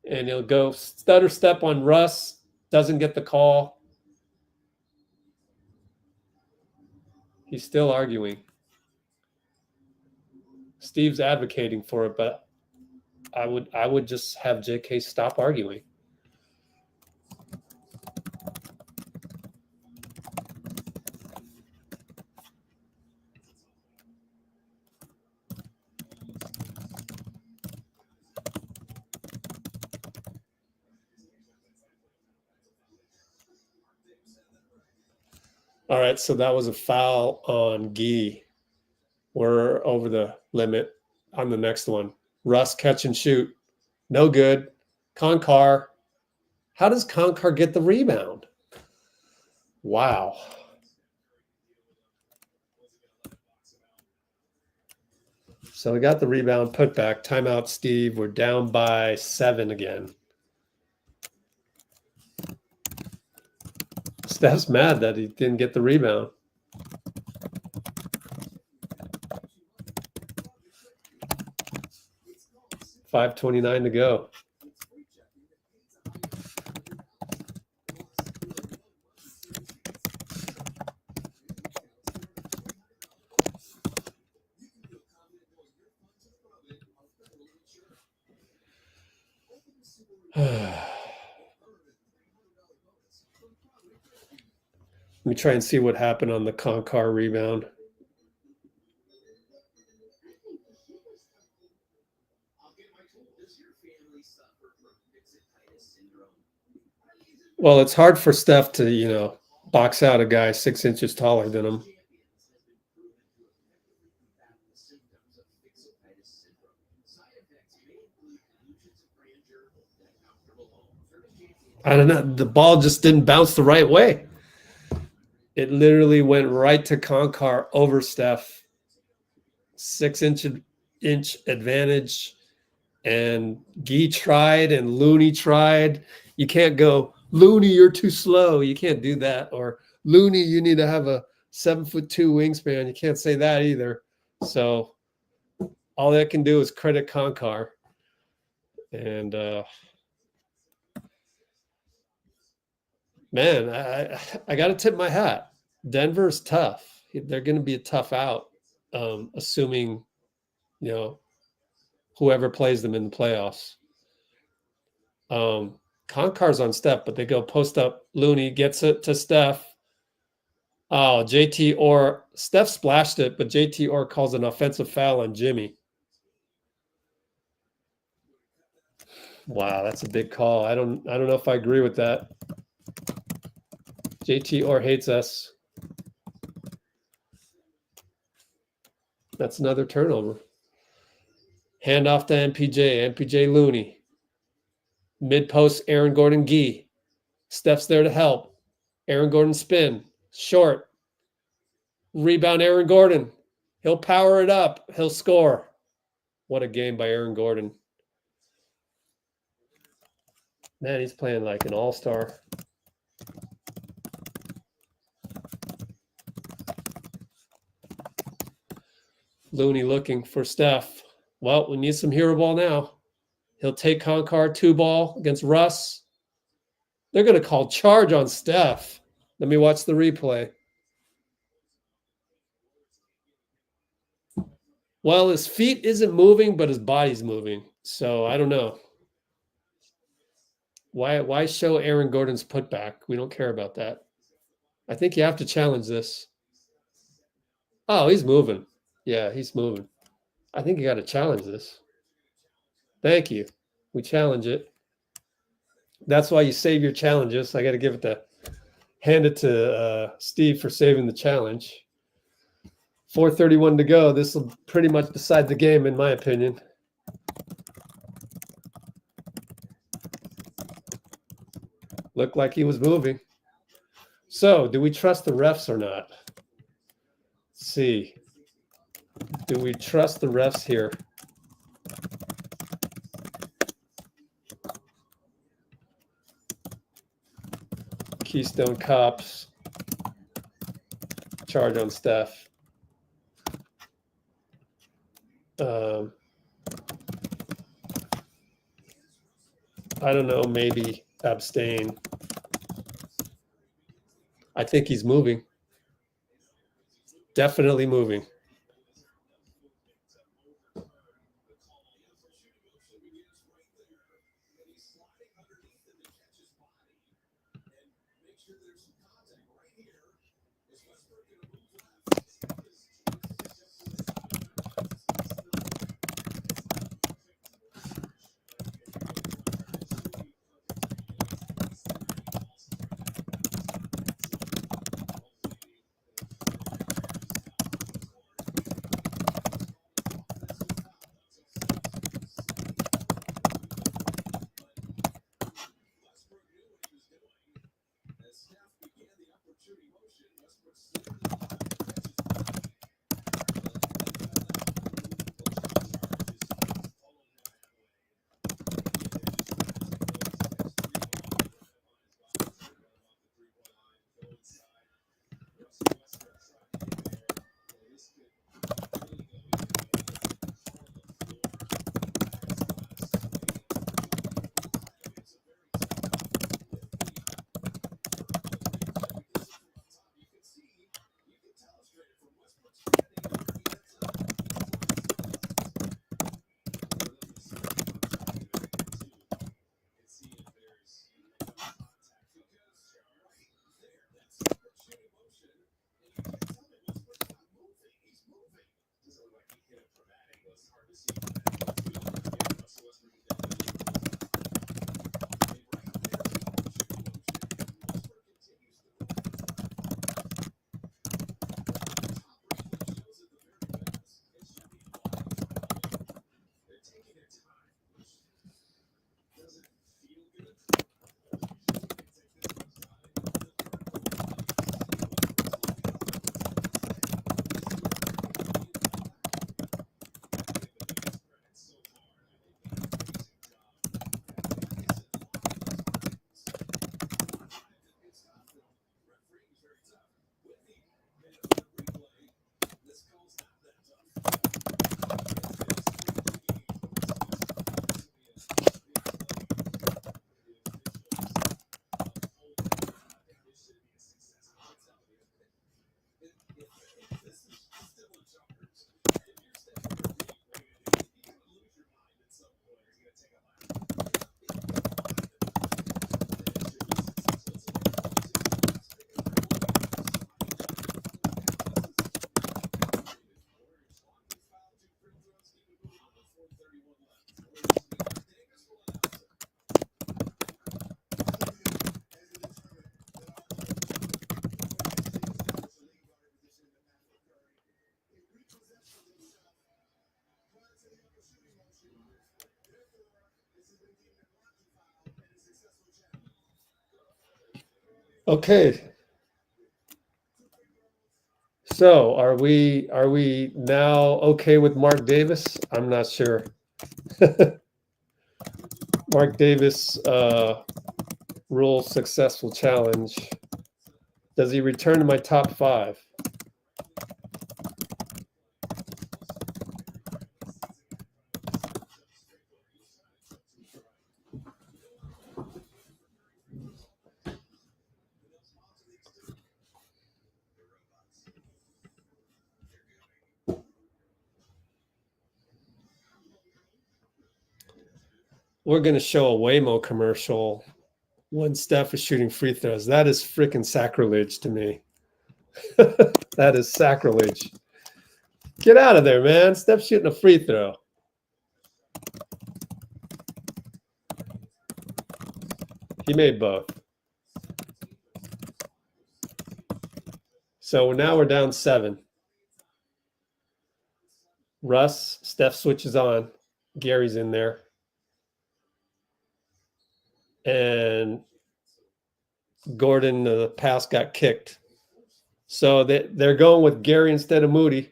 And he'll go stutter step on Russ. Doesn't get the call. He's still arguing. Steve's advocating for it, but I would just have JK stop arguing. All right, so that was a foul on Gee. We're over the limit on the next one. Russ catch and shoot. No good. Konkar. How does Konkar get the rebound? Wow. So we got the rebound, put back. Timeout, Steve. We're down by 7 again. Steph's mad that he didn't get the rebound. $5:29 to go. Let me try and see what happened on the Concar rebound. Well, it's hard for Steph to, box out a guy 6 inches taller than him. I don't know. The ball just didn't bounce the right way. It literally went right to Concar over Steph. 6 inch advantage. And Gee tried and Looney tried. You can't go, Looney, you're too slow. You can't do that. Or Looney, you need to have a 7'2" wingspan. You can't say that either. So all that can do is credit Concar. And man, I got to tip my hat. Denver's tough. They're going to be a tough out, assuming, whoever plays them in the playoffs. Concar's on Steph, but they go post up. Looney gets it to Steph. Oh, JT Orr. Steph splashed it, but JT Orr calls an offensive foul on Jimmy. Wow, that's a big call. I don't know if I agree with that. JT Orr hates us. That's another turnover. Handoff to MPJ. MPJ Looney. Mid-post, Aaron Gordon Gee. Steph's there to help. Aaron Gordon spin. Short. Rebound Aaron Gordon. He'll power it up. He'll score. What a game by Aaron Gordon. Man, he's playing like an all-star. Looney looking for Steph. Well, we need some hero ball now. He'll take Concar 2-ball against Russ. They're going to call charge on Steph. Let me watch the replay. Well, his feet isn't moving, but his body's moving. So I don't know. Why show Aaron Gordon's putback? We don't care about that. I think you have to challenge this. Oh, he's moving. Yeah, he's moving. I think you got to challenge this. Thank you. We challenge it. That's why you save your challenges. I got to hand it to Steve for saving the challenge. 4:31 to go. This will pretty much decide the game, in my opinion. Looked like he was moving. So, do we trust the refs or not? Let's see. Do we trust the refs here? Keystone Cops. Charge on Steph. I don't know, maybe abstain. I think he's moving. Definitely moving. Okay. So are we now okay with Mark Davis? I'm not sure. Mark Davis rules successful challenge. Does he return to my top 5? We're going to show a Waymo commercial when Steph is shooting free throws. That is freaking sacrilege to me. That is sacrilege. Get out of there, man. Steph's shooting a free throw. He made both. So now we're down 7. Russ, Steph switches on. Gary's in there. And Gordon, the pass got kicked. So they're going with Gary instead of Moody.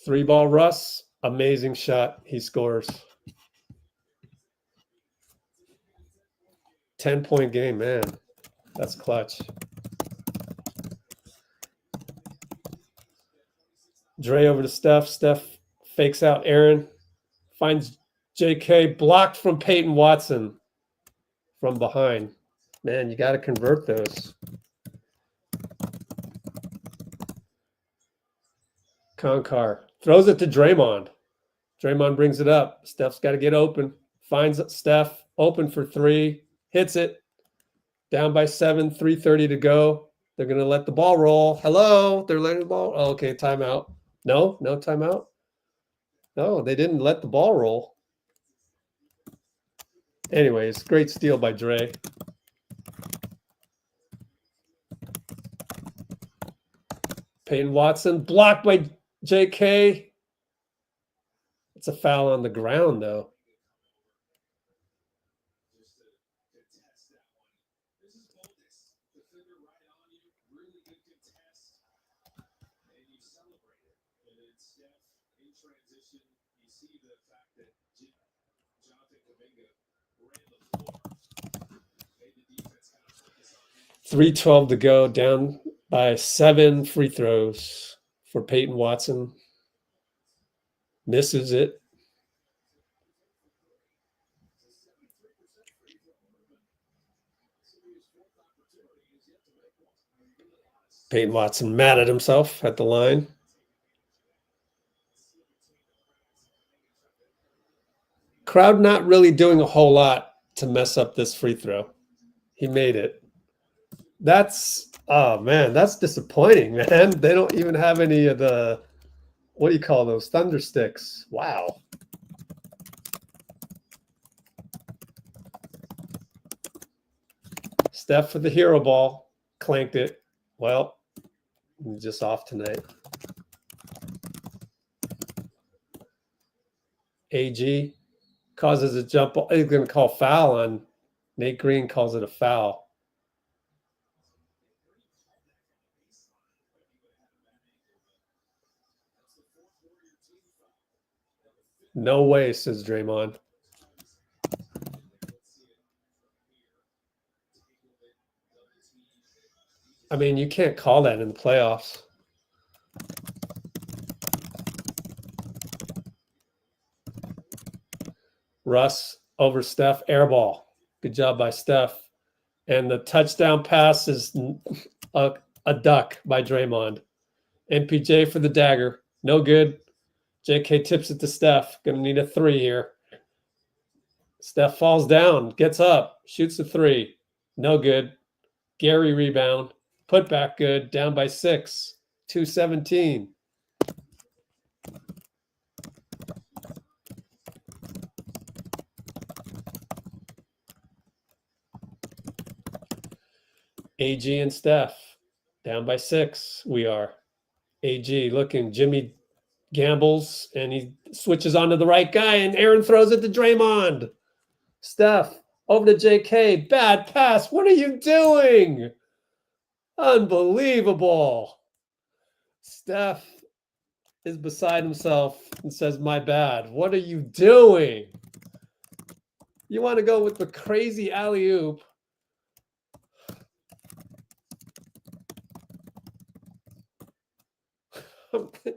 Three ball Russ, amazing shot. He scores. 10-point game, man. That's clutch. Dray over to Steph. Steph fakes out Aaron. Finds JK, blocked from Peyton Watson from behind. Man, you got to convert those. Concar throws it to Draymond. Draymond brings it up. Steph's got to get open. Finds Steph open for 3. Hits it. Down by 7, 3:30 to go. They're going to let the ball roll. Hello? They're letting the ball. Oh, okay, timeout. No timeout. No, they didn't let the ball roll. Anyways, great steal by Dray. Peyton Watson blocked by JK. It's a foul on the ground, though. You see the fact that Jonathan Kuminga ran the floor, made the defense kind of focus on him. 3:12 to go, down by 7 free throws for Peyton Watson. Misses it. Peyton Watson mad at himself at the line. Crowd not really doing a whole lot to mess up this free throw. He made it. That's, oh man, that's disappointing, man. They don't even have any of the, what do you call those? Thunder sticks. Wow. Steph for the hero ball. Clanked it. Well, he's just off tonight. AG causes a jump. He's going to call foul on Nate Green, calls it a foul. No way, says Draymond. I mean, you can't call that in the playoffs. Russ over Steph, air ball. Good job by Steph. And the touchdown pass is a duck by Draymond. MPJ for the dagger. No good. JK tips it to Steph. Gonna need a 3 here. Steph falls down, gets up, shoots a 3. No good. Gary rebound. Put back good. Down by 6. 2:17. AG and Steph. Down by 6. We are. AG looking. Jimmy gambles and he switches onto the right guy and Aaron throws it to Draymond. Steph over to JK. Bad pass. What are you doing? Unbelievable. Steph is beside himself and says, my bad. What are you doing? You want to go with the crazy alley-oop.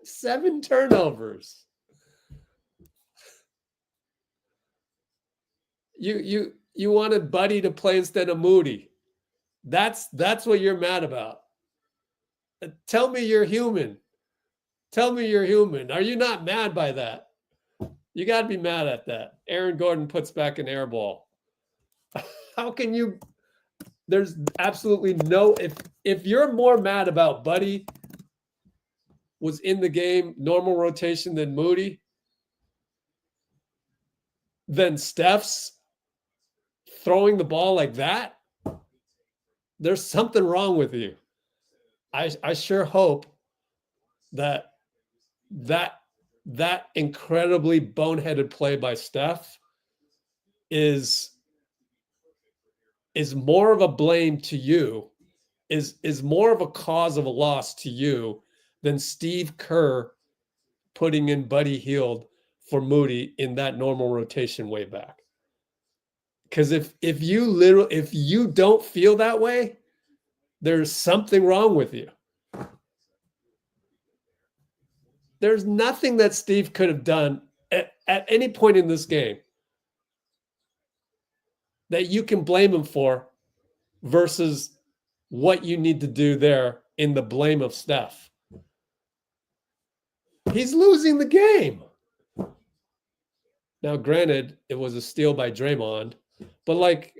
Seven turnovers. You wanted Buddy to play instead of Moody. That's what you're mad about. Tell me you're human. Tell me you're human. Are you not mad by that? You got to be mad at that. Aaron Gordon puts back an air ball. How can you? There's absolutely no. If you're more mad about Buddy was in the game, normal rotation than Moody, then Steph's throwing the ball like that, there's something wrong with you. I sure hope that incredibly boneheaded play by Steph is more of a blame to you, is more of a cause of a loss to you than Steve Kerr putting in Buddy Hield for Moody in that normal rotation way back. Because if you don't feel that way, there's something wrong with you. There's nothing that Steve could have done at any point in this game that you can blame him for versus what you need to do there in the blame of Steph. He's losing the game. Now, granted, it was a steal by Draymond, but like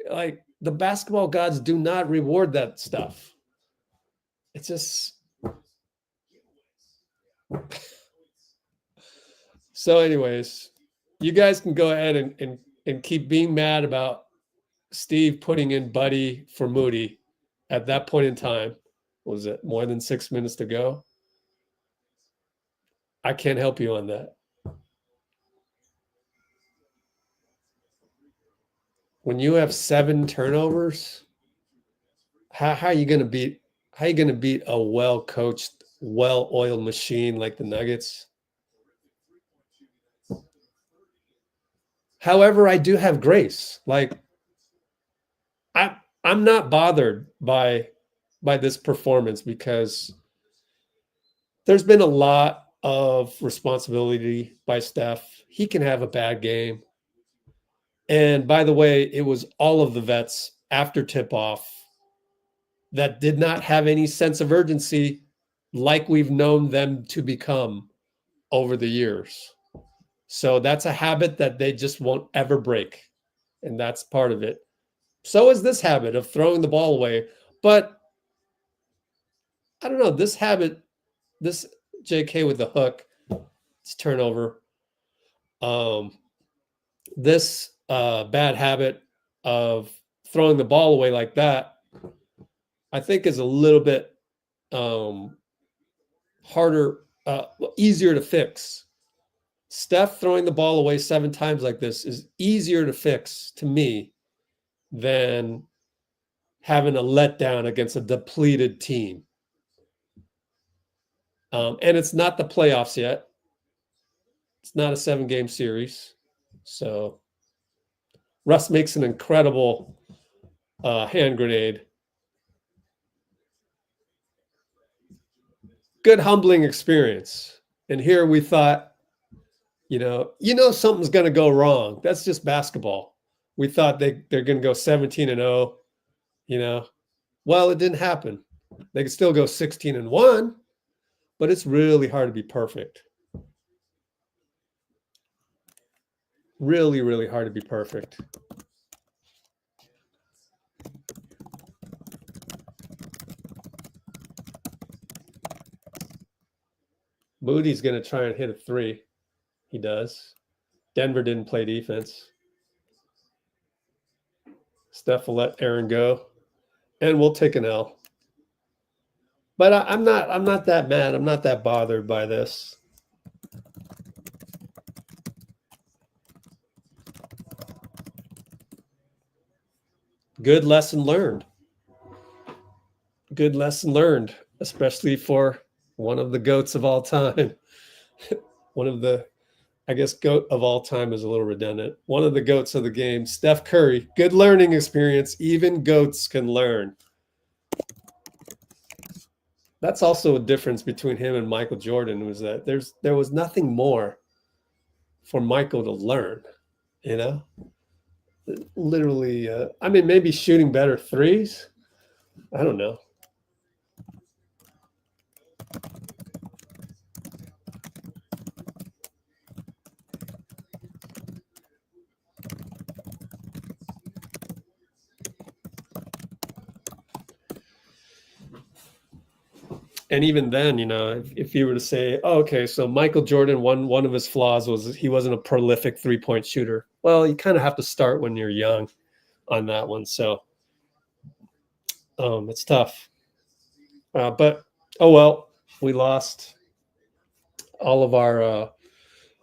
the basketball gods do not reward that stuff. It's just. So, anyways, you guys can go ahead and keep being mad about Steve putting in Buddy for Moody at that point in time. Was it more than 6 minutes to go? I can't help you on that. When you have 7 turnovers, how are you going to beat a well-coached, well-oiled machine like the Nuggets? However, I do have grace. Like I'm not bothered by this performance because there's been a lot of responsibility by Steph. He can have a bad game. And by the way, it was all of the vets after tip-off that did not have any sense of urgency like we've known them to become over the years. So that's a habit that they just won't ever break. And that's part of it. So is this habit of throwing the ball away. But I don't know, this habit, this JK with the hook, it's turnover. This bad habit of throwing the ball away like that, I think is a little bit harder, easier to fix. Steph throwing the ball away 7 times like this is easier to fix to me than having a letdown against a depleted team. And it's not the playoffs yet. It's not a 7-game series. So Russ makes an incredible hand grenade. Good humbling experience. And here we thought, you know something's going to go wrong. That's just basketball. We thought they're going to go 17-0, Well, it didn't happen. They could still go 16-1, but it's really hard to be perfect. Really, really hard to be perfect. Moody's going to try and hit a 3. He does. Denver didn't play defense. Steph will let Aaron go, and we'll take an L. But I'm not that mad. I'm not that bothered by this. Good lesson learned. Good lesson learned, especially for one of the GOATs of all time. One of the, I guess GOAT of all time is a little redundant. One of the GOATs of the game, Steph Curry. Good learning experience. Even GOATs can learn. That's also a difference between him and Michael Jordan, was that there was nothing more for Michael to learn, Literally, maybe shooting better threes. I don't know. And even then, if you were to say, oh, okay, so Michael Jordan, one of his flaws was he wasn't a prolific 3-point shooter. Well, you kind of have to start when you're young on that one. So it's tough. But, oh, well, we lost. All of our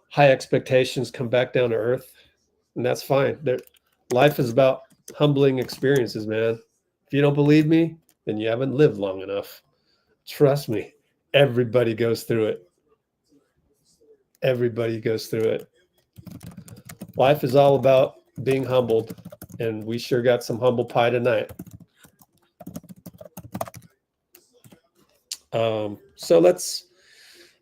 high expectations come back down to earth, and that's fine. Life is about humbling experiences, man. If you don't believe me, then you haven't lived long enough. Trust me, everybody goes through it. Everybody goes through it. Life is all about being humbled, and we sure got some humble pie tonight. So let's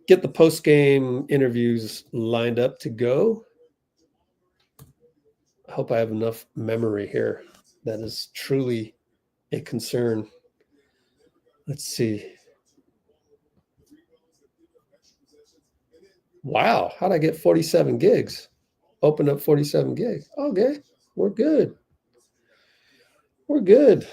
get the post-game interviews lined up to go. I hope I have enough memory here. That is truly a concern. Let's see. Wow, how'd I get 47 gigs? Open up 47 gigs. Okay, we're good. We're good.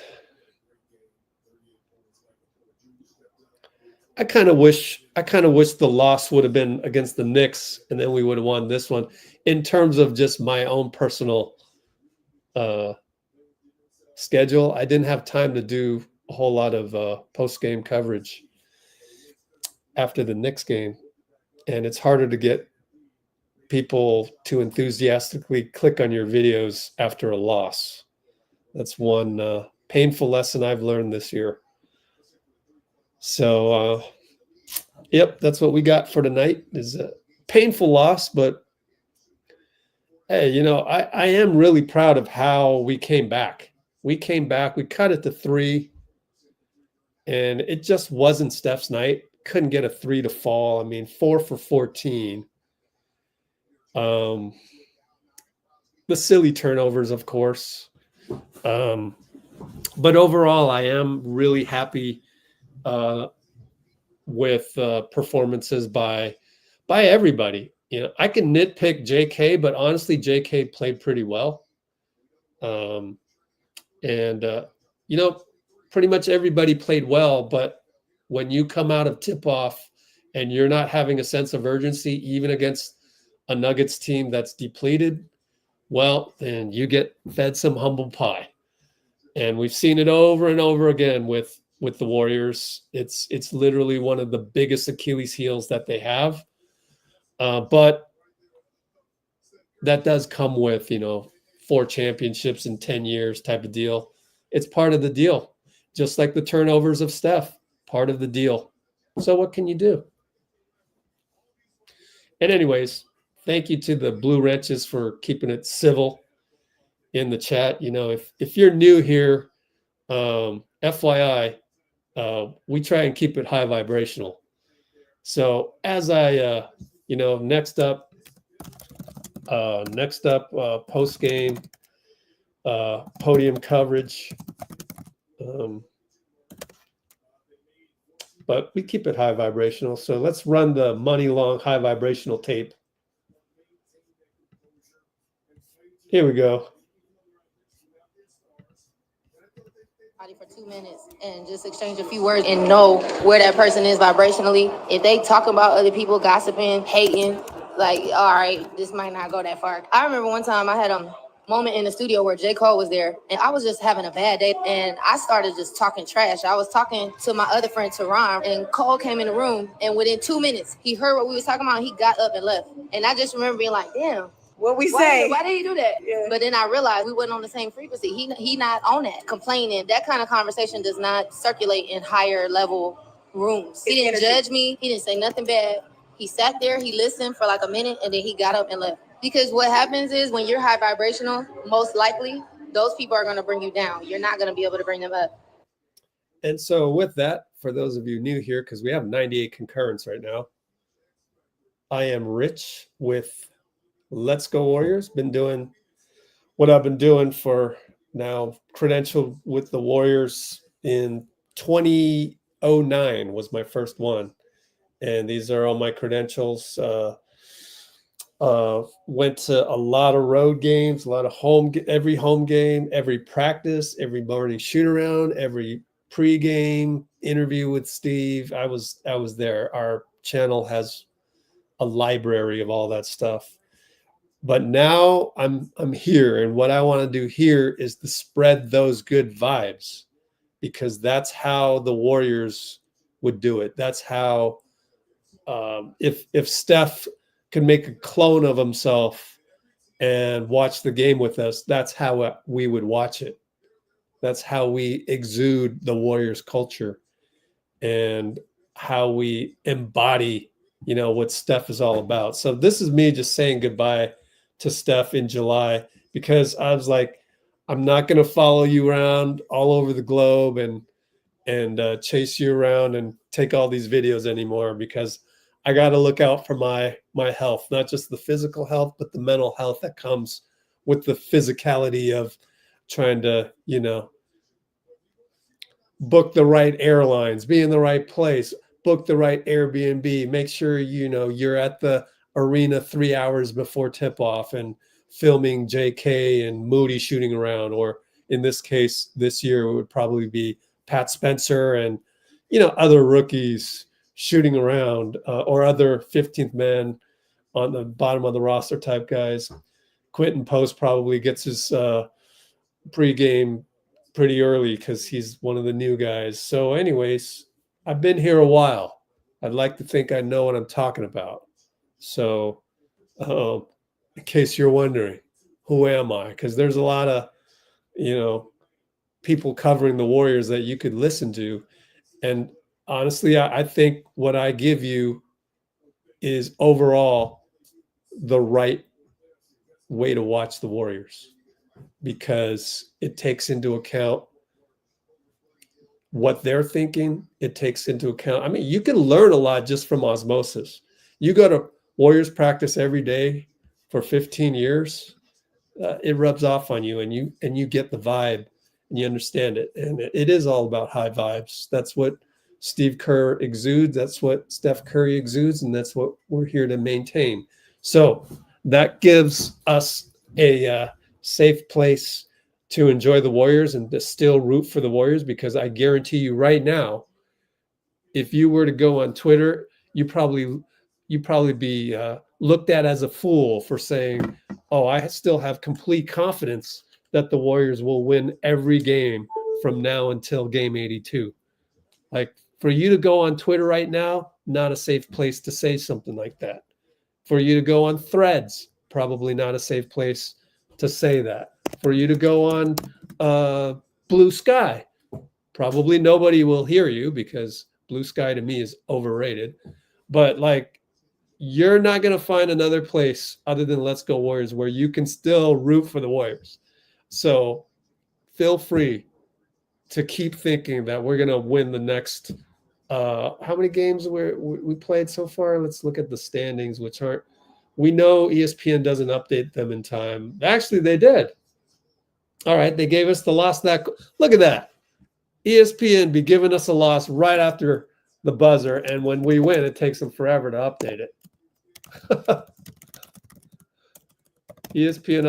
I kind of wish the loss would have been against the Knicks, and then we would have won this one. In terms of just my own personal schedule, I didn't have time to do a whole lot of post-game coverage after the Knicks game. And it's harder to get people to enthusiastically click on your videos after a loss. That's one painful lesson I've learned this year. So, yep, that's what we got for tonight, is a painful loss. But, hey, I am really proud of how we came back. We came back. We cut it to 3. And it just wasn't Steph's night. Couldn't get a 3 to fall. 4 for 14. The silly turnovers, of course. But overall, I am really happy with performances by everybody. I can nitpick JK, but honestly, JK played pretty well. Pretty much everybody played well, but when you come out of tip-off and you're not having a sense of urgency, even against a Nuggets team that's depleted, well, then you get fed some humble pie. And we've seen it over and over again with the Warriors. It's literally one of the biggest Achilles heels that they have. But that does come with, 4 championships in 10 years type of deal. It's part of the deal. Just like the turnovers of Steph, part of the deal. So what can you do? And anyways, thank you to the Blue Wrenches for keeping it civil in the chat. If you're new here, FYI, we try and keep it high vibrational. So as I, next up, post game, podium coverage. But we keep it high vibrational. So let's run the money long high vibrational tape. Here we go. For 2 minutes and just exchange a few words and know where that person is vibrationally. If they talk about other people, gossiping, hating, like, all right, this might not go that far. I remember one time I had a moment in the studio where J. Cole was there and I was just having a bad day and I started just talking trash. I was talking to my other friend Teron and Cole came in the room and within 2 minutes he heard what we was talking about and he got up and left. And I just remember being like, damn. What we say? Why did he do that? Yeah. But then I realized we wasn't on the same frequency. He not on that. Complaining. That kind of conversation does not circulate in higher level rooms. He didn't judge me. He didn't say nothing bad. He sat there, he listened for like a minute, and then he got up and left. Because what happens is when you're high vibrational, most likely those people are going to bring you down. You're not going to be able to bring them up. And so with that, for those of you new here, because we have 98 concurrence right now, I am Rich with Let's Go Warriors. Been doing what I've been doing for now, credentialed with the Warriors in 2009 was my first one. And these are all my credentials. Went to a lot of road games, a lot of every home game, every practice, every morning shoot around, every pregame interview with Steve. I was there. Our channel has a library of all that stuff. But now I'm here, and what I want to do here is to spread those good vibes, because that's how the Warriors would do it. That's how if Steph can make a clone of himself and watch the game with us, that's how we would watch it. That's how we exude the Warriors culture and how we embody, what Steph is all about. So this is me just saying goodbye to Steph in July, because I was like, I'm not going to follow you around all over the globe and chase you around and take all these videos anymore, because I got to look out for my health, not just the physical health, but the mental health that comes with the physicality of trying to, book the right airlines, be in the right place, book the right Airbnb, make sure, you're at the arena 3 hours before tip-off and filming JK and Moody shooting around, or in this case, this year, it would probably be Pat Spencer and, other rookies shooting around, or other 15th man on the bottom of the roster type guys. Quentin Post probably gets his pregame pretty early because he's one of the new guys. So anyways, I've been here a while. I'd like to think I know what I'm talking about. So in case you're wondering, who am I? Because there's a lot of, people covering the Warriors that you could listen to. And honestly, I think what I give you is overall the right way to watch the Warriors, because it takes into account what they're thinking. It takes into account, you can learn a lot just from osmosis. You go to Warriors practice every day for 15 years, it rubs off on you, and you get the vibe and you understand it. And it is all about high vibes. That's what Steve Kerr exudes. That's what Steph Curry exudes. And that's what we're here to maintain. So that gives us a safe place to enjoy the Warriors and to still root for the Warriors, because I guarantee you right now, if you were to go on Twitter, you probably be looked at as a fool for saying, "Oh, I still have complete confidence that the Warriors will win every game from now until game 82." Like, for you to go on Twitter right now, not a safe place to say something like that. For you to go on Threads, probably not a safe place to say that. For you to go on Blue Sky, probably nobody will hear you, because Blue Sky to me is overrated. But like, you're not going to find another place other than Let's Go Warriors where you can still root for the Warriors. So feel free to keep thinking that we're going to win the next how many games we played so far? Let's look at the standings, which aren't, we know ESPN doesn't update them in time. Actually, they did. All right, they gave us the loss. That, look at that. ESPN be giving us a loss right after the buzzer, and when we win, it takes them forever to update it. ESPN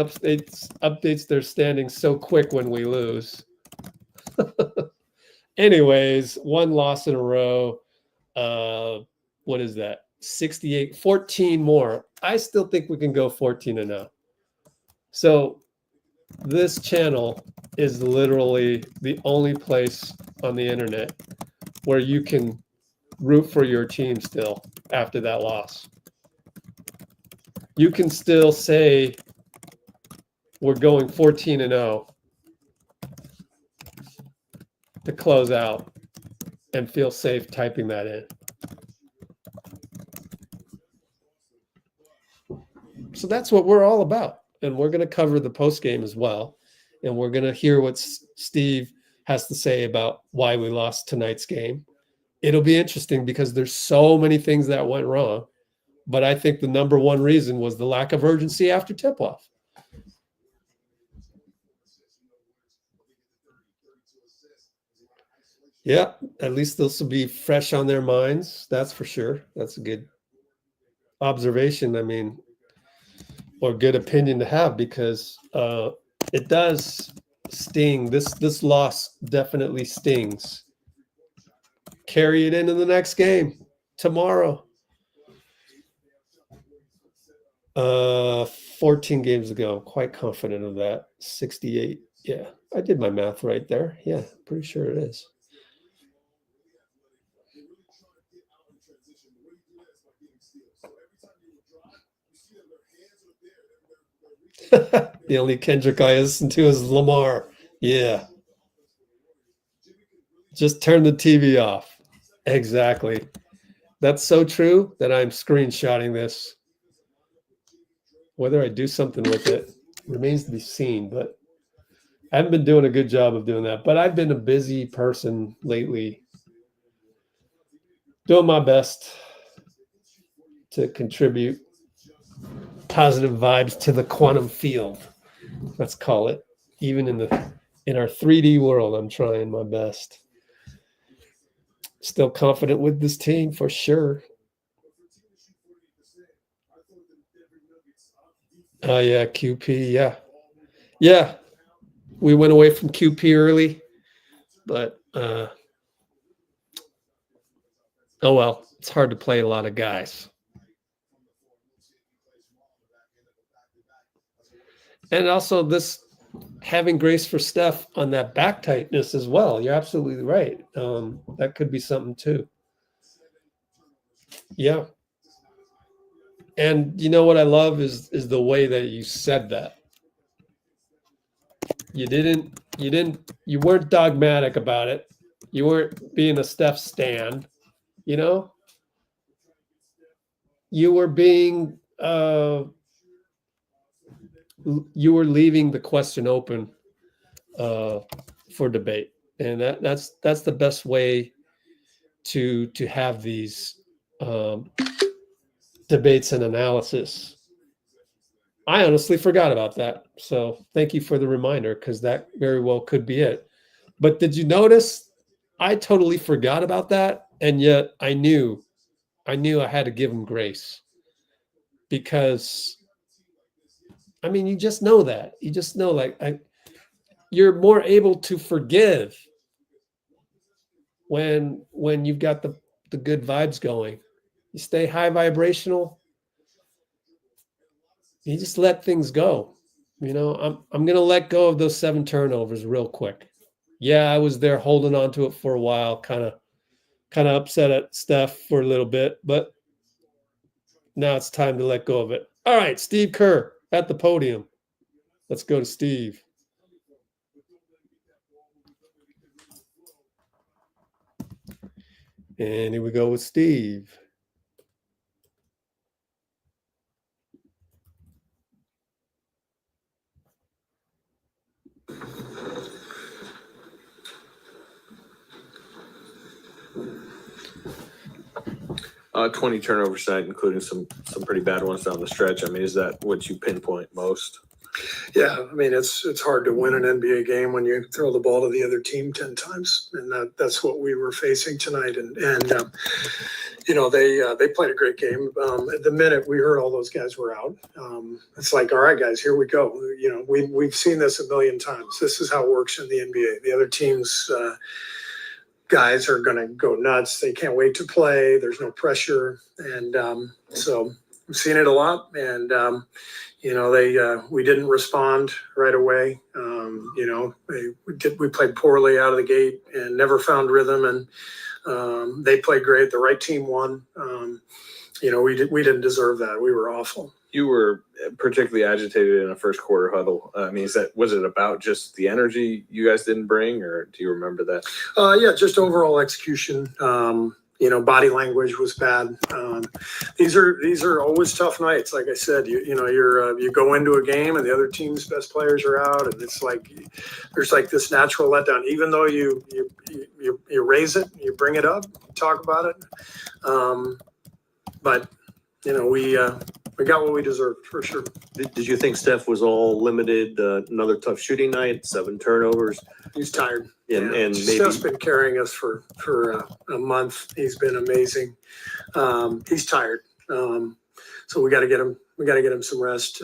updates their standings so quick when we lose. Anyways, one loss in a row. What is that? 68, 14 more. I still think we can go 14-0. So this channel is literally the only place on the internet where you can root for your team still after that loss. You can still say we're going 14-0 to close out and feel safe typing that in. So that's what we're all about. And we're going to cover the post game as well. And we're going to hear what Steve has to say about why we lost tonight's game. It'll be interesting because there's so many things that went wrong. But I think the number one reason was the lack of urgency after tip-off. Yeah, at least this will be fresh on their minds. That's for sure. That's a good observation. I mean, or good opinion to have, because it does sting. This loss definitely stings. Carry it into the next game tomorrow. 14 games ago. I'm quite confident of that. 68. Yeah, I did my math right there. Yeah, pretty sure it is. The only Kendrick I listen to is Lamar. Yeah. Just turn the TV off. Exactly. That's so true that I'm screenshotting this. Whether I do something with it remains to be seen, but I haven't been doing a good job of doing that. But I've been a busy person lately, doing my best to contribute positive vibes to the quantum field, let's call it. Even in our 3D world, I'm trying my best. Still confident with this team for sure. Oh yeah, QP, yeah. We went away from QP early, but oh well, it's hard to play a lot of guys. And also this having grace for Steph on that back tightness as well. You're absolutely right. That could be something too. Yeah. And you know what I love is the way that you said that. You weren't dogmatic about it. You weren't being a Steph stan, you know? You were being you were leaving the question open for debate, and that's the best way to have these debates and analysis. I honestly forgot about that, so thank you for the reminder, because that very well could be it. But did you notice I totally forgot about that, and yet I knew I had to give him grace. because I mean, you just know that. You just know, like, you're more able to forgive when you've got the good vibes going. You stay high vibrational. You just let things go. You know, I'm gonna let go of those 7 turnovers real quick. Yeah, I was there holding on to it for a while, kind of upset at Steph for a little bit, but now it's time to let go of it. All right, Steve Kerr at the podium. Let's go to Steve. And here we go with Steve. Uh, 20 turnovers tonight, including some pretty bad ones down the stretch. I mean, is that what you pinpoint most? Yeah, I mean, it's hard to win an NBA game when you throw the ball to the other team 10 times, and that's what we were facing tonight. And you know, they played a great game. At the minute we heard all those guys were out, it's like, all right, guys, here we go. You know, we've seen this a million times. This is how it works in the NBA. The other teams. Guys are going to go nuts. They can't wait to play. There's no pressure. And so we've seen it a lot. And, you know, we didn't respond right away. You know, we played poorly out of the gate and never found rhythm. And they played great. The right team won. You know, we didn't deserve that. We were awful. You were particularly agitated in a first quarter huddle. I mean, was it about just the energy you guys didn't bring, or do you remember that? Yeah, just overall execution. You know, body language was bad. These are always tough nights. Like I said, you know, you go into a game and the other team's best players are out, and it's like there's like this natural letdown. Even though you raise it, you bring it up, talk about it, but you know, we got what we deserved for sure. Did you think Steph was all limited? Another tough shooting night, 7 turnovers. He's tired. And maybe Steph's been carrying us for a month. He's been amazing. He's tired. So we got to get him. We got to get him some rest.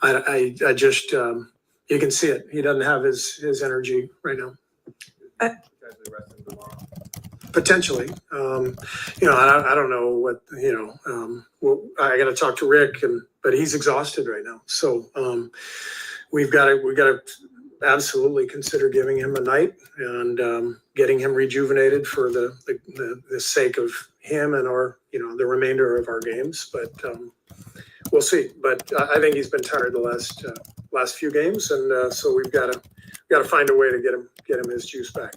I just you can see it. He doesn't have his energy right now. Potentially, you know, I don't know what, you know, well, I got to talk to Rick, but he's exhausted right now. So we've got to absolutely consider giving him a night and getting him rejuvenated for the sake of him and our, you know, the remainder of our games. But we'll see. But I think he's been tired the last few games, and so we've got to find a way to get him his juice back.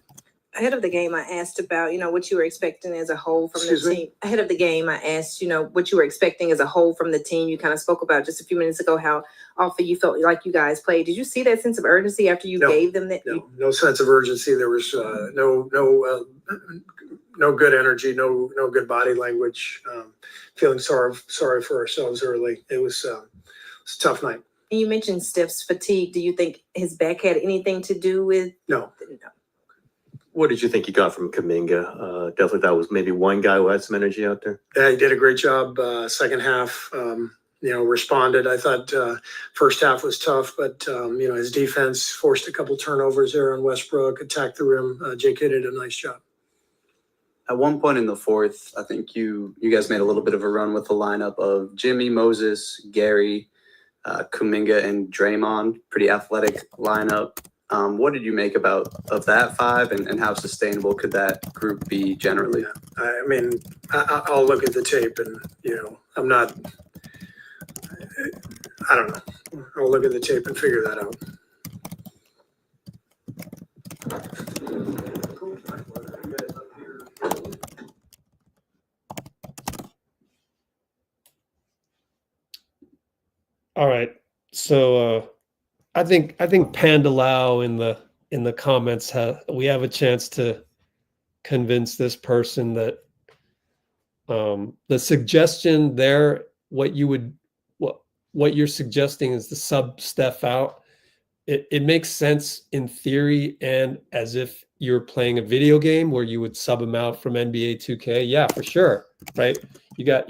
Ahead of the game, I asked about, you know, what you were expecting as a whole from the team. Ahead of the game, I asked, you know, what you were expecting as a whole from the team. You kind of spoke about just a few minutes ago how often you felt like you guys played. Did you see that sense of urgency after you gave them that? No sense of urgency. There was no good energy, no good body language. Feeling sorry for ourselves early. It was a tough night. And you mentioned Steph's fatigue. Do you think his back had anything to do with? No. what did you think you got from Kuminga? Definitely that was maybe one guy who had some energy out there. Yeah, he did a great job. Second half, responded. I thought first half was tough, but his defense forced a couple turnovers there on Westbrook, attacked the rim. J.K. did a nice job. At one point in the fourth, I think you guys made a little bit of a run with the lineup of Jimmy, Moses, Gary, Kuminga, and Draymond. Pretty athletic lineup. What did you make of that five, and how sustainable could that group be generally? Yeah. I'll look at the tape, and I don't know. I'll look at the tape and figure that out. All right. So I think Pandalau in the comments we have a chance to convince this person that the suggestion there, what you're suggesting is to sub Steph out. It makes sense in theory, and as if you're playing a video game where you would sub him out from NBA 2K. Yeah, for sure. Right. You got,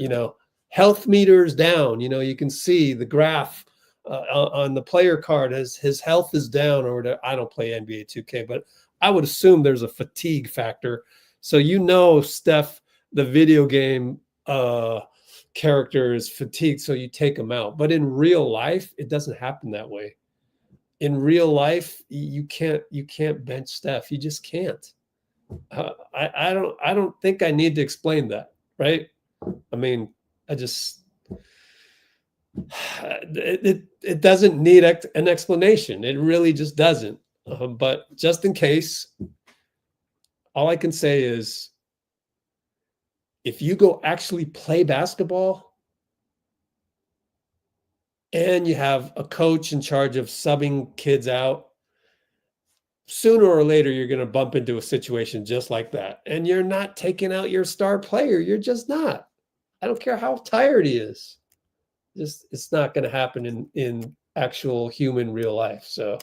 health meters down. You can see the graph on the player card as his health is down or whatever. I don't play NBA 2K, but I would assume there's a fatigue factor. So Steph, the video game character is fatigued, so you take him out. But in real life, it doesn't happen that way. In real life, you can't bench Steph. You just can't. I don't think I need to explain that, right? I mean, it doesn't need an explanation. It really just doesn't. But just in case, all I can say is, if you go actually play basketball and you have a coach in charge of subbing kids out, sooner or later, you're going to bump into a situation just like that. And you're not taking out your star player. You're just not. I don't care how tired he is. It's not going to happen in actual human real life. So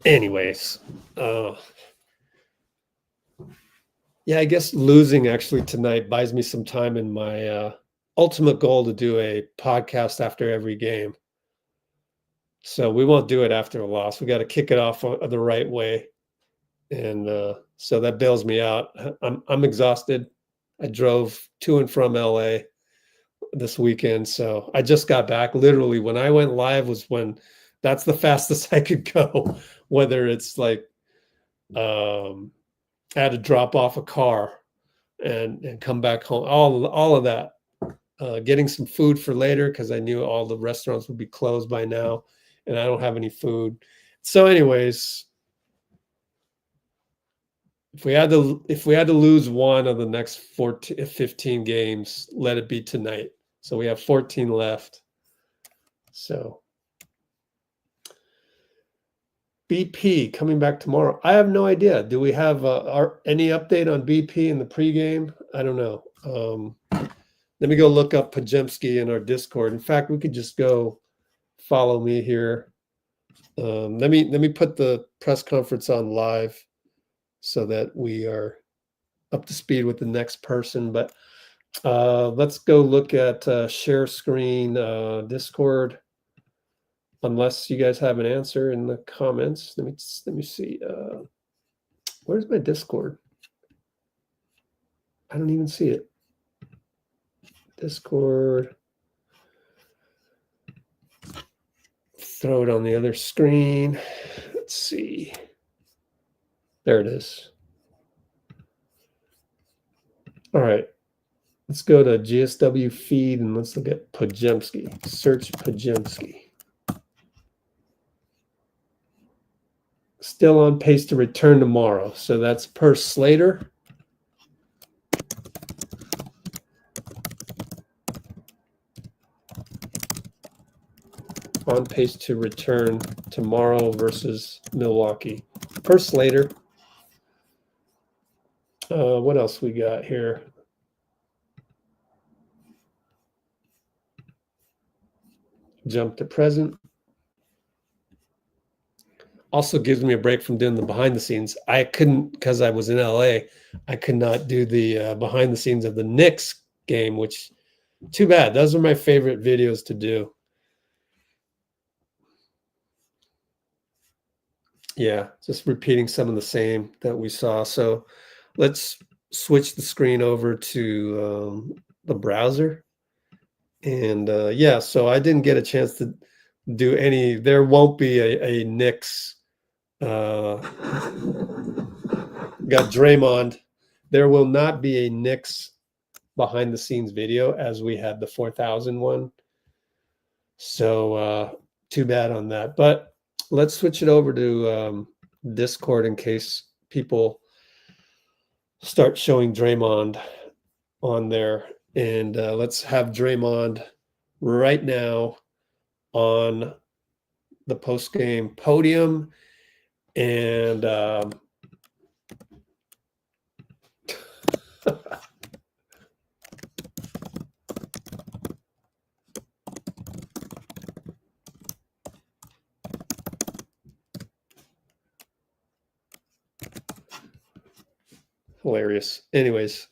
anyways, yeah, I guess losing actually tonight buys me some time in my ultimate goal to do a podcast after every game. So we won't do it after a loss. We got to kick it off the right way. And so that bails me out. I'm exhausted. I drove to and from LA this weekend. So I just got back. Literally, when I went live was when that's the fastest I could go, whether it's like I had to drop off a car and come back home, all of that. Getting some food for later because I knew all the restaurants would be closed by now, and I don't have any food. So anyways, if we had to lose one of the next 15 games, let it be tonight. So we have 14 left. So BP coming back tomorrow. I have no idea. Do we have any update on BP in the pregame? I don't know. Let me go look up Pajemski in our Discord. In fact, we could just go follow me here. Let me put the press conference on live so that we are up to speed with the next person. But let's go look at share screen Discord. Unless you guys have an answer in the comments. Let me see. Where's my Discord? I don't even see it. Discord. Throw it on the other screen. Let's see. There it is. All right. Let's go to GSW feed and let's look at Pajemski. Search Pajemski. Still on pace to return tomorrow. So that's per Slater. On pace to return tomorrow versus Milwaukee. Per Slater. What else we got here? Jump to present. Also gives me a break from doing the behind the scenes. I couldn't, because I was in LA, I could not do the behind the scenes of the Knicks game, which too bad. Those are my favorite videos to do. Yeah, just repeating some of the same that we saw. So let's switch the screen over to the browser. And yeah, so I didn't get a chance to do any. There won't be a Knicks. Got Draymond. There will not be a Knicks behind the scenes video as we had the 4,000 one. So too bad on that. But let's switch it over to Discord in case people start showing Draymond on there. And let's have Draymond right now on the post-game podium. And Hilarious. Anyways,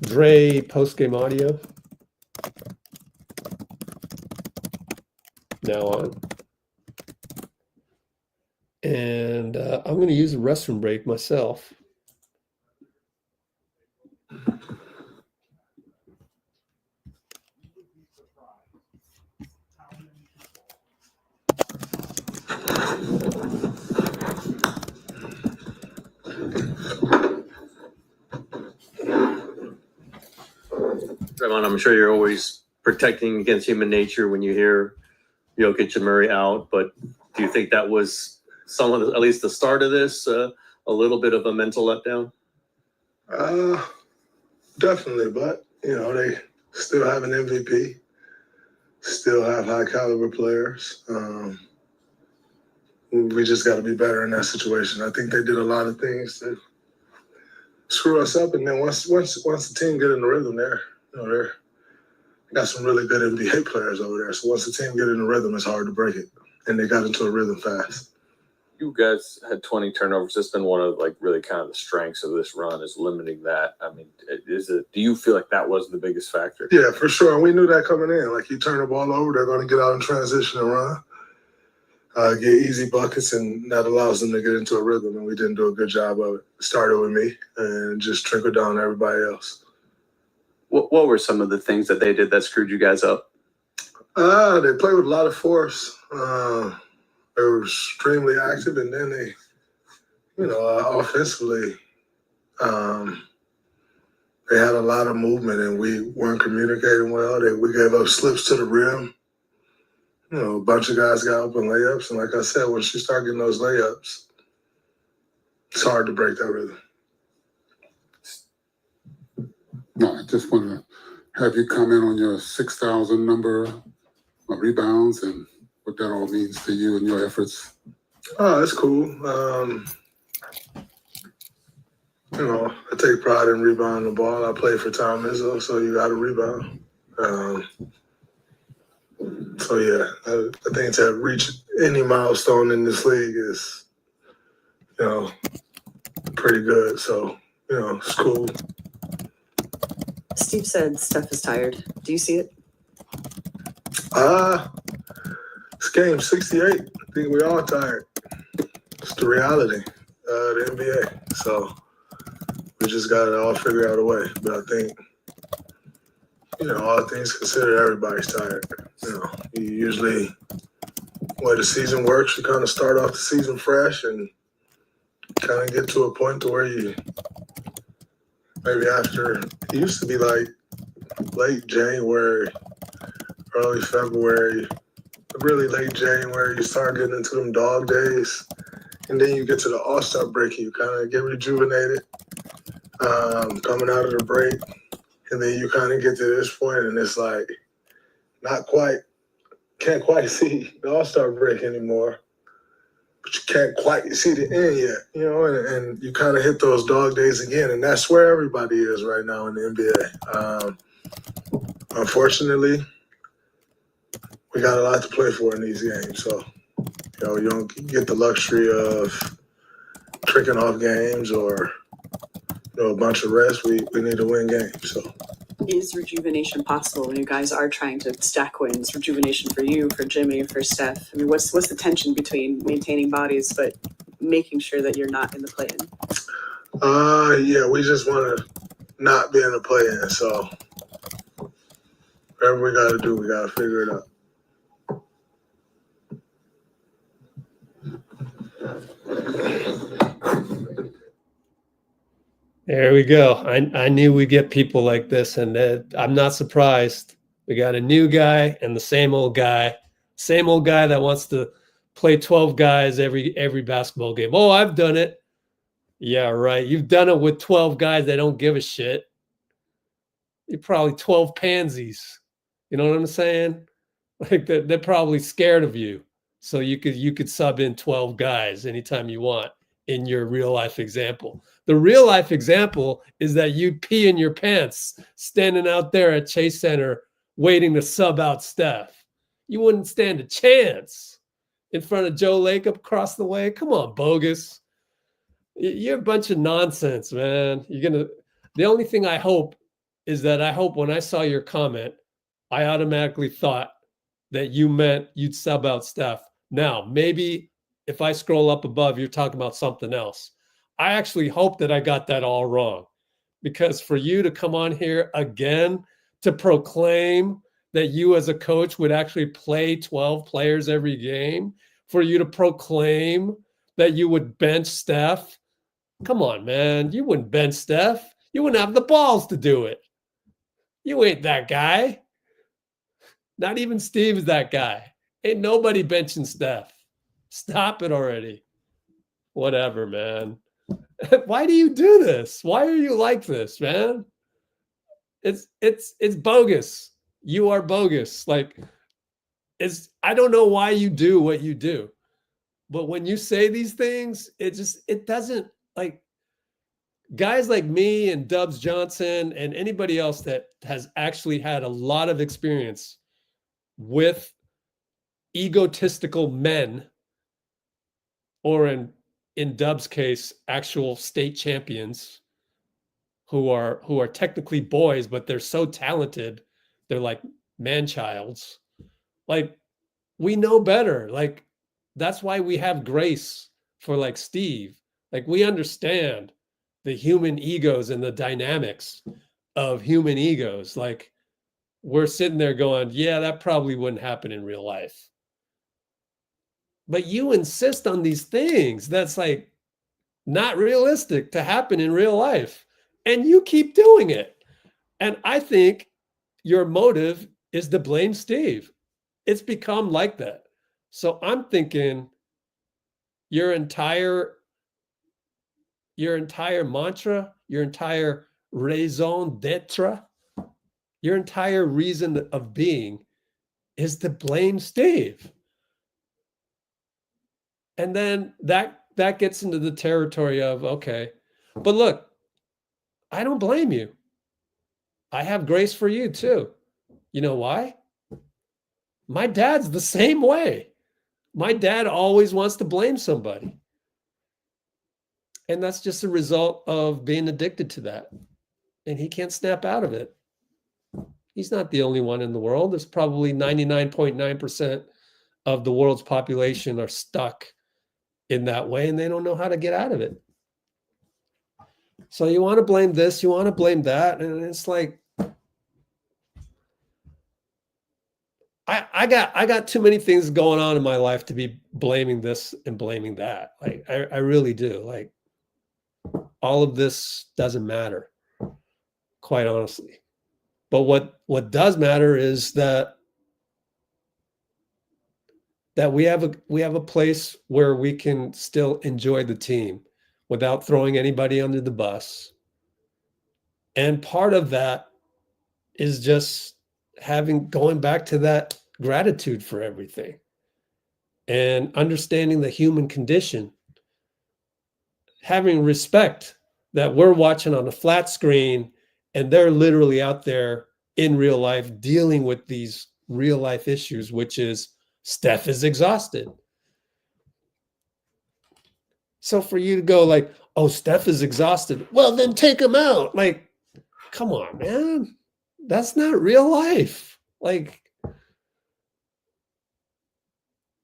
Dray post-game audio. Now on. And I'm going to use a restroom break myself. Draymond, I'm sure you're always protecting against human nature when you hear Jokic and Murray out, but do you think that was at least the start of this, a little bit of a mental letdown? Definitely, but they still have an MVP, still have high caliber players. We just got to be better in that situation. I think they did a lot of things to screw us up, and then once the team get in the rhythm, they're got some really good NBA players over there. So once the team get in the rhythm, it's hard to break it, and they got into a rhythm fast. You guys had 20 turnovers. That's been one of really kind of the strengths of this run is limiting that. I mean, do you feel like that was the biggest factor? Yeah, for sure. And we knew that coming in. Like, you turn the ball over, they're going to get out in transition and run, get easy buckets, and that allows them to get into a rhythm. And we didn't do a good job of it. Started with me and just trickled down to everybody else. What were some of the things that they did that screwed you guys up? They played with a lot of force. They were extremely active, and then they, offensively, they had a lot of movement, and we weren't communicating well. We gave up slips to the rim. A bunch of guys got open layups, and like I said, once you start getting those layups, it's hard to break that rhythm. No, I just want to have you comment on your 6,000 number of rebounds and what that all means to you and your efforts. Oh, that's cool. I take pride in rebounding the ball. I play for Tom Izzo, so you got to rebound. So, yeah, I think to reach any milestone in this league is, pretty good. So, it's cool. Steve said Steph is tired. Do you see it? It's game 68. I think we all tired. It's the reality of the NBA. So we just got to all figure out a way. But I think, all things considered, everybody's tired. You usually, the way the season works, you kind of start off the season fresh and kind of get to a point to where you maybe after, it used to be like late January, early February, really late January, you start getting into them dog days. And then you get to the All-Star break and you kind of get rejuvenated coming out of the break. And then you kind of get to this point and it's like can't quite see the All-Star break anymore. But you can't quite see the end yet, and you kind of hit those dog days again. And that's where everybody is right now in the NBA. Unfortunately, we got a lot to play for in these games. So, you don't get the luxury of tricking off games or, a bunch of rest. We need to win games. So, Is rejuvenation possible when you guys are trying to stack wins? Rejuvenation for you, for Jimmy, for Steph? I mean, what's the tension between maintaining bodies but making sure that you're not in the play-in? Yeah, we just want to not be in the play-in. So, whatever we got to do, we got to figure it out. There we go. I knew we'd get people like this, and I'm not surprised. We got a new guy and the same old guy that wants to play 12 guys every basketball game. Oh, I've done it. Yeah, right. You've done it with 12 guys that don't give a shit. You're probably 12 pansies. You know what I'm saying? Like they're probably scared of you. So you could sub in 12 guys anytime you want in your real life example. The real life example is that you'd pee in your pants standing out there at Chase Center waiting to sub out Steph. You wouldn't stand a chance in front of Joe Lacob across the way. Come on, bogus. You're a bunch of nonsense, man. The only thing I hope is that I hope when I saw your comment, I automatically thought that you meant you'd sub out Steph. Now, maybe if I scroll up above, you're talking about something else. I actually hope that I got that all wrong, because for you to come on here again to proclaim that you as a coach would actually play 12 players every game, for you to proclaim that you would bench Steph. Come on, man. You wouldn't bench Steph. You wouldn't have the balls to do it. You ain't that guy. Not even Steve is that guy. Ain't nobody benching Steph. Stop it already. Whatever, man. Why do you do this? Why are you like this, man? It's bogus. You are bogus. Like, I don't know why you do what you do. But when you say these things, it doesn't, like, guys like me and Dubs Johnson and anybody else that has actually had a lot of experience with egotistical men, or in Dub's case, actual state champions who are technically boys, but they're so talented, they're like man-childs. Like, we know better. Like, that's why we have grace for, like, Steve. Like, we understand the human egos and the dynamics of human egos. Like, we're sitting there going, yeah, that probably wouldn't happen in real life. But you insist on these things that's, like, not realistic to happen in real life. And you keep doing it. And I think your motive is to blame Steve. It's become like that. So I'm thinking your entire mantra, your entire raison d'etre, your entire reason of being is to blame Steve. And then that gets into the territory of, okay, but look, I don't blame you. I have grace for you too. You know why? My dad's the same way. My dad always wants to blame somebody. And that's just a result of being addicted to that. And he can't snap out of it. He's not the only one in the world. There's probably 99.9% of the world's population are stuck in that way, and they don't know how to get out of it. So you want to blame this, you want to blame that, and it's like, I got too many things going on in my life to be blaming this and blaming that. Like, I really do. Like, all of this doesn't matter, quite honestly. But what does matter is that we have a place where we can still enjoy the team without throwing anybody under the bus. And part of that is just going back to that gratitude for everything and understanding the human condition, having respect that we're watching on a flat screen and they're literally out there in real life dealing with these real life issues, which is Steph is exhausted. So for you to go like, oh, Steph is exhausted, well, then take him out. Like, come on, man. That's not real life. Like,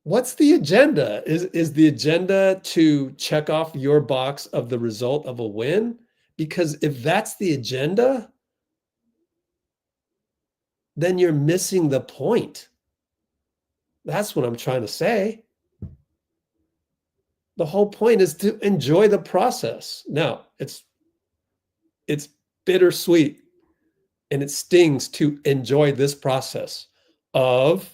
what's the agenda? Is the agenda to check off your box of the result of a win? Because if that's the agenda, then you're missing the point. That's what I'm trying to say. The whole point is to enjoy the process. Now, it's bittersweet and it stings to enjoy this process of,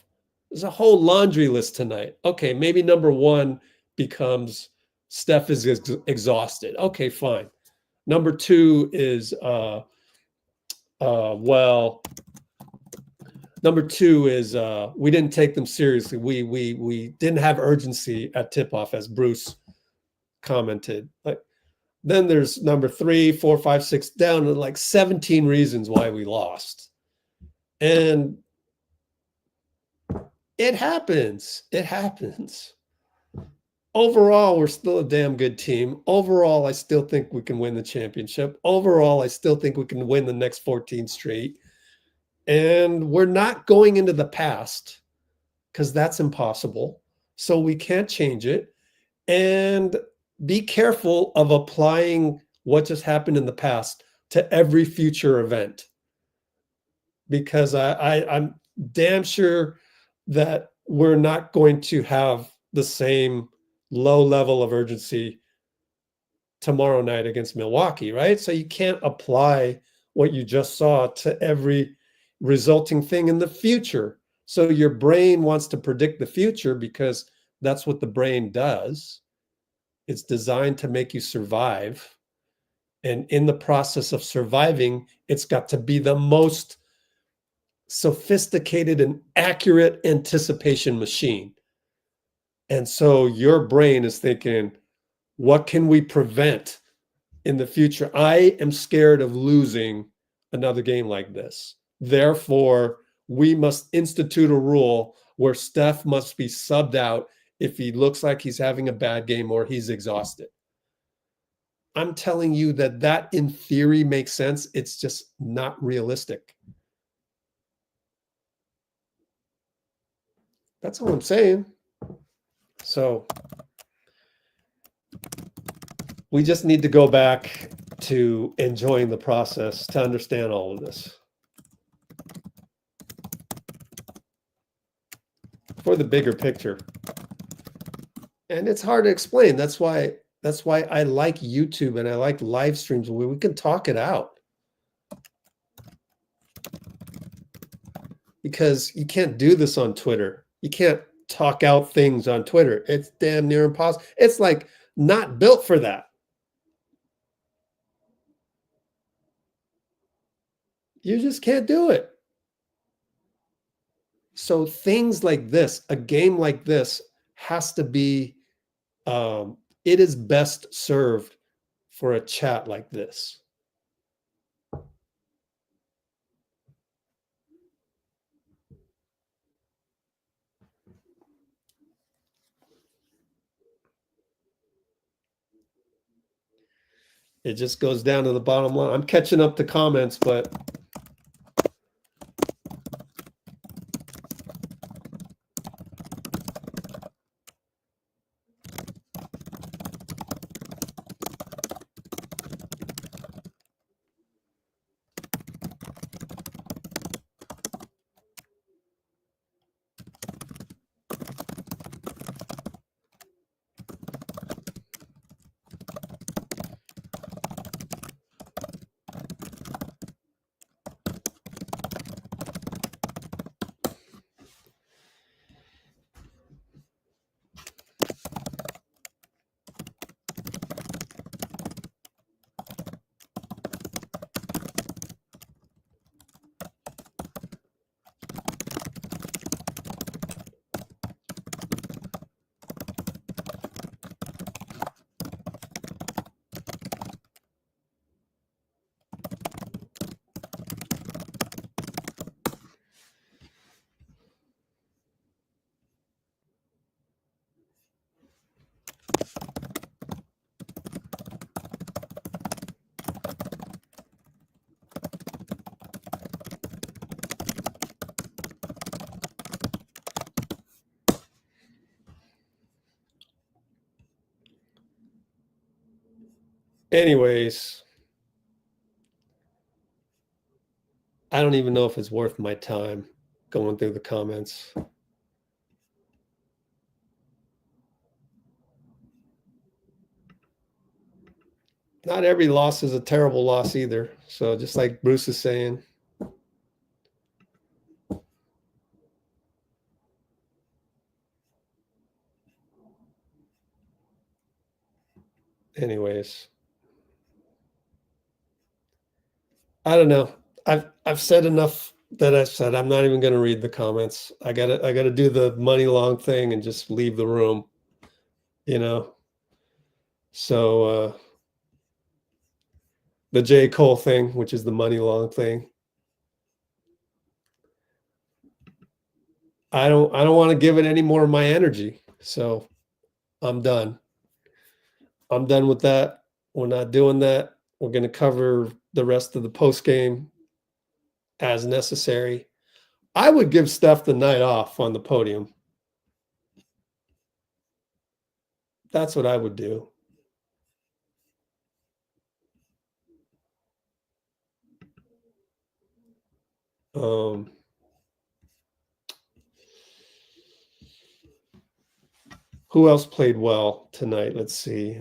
there's a whole laundry list tonight. Okay, maybe number one becomes Steph is exhausted. Okay, fine. Number two is, number two is we didn't take them seriously. We didn't have urgency at tip-off, as Bruce commented. Like, then there's number 3, 4, 5, 6, down to like 17 reasons why we lost. And it happens. It happens. overall, we're still a damn good team. Overall, I still think we can win the championship. Overall, I still think we can win the next 14 straight. And we're not going into the past because that's impossible. So we can't change it. And be careful of applying what just happened in the past to every future event. Because I'm damn sure that we're not going to have the same low level of urgency tomorrow night against Milwaukee, right? So you can't apply what you just saw to every resulting thing in the future. So your brain wants to predict the future because that's what the brain does. It's designed to make you survive. And in the process of surviving, it's got to be the most sophisticated and accurate anticipation machine. And so your brain is thinking, what can we prevent in the future? I am scared of losing another game like this. Therefore, we must institute a rule where Steph must be subbed out if he looks like he's having a bad game or he's exhausted. I'm telling you that in theory makes sense. It's just not realistic. That's all I'm saying. So we just need to go back to enjoying the process to understand all of this. For the bigger picture. And it's hard to explain. That's why I like YouTube and I like live streams where we can talk it out. Because you can't do this on Twitter. You can't talk out things on Twitter. It's damn near impossible. It's like not built for that. You just can't do it. So things like this, a game like this has to be, it is best served for a chat like this. It just goes down to the bottom line. I'm catching up to comments, but anyways, I don't even know if it's worth my time going through the comments. Not every loss is a terrible loss either. So just like Bruce is saying. Anyways. I don't know. I've said enough that I've said. I'm not even going to read the comments. I gotta do the money long thing and just leave the room. You know. So the J. Cole thing, which is the money long thing. I don't want to give it any more of my energy. So I'm done. I'm done with that. We're not doing that. We're going to cover the rest of the post game as necessary. I would give Steph the night off on the podium. That's what I would do. Who else played well tonight? Let's see.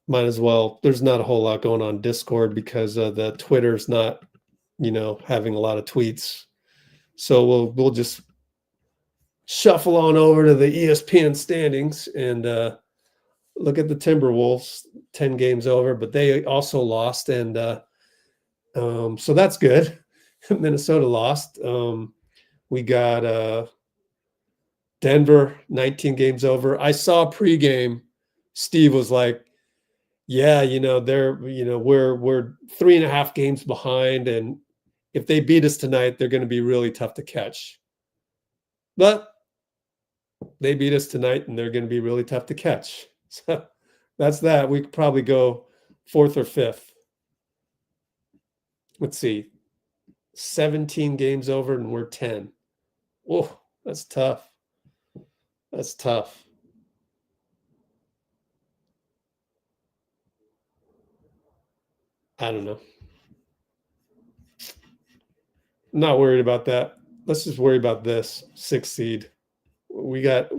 Might as well. There's not a whole lot going on Discord because the Twitter's not, having a lot of tweets. So we'll just shuffle on over to the ESPN standings and look at the Timberwolves. 10 games over, but they also lost, and so that's good. Minnesota lost. We got Denver 19 games over. I saw pregame. Steve was like, "Yeah, we're 3.5 games behind, and if they beat us tonight, they're going to be really tough to catch." But they beat us tonight, and they're going to be really tough to catch. So that's that. We could probably go 4th or 5th. Let's see. 17 games over, and we're 10. Oh, that's tough. That's tough. I don't know. I'm not worried about that. Let's just worry about this 6th seed. We got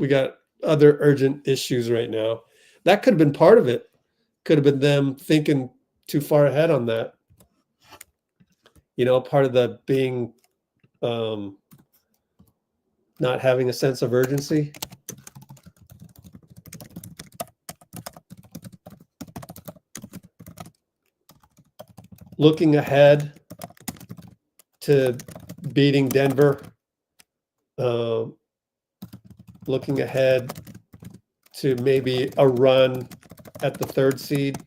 other urgent issues right now. That could have been part of it. Could have been them thinking too far ahead on that. Part of the being not having a sense of urgency. Looking ahead to beating Denver. Looking ahead to maybe a run at the 3rd seed.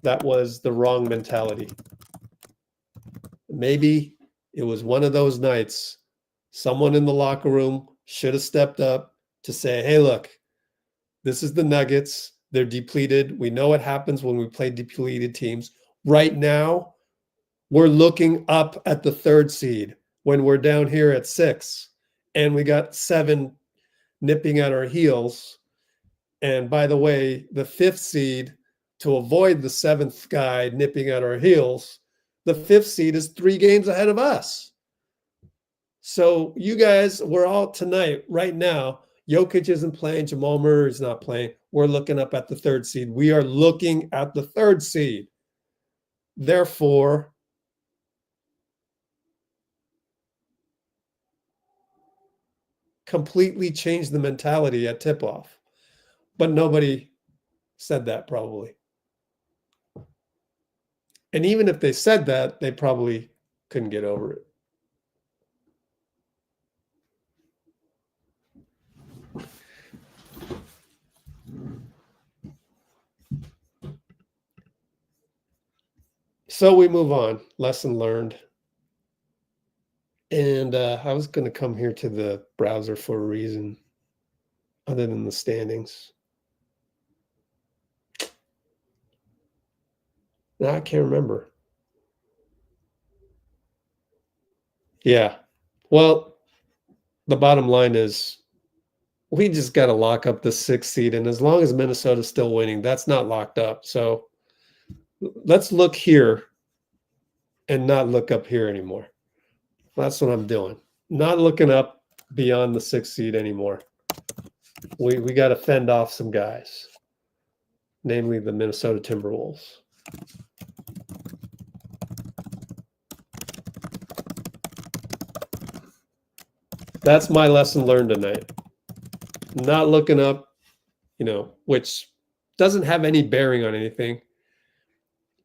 That was the wrong mentality. Maybe it was one of those nights someone in the locker room should have stepped up to say, "Hey, look, this is the Nuggets. They're depleted. We know what happens when we play depleted teams. Right now, we're looking up at the 3rd seed when we're down here at 6, and we got 7 nipping at our heels. And by the way, the 5th seed, to avoid the 7th guy nipping at our heels, the 5th seed is 3 games ahead of us. So you guys, we're all tonight, right now, Jokic isn't playing, Jamal Murray is not playing. We're looking up at the 3rd seed. We are looking at the 3rd seed. Therefore, completely change the mentality at tip-off. But nobody said that probably. And even if they said that, they probably couldn't get over it. So we move on. Lesson learned. And I was going to come here to the browser for a reason other than the standings. Now I can't remember. Yeah. Well, the bottom line is we just got to lock up the 6th seed. And as long as Minnesota's still winning, that's not locked up. So let's look here and not look up here anymore. That's what I'm doing. Not looking up beyond the 6th seed anymore. We got to fend off some guys, namely the Minnesota Timberwolves. That's my lesson learned tonight. Not looking up, which doesn't have any bearing on anything.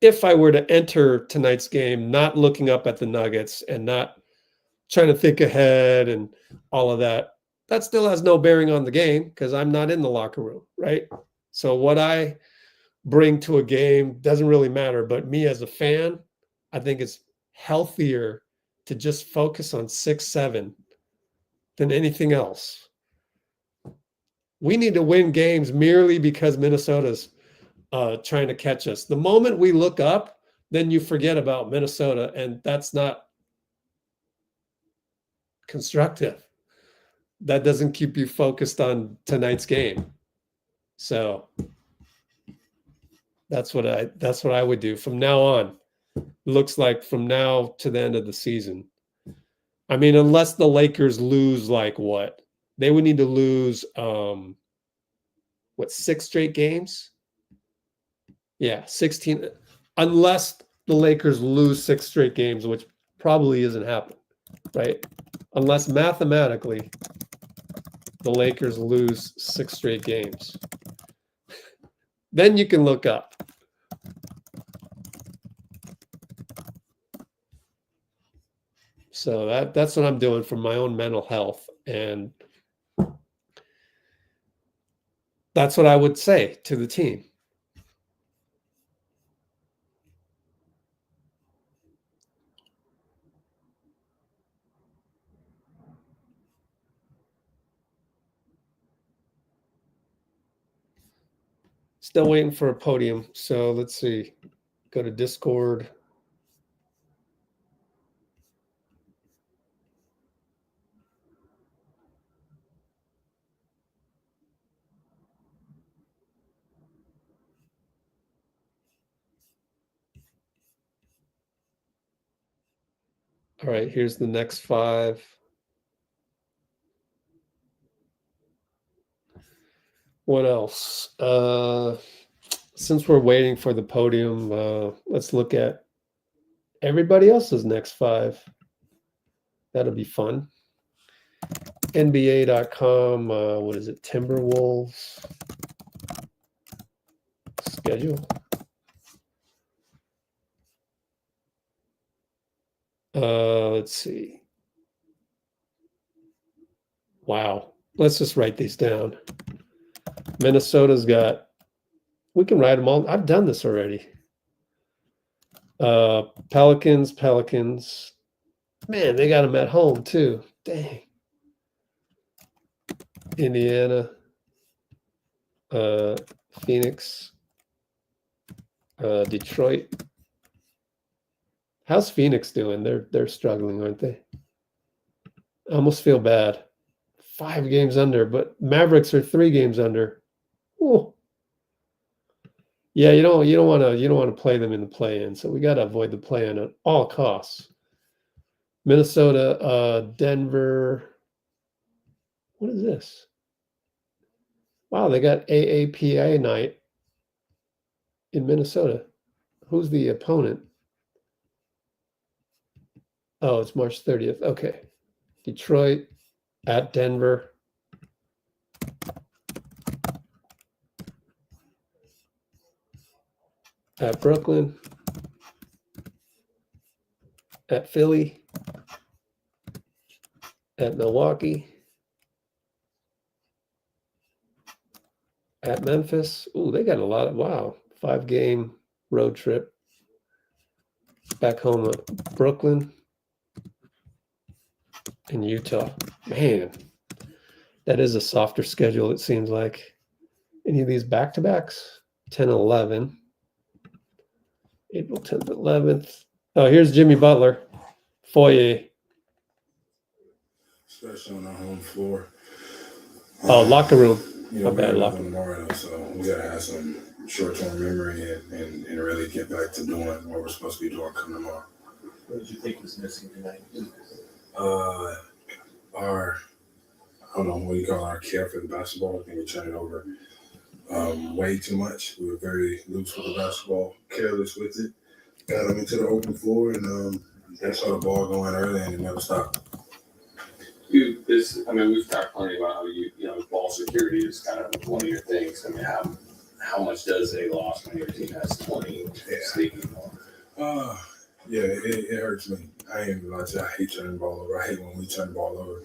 If I were to enter tonight's game not looking up at the Nuggets and not trying to think ahead and all of that, that still has no bearing on the game because I'm not in the locker room, right? So what I bring to a game doesn't really matter. But me as a fan, I think it's healthier to just focus on 6-7 than anything else. We need to win games merely because Minnesota's trying to catch us. The moment we look up, then you forget about Minnesota, and that's not constructive. That doesn't keep you focused on tonight's game. So that's what I would do from now on. Looks like from now to the end of the season. I mean, unless the Lakers lose, like what? They would need to lose 6 straight games? Yeah, 16. Unless the Lakers lose 6 straight games, which probably isn't happening, right? Unless mathematically the Lakers lose 6 straight games. Then you can look up. So that's what I'm doing for my own mental health. And that's what I would say to the team. Still waiting for a podium. So let's see. Go to Discord. All right, here's the next 5. What else? Since we're waiting for the podium, let's look at everybody else's next 5. That'll be fun. NBA.com, what is it? Timberwolves schedule. Let's see. Wow. Let's just write these down. Minnesota's got, we can write them all. I've done this already. Pelicans. Man, they got them at home too. Dang. Indiana. Phoenix. Detroit. How's Phoenix doing? They're struggling, aren't they? I almost feel bad. 5 games under, but Mavericks are 3 games under. Ooh. Yeah, you don't want to play them in the play-in, so we got to avoid the play-in at all costs. Minnesota, Denver. What is this? Wow, they got AAPA night in Minnesota. Who's the opponent? Oh, it's March 30th. Okay. Detroit at Denver. At Brooklyn. At Philly. At Milwaukee. At Memphis. Ooh, they got a lot of, wow, 5-game road trip. Back home at Brooklyn. In Utah. Man, that is a softer schedule, it seems like. Any of these back-to-backs? 10 and 11. April 10th, 11th. Oh, here's Jimmy Butler. Foyer. Especially on our home floor. Oh, locker room. You know, My bad, locker room tomorrow, so we gotta have some short-term memory and really get back to doing what we're supposed to be doing come tomorrow. What did you think was missing tonight? I don't know, what do you call our care for the basketball? I think we turned it over way too much. We were very loose with the basketball, careless with it. Got them into the open floor, and they saw the ball going early, and it never stopped. We've talked plenty about how you know ball security is kind of one of your things. I mean, how much does a loss when your team has 20 sneaking more? Yeah, it hurts me. I ain't gonna lie to you. I hate turning the ball over. I hate when we turn the ball over.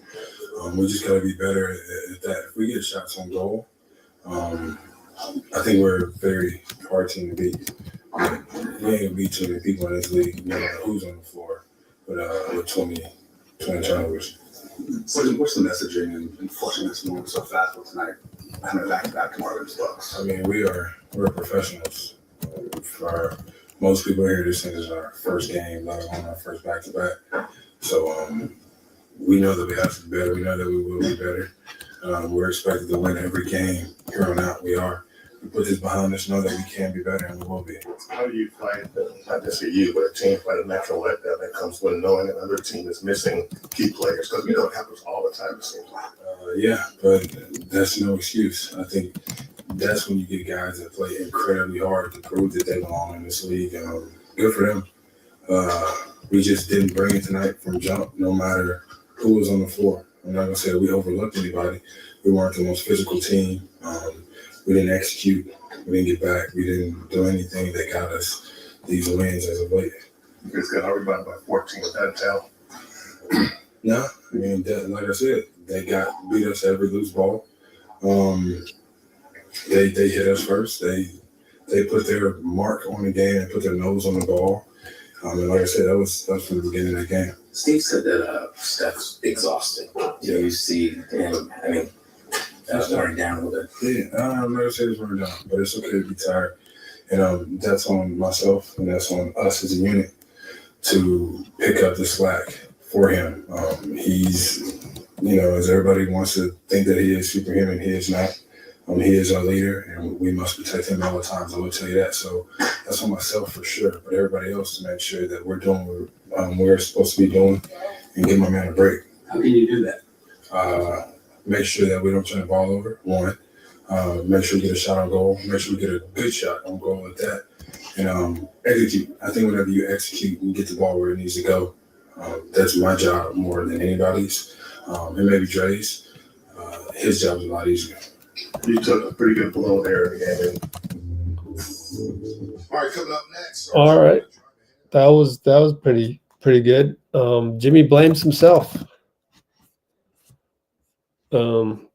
We just gotta be better at that. If we get shots on goal, I think we're a very hard team to beat. We ain't gonna beat too many people in this league. You know who's on the floor, but with 20 turnovers. What's the messaging and flushing this moment so fast for tonight? and back to our Bucks. I mean, we're professionals. For most people here, this is our first game, let alone our first back-to-back. So we know that we have to be better. We know that we will be better. We're expected to win every game here on out. We are. We put this behind us, know that we can be better, and we will be. How do you fight, not just you, but a team fight a natural letdown that comes when knowing another team is missing key players? Because we know it happens all the time, it seems like. Yeah, but that's no excuse. I think that's when you get guys that play incredibly hard to prove that they belong in this league. Good for them. We just didn't bring it tonight from jump, no matter who was on the floor. I'm not going to say that we overlooked anybody. We weren't the most physical team. We didn't execute. We didn't get back. We didn't do anything that got us these wins as of late. You guys got everybody by 14 with that tell. No, I mean, like I said, they beat us every loose ball. They hit us first. They put their mark on the game and put their nose on the ball. And like I said, that was from the beginning of the game. Steve said that Steph's exhausted. You know, you see him, I mean, wearing down a little bit. Yeah, I'm not going to say it's wearing down, but it's okay to be tired. And that's on myself and that's on us as a unit to pick up the slack for him. He's, as everybody wants to think that he is superhuman, he is not. He is our leader, and we must protect him at all times. I will tell you that. So that's on myself for sure, but everybody else to make sure that we're doing what we're supposed to be doing and give my man a break. How can you do that? Make sure that we don't turn the ball over, one. Make sure we get a shot on goal. Make sure we get a good shot on goal at that. And execute. I think whenever you execute and get the ball where it needs to go, that's my job more than anybody's. And maybe Dray's. His job is a lot easier. You took a pretty good blow there again. All right, coming up next. All right. That was pretty good. Jimmy blames himself. You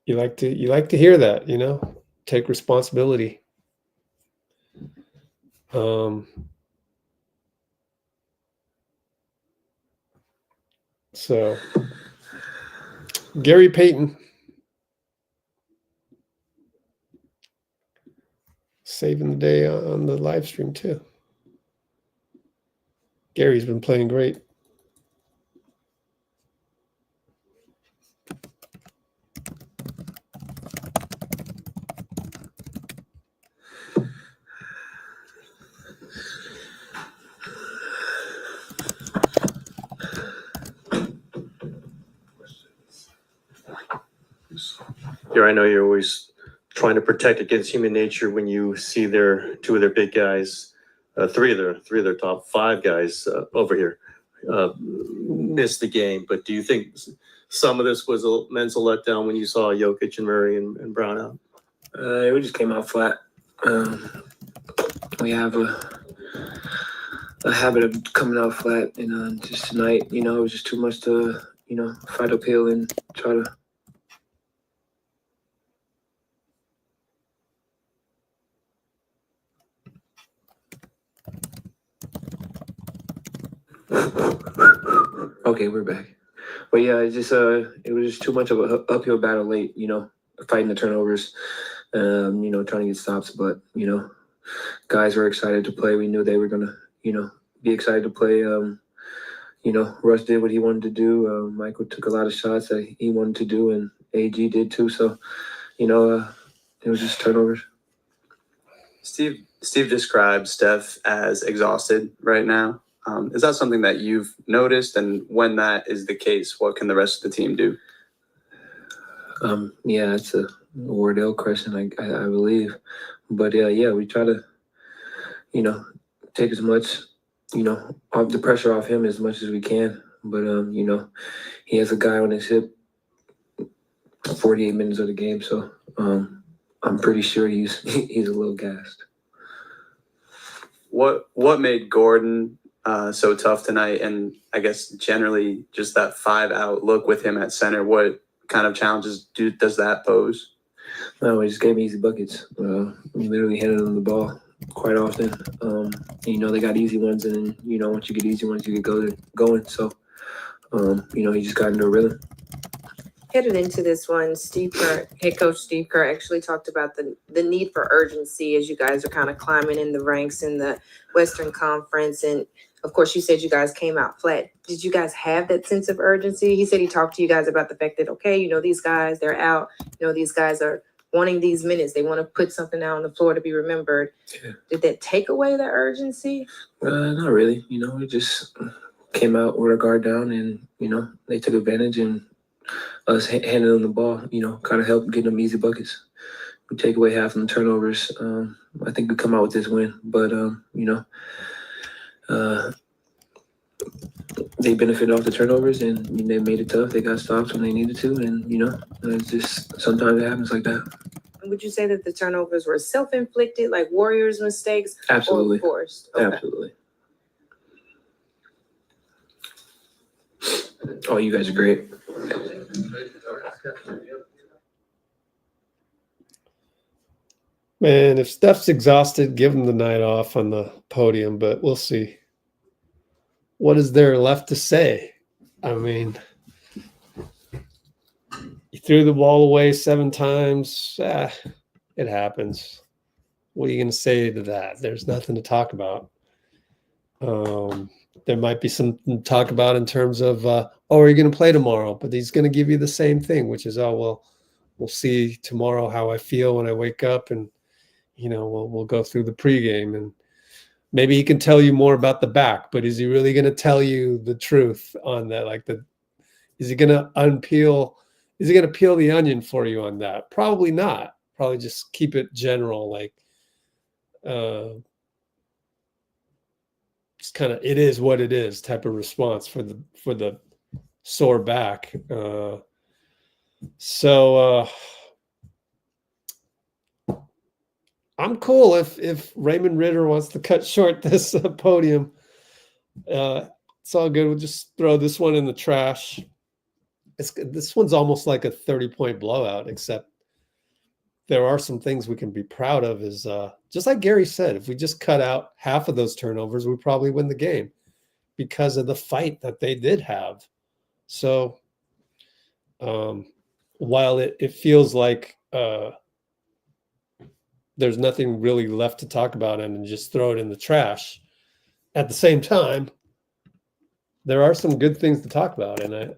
like to hear that, take responsibility. So Gary Payton saving the day on the live stream too. Gary's been playing great. Here, I know you're always trying to protect against human nature when you see two of their big guys, three of their top five guys over here miss the game. But do you think some of this was a mental letdown when you saw Jokic and Murray and Brown out? We just came out flat. We have a habit of coming out flat, and just tonight, it was just too much to, fight uphill and try to. Okay, we're back. But yeah, it was just too much of an uphill battle late, fighting the turnovers, trying to get stops. But, guys were excited to play. We knew they were going to, be excited to play. Russ did what he wanted to do. Michael took a lot of shots that he wanted to do, and AG did too. So, it was just turnovers. Steve describes Steph as exhausted right now. Is that something that you've noticed? And when that is the case, what can the rest of the team do? Yeah, it's a Wardell question, I believe. But yeah, we try to, take as much, off the pressure off him as much as we can. But, he has a guy on his hip 48 minutes of the game. So I'm pretty sure he's a little gassed. What made Gordon so tough tonight, and I guess generally just that 5-out look with him at center? What kind of challenges does that pose? No, he just gave me easy buckets. We literally handed him the ball quite often. They got easy ones, and then once you get easy ones, you get going. So, he just got into a rhythm. Headed into this one, Steve Kerr, head coach Steve Kerr actually talked about the need for urgency as you guys are kind of climbing in the ranks in the Western Conference. And of course, you said you guys came out flat. Did you guys have that sense of urgency? He said he talked to you guys about the fact that, okay, you know, these guys, they're out. You know, these guys are wanting these minutes. They want to put something out on the floor to be remembered. Yeah. Did that take away the urgency? Not really. You know, we just came out with our guard down, and you know, they took advantage, and us handing them the ball, you know, kind of helped get them easy buckets. We take away half of the turnovers. I think we come out with this win, but you know, they benefited off the turnovers, and they made it tough. They got stops when they needed to, and you know, it's just sometimes it happens like that. Would you say that the turnovers were self-inflicted, like Warriors' mistakes, Absolutely. or forced? Okay. Absolutely. Oh, you guys are great. Man, if Steph's exhausted, give him the night off on the podium, but we'll see. What is there left to say? I mean, you threw the ball away 7 times. It happens. What are you going to say to that? There's nothing to talk about. There might be something to talk about in terms of, are you going to play tomorrow? But he's going to give you the same thing, which is, well, we'll see tomorrow how I feel when I wake up, and you know, we'll go through the pregame, and maybe he can tell you more about the back. But is he really going to tell you the truth on that? Like, is he going to unpeel? Is he going to peel the onion for you on that? Probably not. Probably just keep it general, like, just kind of it is what it is type of response for the sore back. So I'm cool if Raymond Ritter wants to cut short this podium. It's all good. We'll just throw this one in the trash. This one's almost like a 30-point blowout, except there are some things we can be proud of. Is just like Gary said, if we just cut out half of those turnovers, we probably win the game because of the fight that they did have. So while it feels like there's nothing really left to talk about and just throw it in the trash, at the same time, there are some good things to talk about. And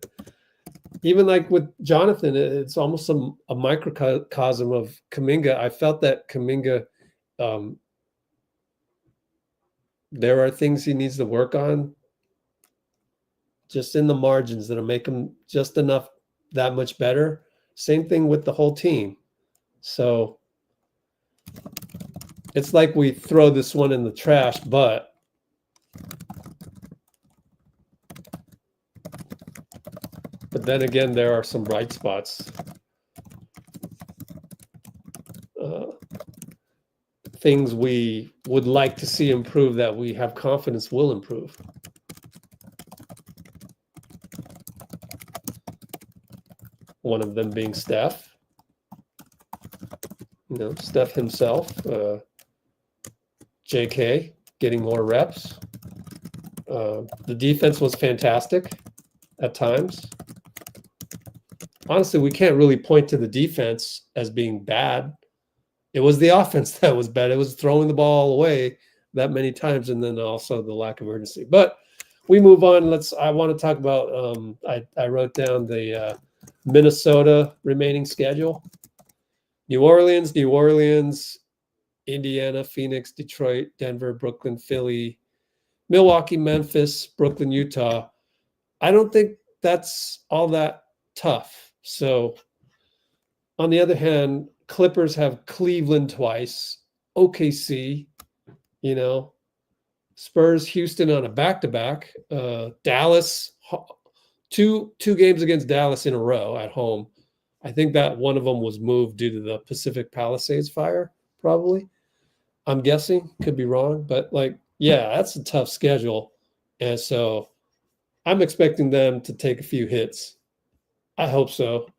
even like with Jonathan, it's almost a microcosm of Kuminga. I felt that Kuminga, there are things he needs to work on just in the margins that'll make him just enough that much better. Same thing with the whole team. So it's like we throw this one in the trash, but then again, there are some bright spots. Things we would like to see improve that we have confidence will improve. One of them being Steph. You know, Steph himself. JK getting more reps. The defense was fantastic at times. Honestly, we can't really point to the defense as being bad. It was the offense that was bad. It was throwing the ball away that many times, and then also the lack of urgency. But we move on. I want to talk about, I wrote down the Minnesota remaining schedule. New Orleans, Indiana, Phoenix, Detroit, Denver, Brooklyn, Philly, Milwaukee, Memphis, Brooklyn, Utah. I don't think that's all that tough. So on the other hand, Clippers have Cleveland twice, OKC, you know, Spurs, Houston on a back-to-back, Dallas, two games against Dallas in a row at home. I think that one of them was moved due to the Pacific Palisades fire, probably. I'm guessing, could be wrong, but yeah, that's a tough schedule. And so I'm expecting them to take a few hits. I hope so.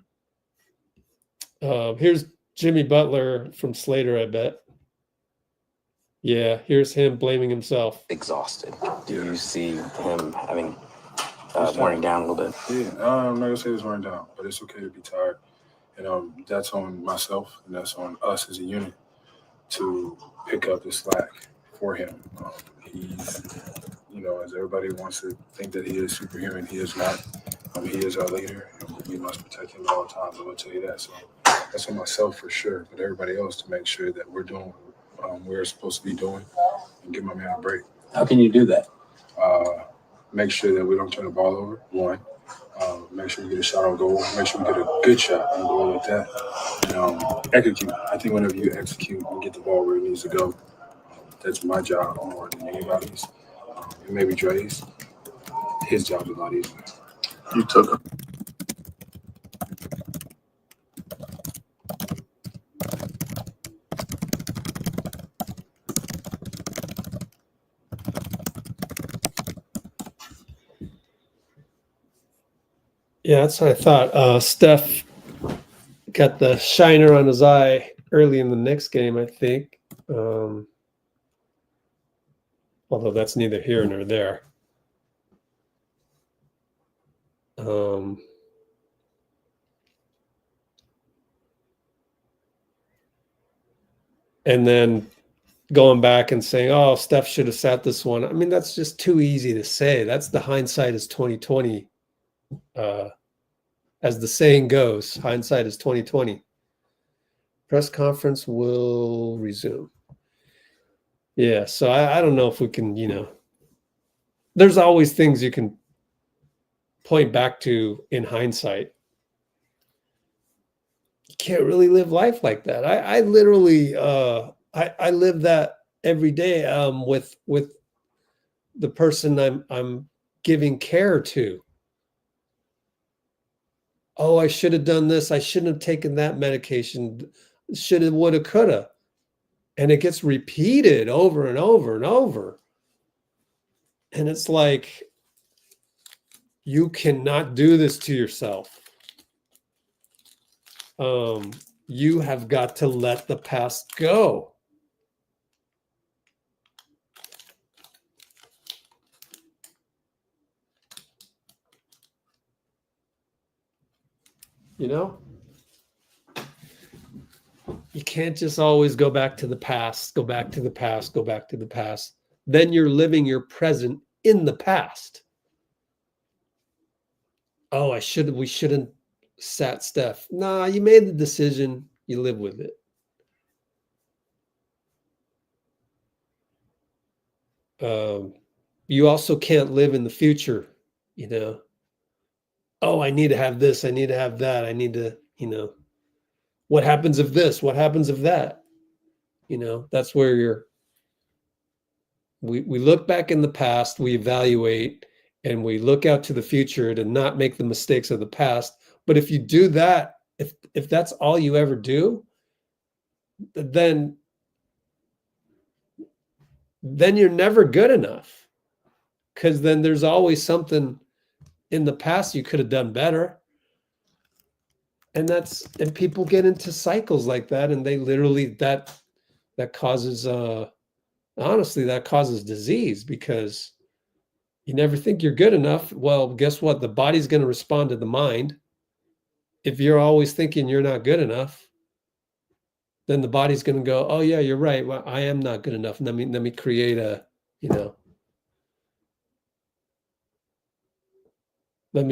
Here's Jimmy Butler from Slater, I bet. Yeah, here's him blaming himself. Exhausted. Do you see him having wearing down a little bit? Yeah, I'm not gonna say it's wearing down, but it's okay to be tired. And that's on myself and that's on us as a unit to pick up the slack for him. He's, as everybody wants to think that he is superhuman, he is not. He is our leader, and we must protect him at all times. I will tell you that. So that's on myself for sure, but everybody else to make sure that we're doing what we're supposed to be doing and give my man a break. How can you do that? Make sure that we don't turn the ball over, one. Make sure we get a shot on goal. Make sure we get a good shot on goal like that. And execute. I think whenever you execute and get the ball where it needs to go, that's my job more than anybody's. And maybe Dray's. His job is a lot easier. You took him. Yeah, that's what I thought. Steph got the shiner on his eye early in the next game, I think. Although that's neither here nor there. And then going back and saying, "Oh, Steph should have sat this one." I mean, that's just too easy to say. That's the hindsight is 2020. As the saying goes, hindsight is 2020. Press conference will resume. Yeah, so I don't know if we can, there's always things you can point back to in hindsight. You can't really live life like that. I literally I live that every day with the person I'm giving care to. Oh, I should have done this. I shouldn't have taken that medication. Should have, would have, could have. And it gets repeated over and over and over. And it's like, you cannot do this to yourself. You have got to let the past go. You can't just always go back to the past, go back to the past, go back to the past. Then you're living your present in the past. Oh, we shouldn't sat Steph. Nah, you made the decision. You live with it. You also can't live in the future, Oh, I need to have this. I need to have that. I need to, what happens if this? What happens if that? That's where we look back in the past, we evaluate, and we look out to the future to not make the mistakes of the past. But if you do that, if that's all you ever do, then you're never good enough, because then there's always something in the past you could have done better. And people get into cycles like that, and they literally that causes honestly, that causes disease, because you never think you're good enough. Well, guess what? The body's going to respond to the mind. If you're always thinking you're not good enough, then the body's going to go, "Oh yeah, you're right. Well, I am not good enough. Let me create a, let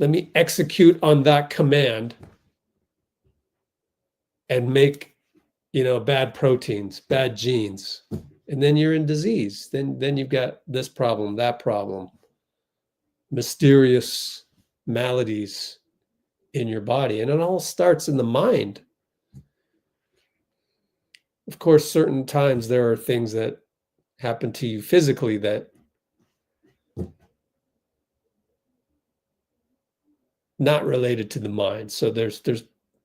me execute on that command and make, bad proteins, bad genes." And then you're in disease. Then you've got this problem, that problem, mysterious maladies in your body. And it all starts in the mind. Of course, certain times there are things that happen to you physically that not related to the mind. So there's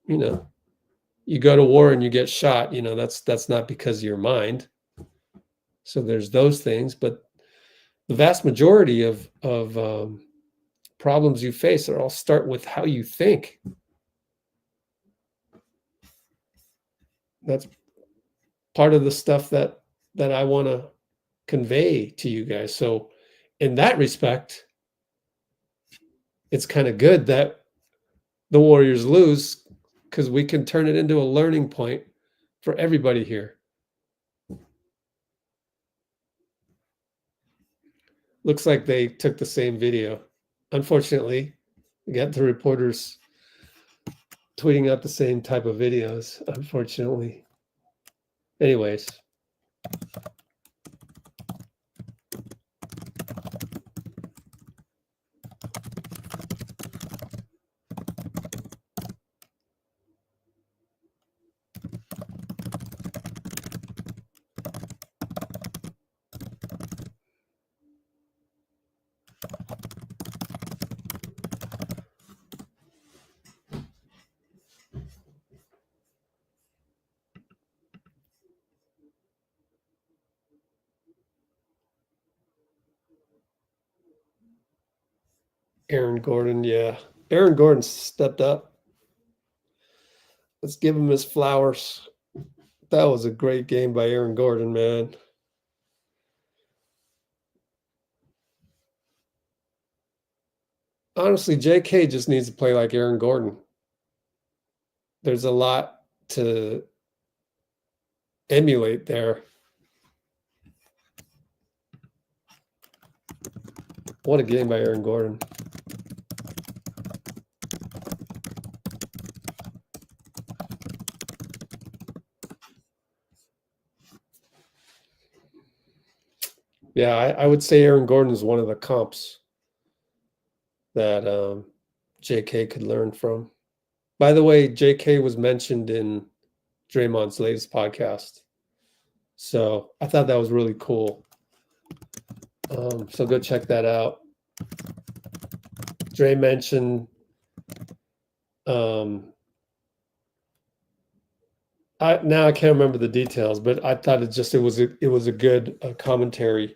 you go to war and you get shot, that's not because of your mind. So there's those things, but the vast majority of problems you face all start with how you think. That's part of the stuff that I want to convey to you guys. So in that respect, it's kind of good that the Warriors lose because we can turn it into a learning point for everybody here. Looks like they took the same video. Unfortunately, we got the reporters tweeting out the same type of videos, unfortunately. Anyways. Aaron Gordon, yeah. Aaron Gordon stepped up. Let's give him his flowers. That was a great game by Aaron Gordon, man. Honestly, JK just needs to play like Aaron Gordon. There's a lot to emulate there. What a game by Aaron Gordon. Yeah, I would say Aaron Gordon is one of the comps that JK could learn from. By the way, JK was mentioned in Draymond's latest podcast. So I thought that was really cool. So go check that out. Dray mentioned I can't remember the details, but I thought it was a good commentary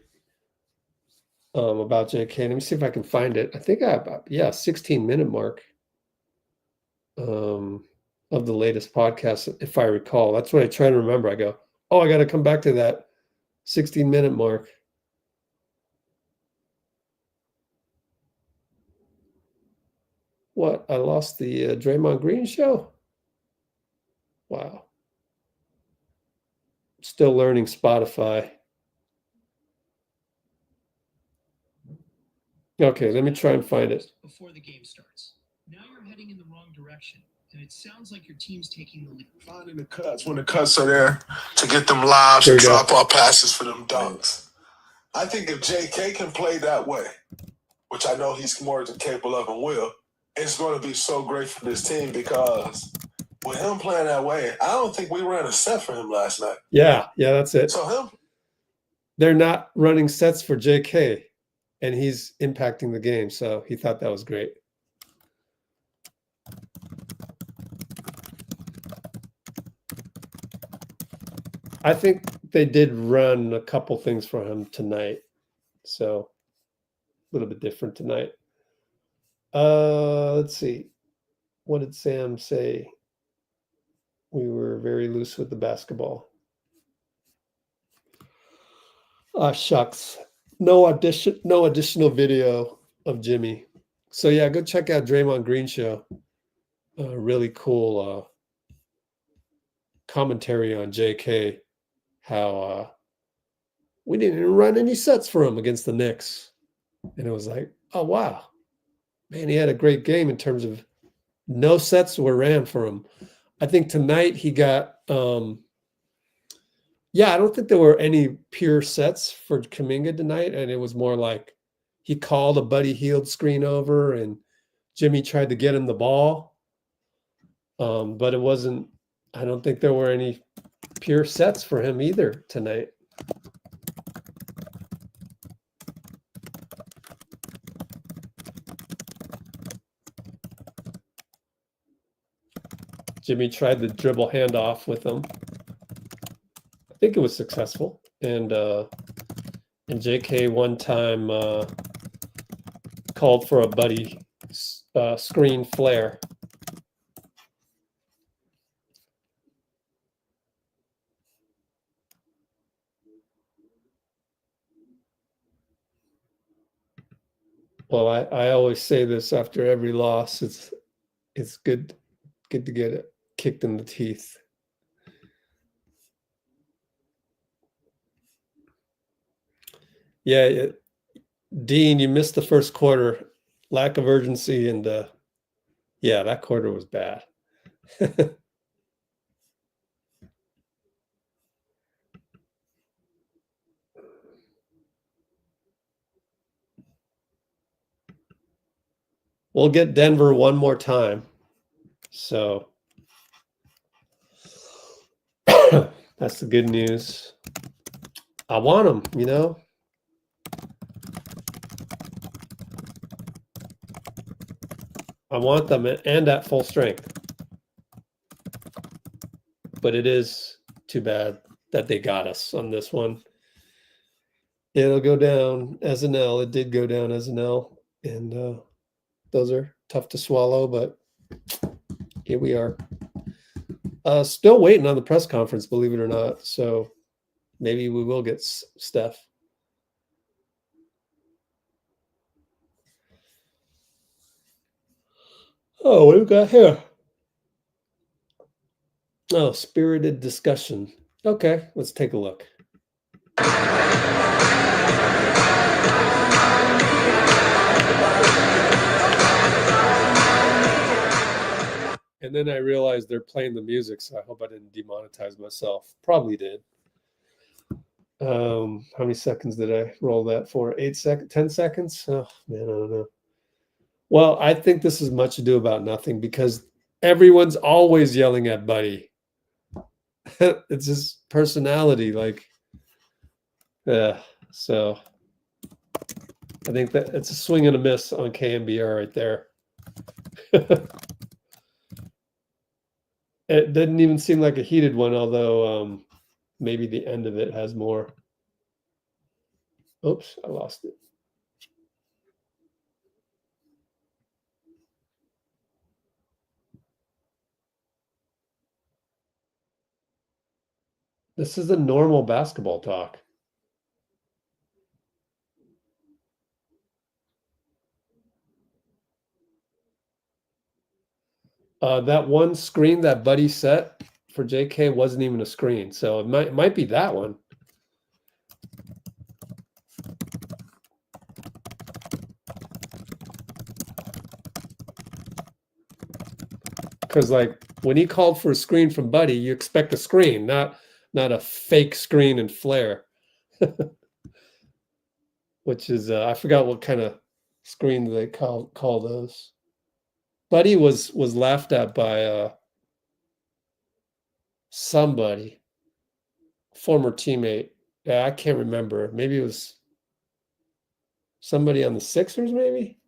about JK. Let me see if I can find it. I think 16-minute mark of the latest podcast, if I recall. That's what I try to remember. I go, oh, I got to come back to that 16-minute mark. What? I lost the Draymond Green show? Wow. Still learning Spotify. Okay, let me try and find it. Before the game starts. Now you're heading in the wrong direction, and it sounds like your team's taking the lead. Finding the cuts when the cuts are there to get them lives and drop off passes for them dunks. I think if JK can play that way, which I know he's more than capable of and will, it's going to be so great for this team because with him playing that way, I don't think we ran a set for him last night. Yeah, that's it. So they're not running sets for JK, and he's impacting the game. So he thought that was great. I think they did run a couple things for him tonight. So a little bit different tonight. Let's see. What did Sam say? We were very loose with the basketball. Shucks. No additional video of Jimmy. So yeah, go check out Draymond Green show. Really cool commentary on JK. How we didn't even run any sets for him against the Knicks. And it was like, oh wow. Man, he had a great game in terms of no sets were ran for him. I think tonight he got I don't think there were any pure sets for Kuminga tonight, and it was more like he called a Buddy Hield screen over and Jimmy tried to get him the ball. But it wasn't, I don't think there were any pure sets for him either tonight. Jimmy tried the dribble handoff with him. I think it was successful. And JK one time called for a Buddy screen flare. Well, I always say this after every loss. It's good to get it kicked in the teeth. Yeah, Dean, you missed the first quarter. Lack of urgency, and yeah, that quarter was bad. We'll get Denver one more time. So that's the good news. I want them, you know. I want them and at full strength. But it is too bad that they got us on this one. It'll go down as an L. It did go down as an L. And those are tough to swallow, but here we are. Still waiting on the press conference, believe it or not. So maybe we will get Steph. Oh, what do we got here? Oh, spirited discussion. Okay, let's take a look. And then I realized they're playing the music, so I hope I didn't demonetize myself. Probably did. How many seconds did I roll that for? 8 seconds? 10 seconds? Oh, man, I don't know. Well, I think this is much ado about nothing because everyone's always yelling at Buddy. It's his personality. Like, yeah. So I think that it's a swing and a miss on KMBR right there. It didn't even seem like a heated one, although maybe the end of it has more. Oops, I lost it. This is a normal basketball talk. That one screen that Buddy set for JK wasn't even a screen, so it might be that one. Because like when he called for a screen from Buddy, you expect a screen, not a fake screen and flare. Which is I forgot what kind of screen they call those. Buddy was laughed at by somebody, former teammate. Yeah, I can't remember. Maybe it was somebody on the Sixers, maybe.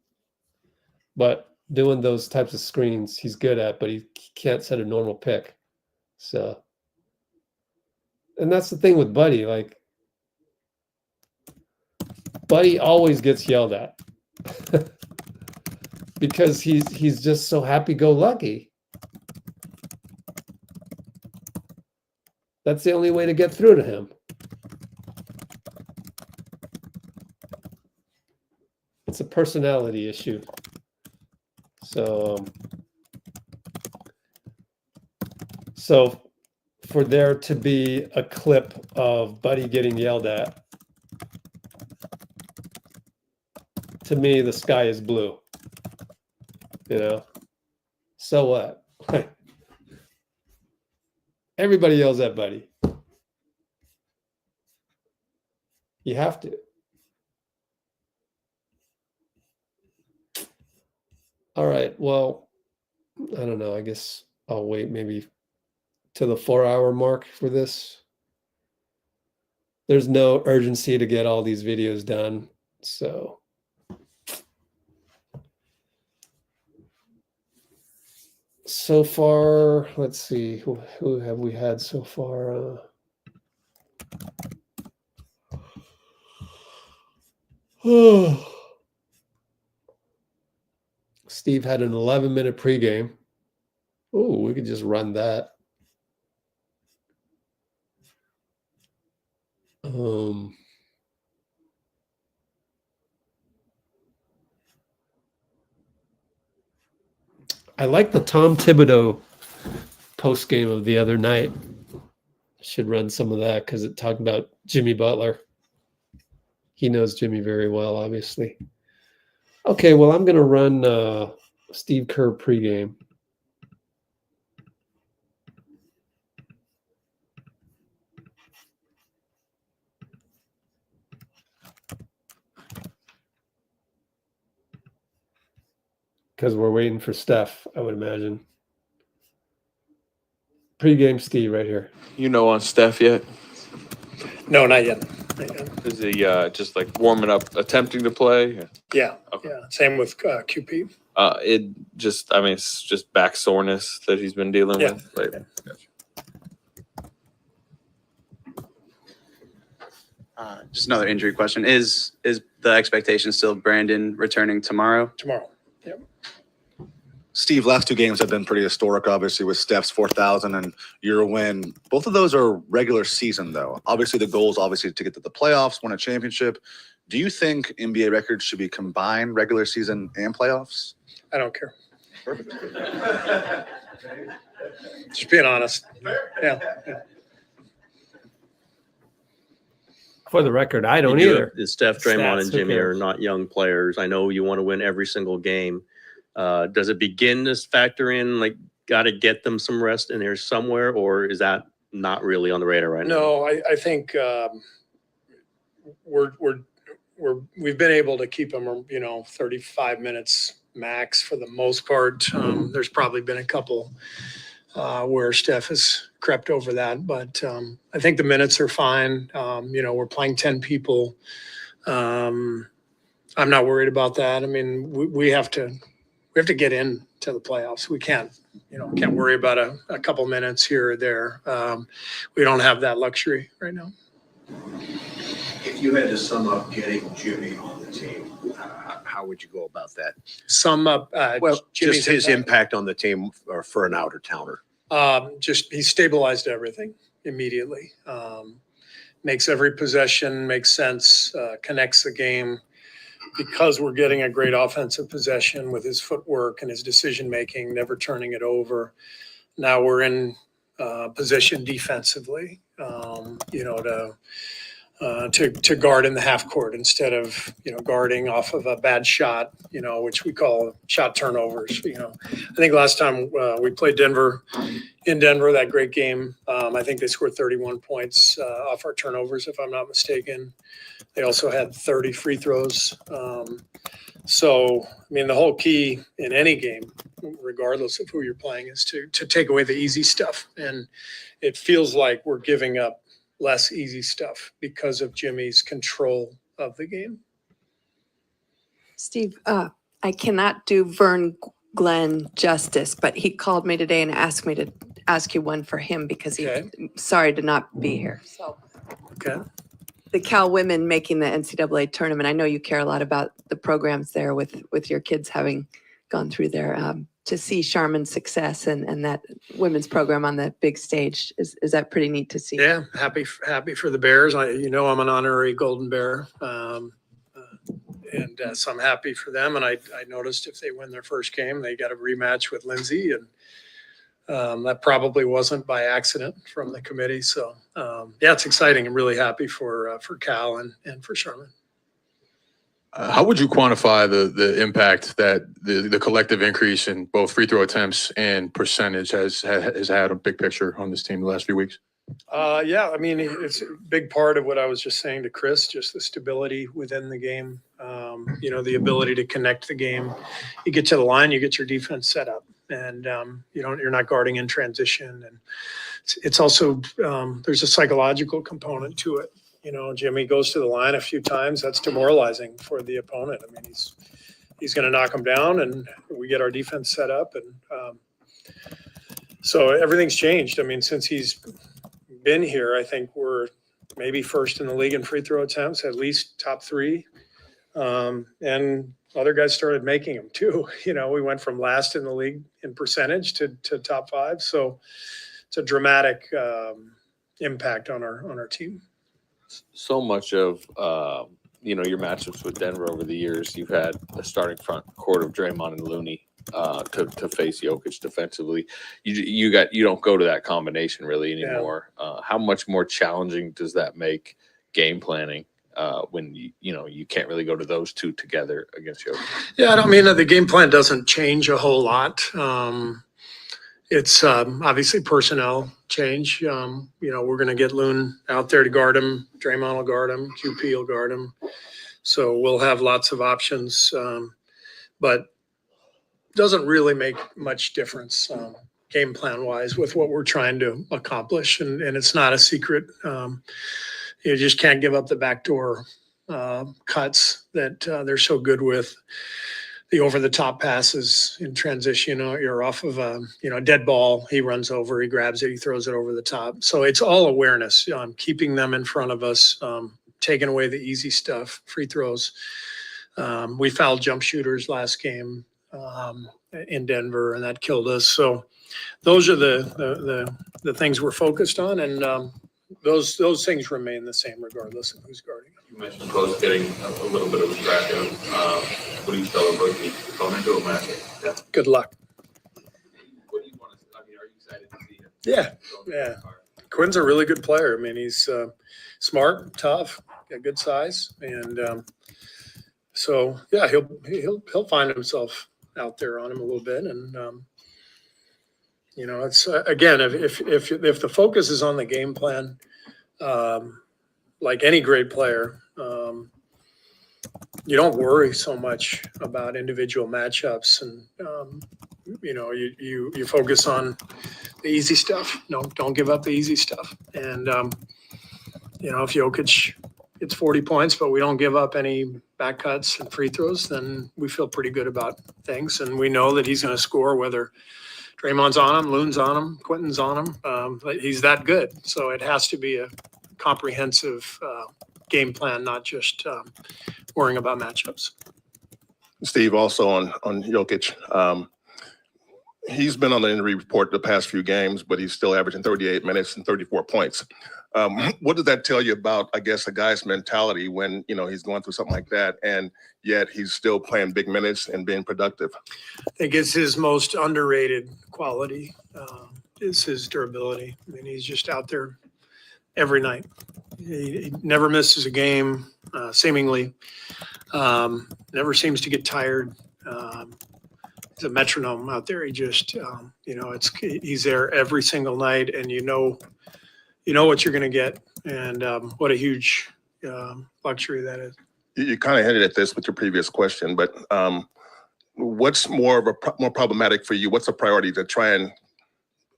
But doing those types of screens, he's good at, but he can't set a normal pick. So, and that's the thing with Buddy. Like, Buddy always gets yelled at because he's just so happy-go-lucky. That's the only way to get through to him. It's a personality issue. So for there to be a clip of Buddy getting yelled at, to me, the sky is blue. You know? So what? Everybody yells at Buddy. You have to. All right. Well, I don't know. I guess I'll wait maybe to the 4-hour mark for this. There's no urgency to get all these videos done. So far, let's see, who have we had so far? Steve had an 11-minute pregame. Oh, we could just run that. I like the Tom Thibodeau post game of the other night. Should run some of that because it talked about Jimmy Butler. He knows Jimmy very well, obviously. Okay, well, I'm going to run Steve Kerr pregame. Because we're waiting for Steph, I would imagine. Pre-game Steve right here. You know on Steph yet? No, not yet. Not yet. Is he just like warming up, attempting to play? Yeah. Okay. Yeah. Same with QP. It's just back soreness that he's been dealing Yeah. with. Like, Just another injury question. Is the expectation still Brandon returning tomorrow? Tomorrow. Yep. Steve, last two games have been pretty historic, obviously, with Steph's 4,000 and your win. Both of those are regular season, though. Obviously, the goal is obviously to get to the playoffs, win a championship. Do you think NBA records should be combined regular season and playoffs? I don't care. Just being honest. Yeah. For the record, I don't You do either. have- Steph, Draymond, Stats, and who Jimmy are cares? not young players. I know you want to win every single game. Does it begin to factor in, like, got to get them some rest in there somewhere, or is that not really on the radar right now? No, I think we've been able to keep them, 35 minutes max for the most part. There's probably been a couple where Steph has crept over that, but I think the minutes are fine. We're playing 10 people. I'm not worried about that. I mean, we have to get into the playoffs. We can't worry about a couple minutes here or there. We don't have that luxury right now. If you had to sum up getting Jimmy on the team, how would you go about that? Sum up Jimmy's just his impact on the team or for an outer counter. He stabilized everything immediately. Makes every possession make sense, connects the game. Because we're getting a great offensive possession with his footwork and his decision-making, never turning it over. Now we're in position defensively, to guard in the half court instead of, guarding off of a bad shot, which we call shot turnovers. I think last time we played Denver, that great game, I think they scored 31 points off our turnovers, if I'm not mistaken. They also had 30 free throws. The whole key in any game, regardless of who you're playing, is to take away the easy stuff. And it feels like we're giving up less easy stuff because of Jimmy's control of the game. Steve, I cannot do Vern Glenn justice, but he called me today and asked me to ask you one for him because he's sorry to not be here. So, okay. The Cal women making the NCAA tournament. I know you care a lot about the programs there with your kids having gone through there. To see Charmin's success and that women's program on the big stage, is that pretty neat to see? Yeah, happy for the Bears. I'm an honorary Golden Bear, and so I'm happy for them. And I noticed if they win their first game, they got a rematch with Lindsay, and that probably wasn't by accident from the committee. So it's exciting. I'm really happy for Cal and for Charmin. How would you quantify the impact that the collective increase in both free throw attempts and percentage has had a big picture on this team the last few weeks? It's a big part of what I was just saying to Chris, just the stability within the game, the ability to connect the game. You get to the line, you get your defense set up, and you're not guarding in transition. And it's also, there's a psychological component to it. Jimmy goes to the line a few times. That's demoralizing for the opponent. I mean, he's going to knock him down, and we get our defense set up. And so everything's changed. I mean, since he's been here, I think we're maybe first in the league in free throw attempts, at least top three. And other guys started making them too. We went from last in the league in percentage to top five. So it's a dramatic impact on our team. so much of your matchups with Denver over the years, you've had a starting front court of Draymond and Looney. to face Jokic defensively. You don't go to that combination really anymore. How much more challenging does that make game planning when you can't really go to those two together against Jokic? Yeah, I don't mean the game plan doesn't change a whole lot. It's obviously personnel change. We're going to get Loon out there to guard him. Draymond will guard him. QP will guard him. So we'll have lots of options, but doesn't really make much difference game plan wise with what we're trying to accomplish. And it's not a secret. You just can't give up the backdoor cuts that they're so good with. The over-the-top passes in transition, you're off of a dead ball. He runs over, he grabs it, he throws it over the top. So it's all awareness, keeping them in front of us, taking away the easy stuff, free throws. We fouled jump shooters last game in Denver, and that killed us. So those are the things we're focused on, and those things remain the same regardless of who's guarding. You mentioned Post getting a little bit of a strap down. What do you tell a rookie going into a match? Yeah. Good luck. What do you want to? Are you excited to see him? Yeah. Quinn's a really good player. I mean, he's smart, tough, got good size, and so yeah, he'll find himself out there on him a little bit, and it's again, if the focus is on the game plan, like any great player, you don't worry so much about individual matchups, and you focus on the easy stuff. Don't give up the easy stuff. And if Jokic gets 40 points, but we don't give up any back cuts and free throws, then we feel pretty good about things. And we know that he's going to score whether Draymond's on him, Loon's on him, Quentin's on him. He's that good. So it has to be a comprehensive game plan, not just worrying about matchups. Steve, also on Jokic, he's been on the injury report the past few games, but he's still averaging 38 minutes and 34 points. What does that tell you about, I guess, a guy's mentality when, he's going through something like that, and yet he's still playing big minutes and being productive? I think it's his most underrated quality, is his durability. I mean, he's just out there every night. He never misses a game, seemingly. Never seems to get tired. He's a metronome out there. He just, he's there every single night, and you know what you're going to get, and what a huge luxury that is. You kind of hinted at this with your previous question, but what's more problematic for you? What's the priority, to try and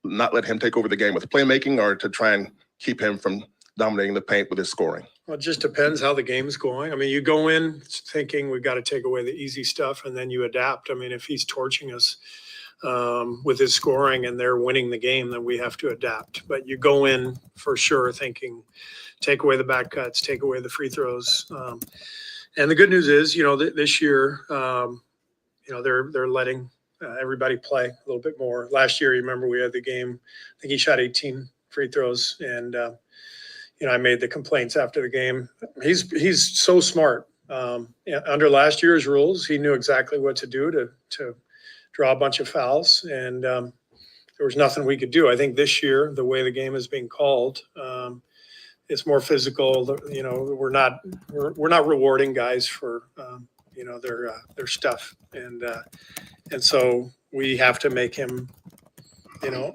not let him take over the game with playmaking, or to try and keep him from dominating the paint with his scoring? Well, it just depends how the game's going. I mean, you go in thinking we've got to take away the easy stuff, and then you adapt. I mean, if he's torching us with his scoring and they're winning the game, then we have to adapt. But you go in for sure thinking, take away the back cuts, take away the free throws. And the good news is, this year, they're letting everybody play a little bit more. Last year, you remember we had the game, I think he shot 18 free throws, and I made the complaints after the game. He's so smart. Under last year's rules, he knew exactly what to do to draw a bunch of fouls, and there was nothing we could do. I think this year, the way the game is being called, it's more physical. We're not rewarding guys for their stuff, and so we have to make him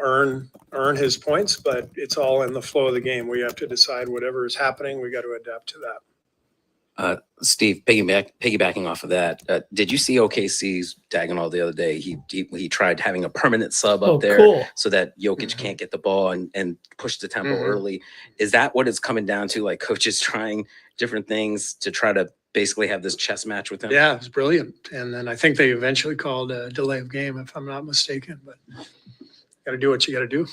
earn his points, but it's all in the flow of the game. We have to decide whatever is happening. We got to adapt to that. Steve, piggybacking off of that, did you see OKC's Dagnall the other day? He tried having a permanent sub up there cool. so that Jokic can't get the ball and push the tempo early. Is that what it's coming down to? Like coaches trying different things to try to basically have this chess match with him? Yeah, it was brilliant. And then I think they eventually called a delay of game, if I'm not mistaken, but got to do what you got to do.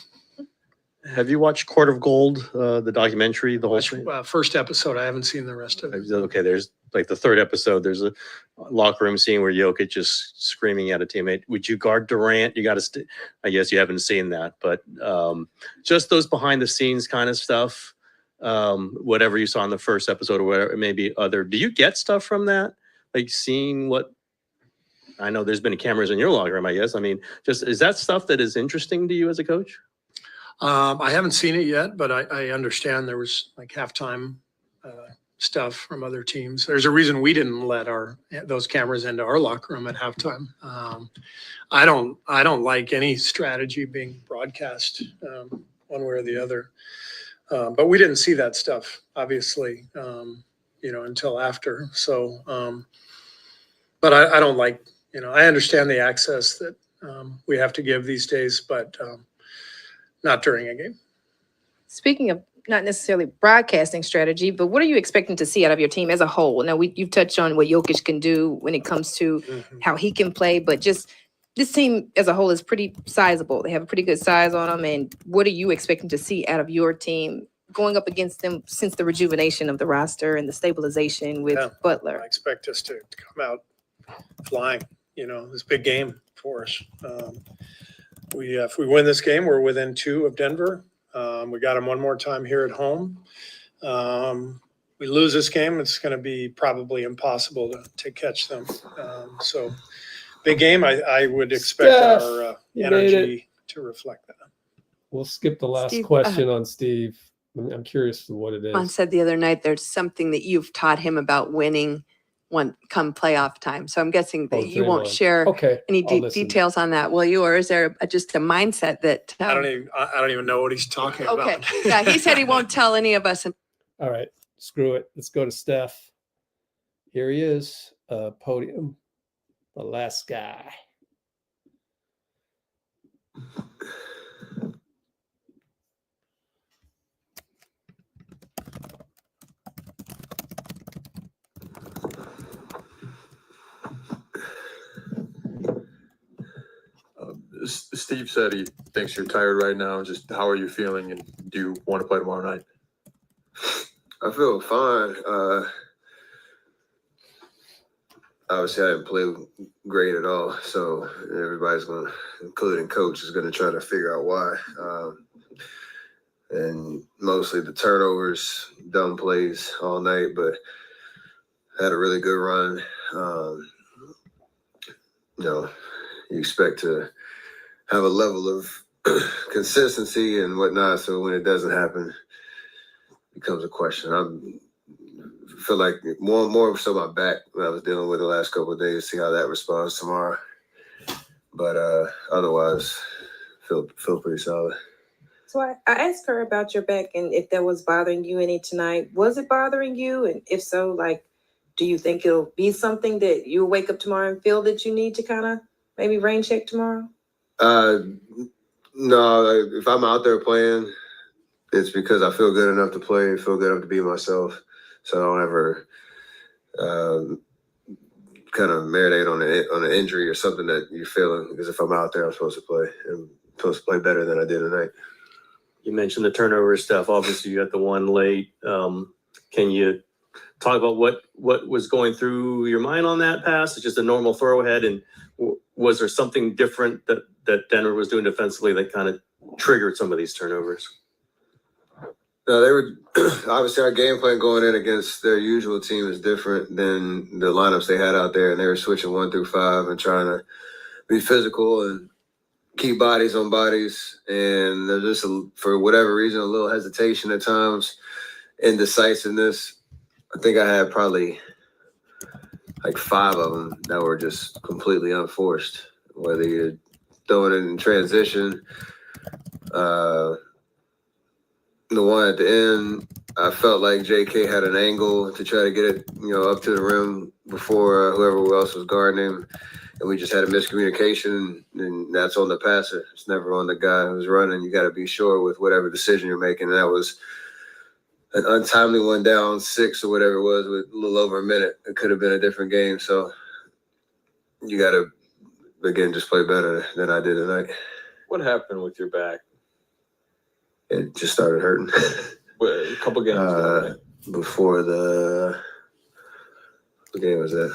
Have you watched Court of Gold, the documentary, the whole thing? First episode. I haven't seen the rest of it. Okay, there's like the third episode. There's a locker room scene where Jokic just screaming at a teammate, "Would you guard Durant? You got to." I guess you haven't seen that, but just those behind the scenes kind of stuff. Whatever you saw in the first episode, or whatever, maybe other. Do you get stuff from that? Like seeing what? I know there's been cameras in your locker room, I guess. I mean, just is that stuff that is interesting to you as a coach? I haven't seen it yet, but I understand there was like halftime stuff from other teams. There's a reason we didn't let those cameras into our locker room at halftime. I don't like any strategy being broadcast one way or the other. But we didn't see that stuff, obviously, until after. So, but I don't like, I understand the access that we have to give these days, but not during a game. Speaking of not necessarily broadcasting strategy, but what are you expecting to see out of your team as a whole? Now, you've touched on what Jokic can do when it comes to how he can play, but just this team as a whole is pretty sizable. They have a pretty good size on them. And what are you expecting to see out of your team going up against them since the rejuvenation of the roster and the stabilization with Butler? I expect us to come out flying, this big game for us. If we win this game, we're within 2 of Denver. We got them one more time here at home. We lose this game, it's going to be probably impossible to catch them. So big game. I would expect Steph, our you made energy to reflect that. We'll skip the last Steve, question on Steve. I'm curious what it is. Juan said the other night there's something that you've taught him about winning come playoff time. So I'm guessing that you won't Draymond. share any I'll listen. details on that, will you? Or is there just a mindset that I don't even know what he's talking okay. about. Yeah, he said he won't tell any of us. All right, screw it. Let's go to Steph. Here he is, podium, the last guy. Steve said he thinks you're tired right now. Just how are you feeling, and do you want to play tomorrow night? I feel fine. Obviously, I didn't play great at all, so everybody's going to, including coach, is going to try to figure out why. And mostly the turnovers, dumb plays all night, but had a really good run. You expect to have a level of consistency and whatnot, so when it doesn't happen, it becomes a question. I feel like more so my back that I was dealing with the last couple of days, see how that responds tomorrow. But otherwise, feel pretty solid. So I asked her about your back and if that was bothering you any tonight. Was it bothering you? And if so, do you think it'll be something that you'll wake up tomorrow and feel that you need to kind of maybe rain check tomorrow? No, if I'm out there playing, it's because I feel good enough to play, feel good enough to be myself. So I don't ever kind of marinate on an injury or something that you're feeling. Because if I'm out there, I'm supposed to play. I'm supposed to play better than I did tonight. You mentioned the turnover stuff. Obviously, you got the one late. Can you talk about what was going through your mind on that pass? It's just a normal throw ahead, and was there something different that Denver was doing defensively that kind of triggered some of these turnovers? No, they were obviously our game plan going in against their usual team is different than the lineups they had out there, and they were switching 1 through 5 and trying to be physical and keep bodies on bodies. And there's just for whatever reason a little hesitation at times, indecisiveness. I think I had probably like 5 of them that were just completely unforced. Whether you're throwing it in transition. The one at the end, I felt like JK had an angle to try to get it, up to the rim before whoever else was guarding him. And we just had a miscommunication, and that's on the passer. It's never on the guy who's running. You got to be sure with whatever decision you're making. And that was an untimely one down 6 or whatever it was with a little over a minute. It could have been a different game. So you got to, again, just play better than I did tonight. What happened with your back? It just started hurting. A couple games ago, right? Before what game was that?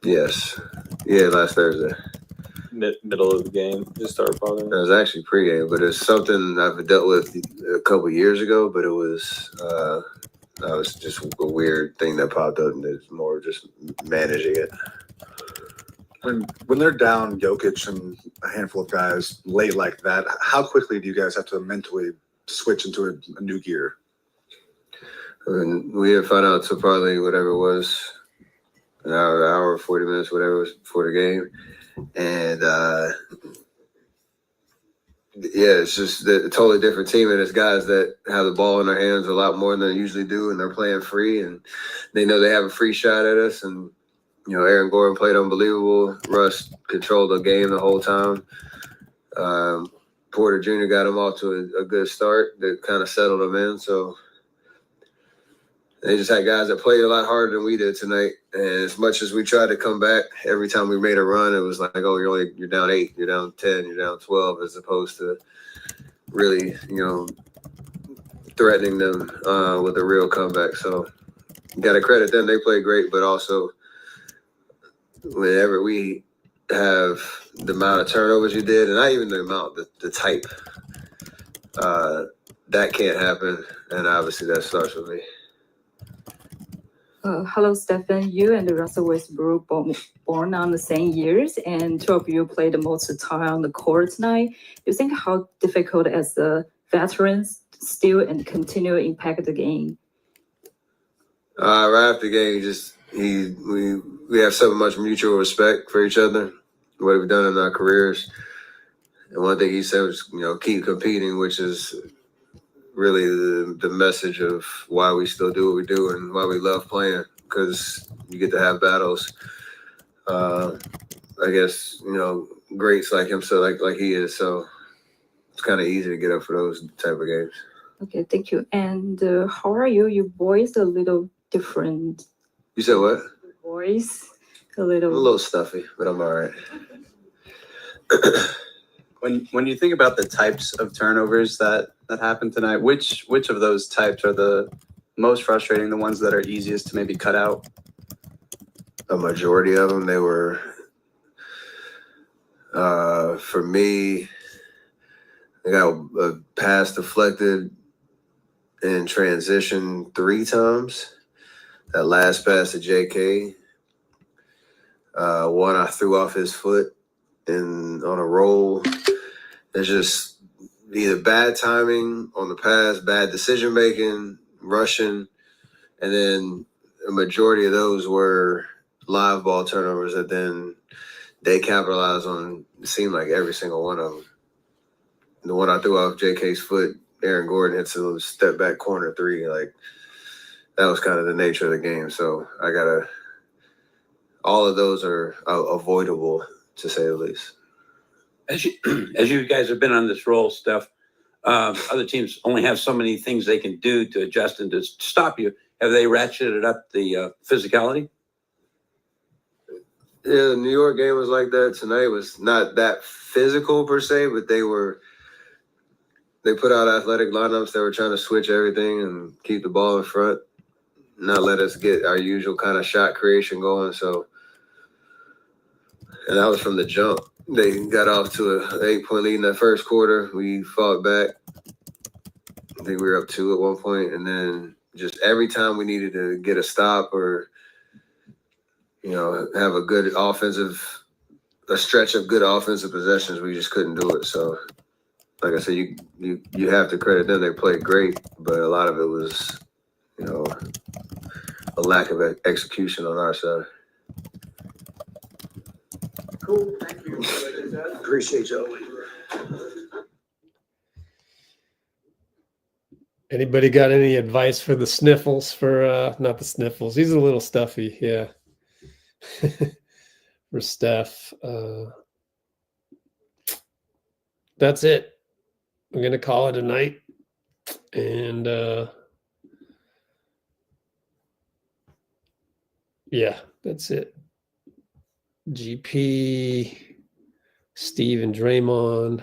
Yes. Yeah, last Thursday. Middle of the game, just started bothering me. It was actually pregame, but it's something I've dealt with a couple years ago, but it was That was just a weird thing that popped up, and it's more just managing it. When they're down Jokic and a handful of guys late like that, how quickly do you guys have to mentally switch into a new gear? And we didn't find out until probably whatever it was, an hour, 40 minutes, whatever it was before the game. And yeah, it's just a totally different team, and it's guys that have the ball in their hands a lot more than they usually do, and they're playing free, and they know they have a free shot at us. And Aaron Gordon played unbelievable. Russ controlled the game the whole time. Porter Jr. got him off to a good start that kind of settled him in. So they just had guys that played a lot harder than we did tonight. And as much as we tried to come back, every time we made a run, it was like, oh, you're down 8, you're down 10, you're down 12, as opposed to really, threatening them with a real comeback. So you got to credit them. They played great, but also whenever we have the amount of turnovers you did, and not even the amount, the type, that can't happen. And obviously that starts with me. Hello, Stephen. You and Russell Westbrook born on the same years, and two of you played the most time on the court tonight. Do you think how difficult as the veterans still and continue to impact the game? Right after the game, we have so much mutual respect for each other, what we've done in our careers. And one thing he said was, keep competing, which is really the message of why we still do what we do and why we love playing, because you get to have battles. I guess, greats like him, so like he is. So it's kind of easy to get up for those type of games. Okay, thank you. And how are you? Your voice a little different. You said what? Voice a I'm little. a little stuffy, but I'm all right. When you think about the types of turnovers that happened tonight, which of those types are the most frustrating, the ones that are easiest to maybe cut out? A majority of them, they were, for me, I got a pass deflected in transition 3 times. That last pass to JK, one I threw off his foot and on a roll. It's just either bad timing on the pass, bad decision making, rushing, and then a majority of those were live ball turnovers that then they capitalized on. It seemed like every single one of them. The one I threw off JK's foot, Aaron Gordon hits a step back corner 3. Like, that was kind of the nature of the game. So all of those are avoidable, to say the least. As you guys have been on this roll, Steph, other teams only have so many things they can do to adjust and to stop you. Have they ratcheted up the physicality? Yeah, the New York game was like that. Tonight was not that physical per se, but they put out athletic lineups. They were trying to switch everything and keep the ball in front, not let us get our usual kind of shot creation going. So, and that was from the jump. They got off to an 8-point lead in that first quarter. We fought back. I think we were up 2 at one point, and then just every time we needed to get a stop or, have a stretch of good offensive possessions, we just couldn't do it. So, like I said, you have to credit them. They played great, but a lot of it was, a lack of execution on our side. Cool, thank you. Appreciate you. Anybody got any advice for the sniffles? For not the sniffles. He's a little stuffy, yeah. For Steph. That's it. We're gonna call it a night. And yeah, that's it. GP, Steve and Draymond.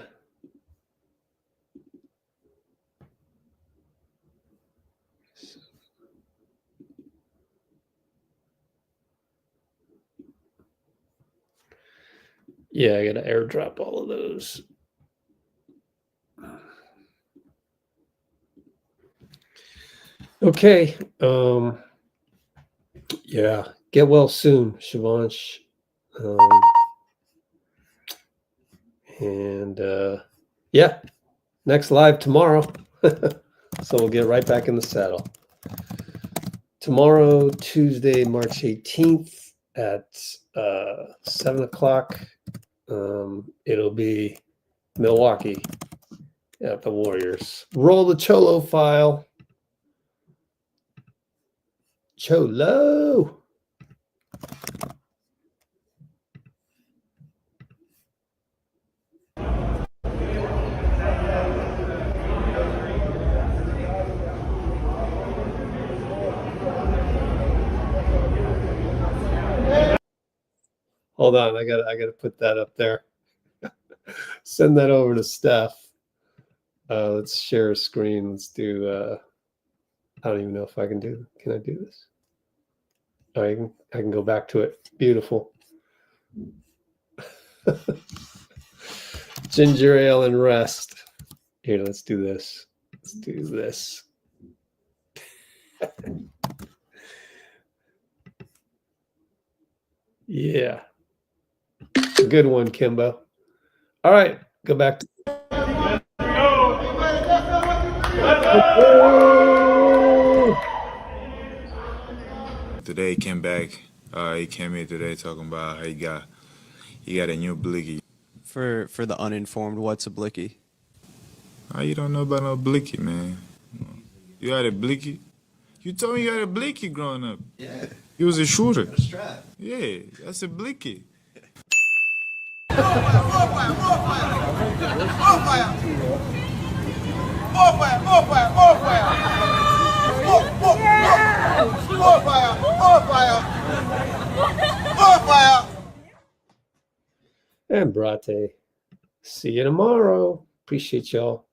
Yeah, I gotta airdrop all of those. Okay. Yeah. Get well soon, Shivansh. Yeah, next live tomorrow. So we'll get right back in the saddle. Tomorrow, Tuesday, March 18th at 7 o'clock. It'll be Milwaukee at the Warriors. Roll the Cholo file. Cholo. Hold on, I gotta put that up there. Send that over to Steph. Let's share a screen. Let's do I don't even know if I can do. Can I do this? Oh, I can go back to it. Beautiful. Ginger ale and rest. Here, let's do this. Let's do this. Yeah. Good one, Kimbo. All right, go back to Today he came back. He came here today talking about how he got a new blicky. For the uninformed, what's a blicky? How you don't know about no blicky, man? You had a blicky? You told me you had a blicky growing up. Yeah. You was a shooter. A strap. Yeah, that's a blicky. And Brate. See you tomorrow. Appreciate y'all.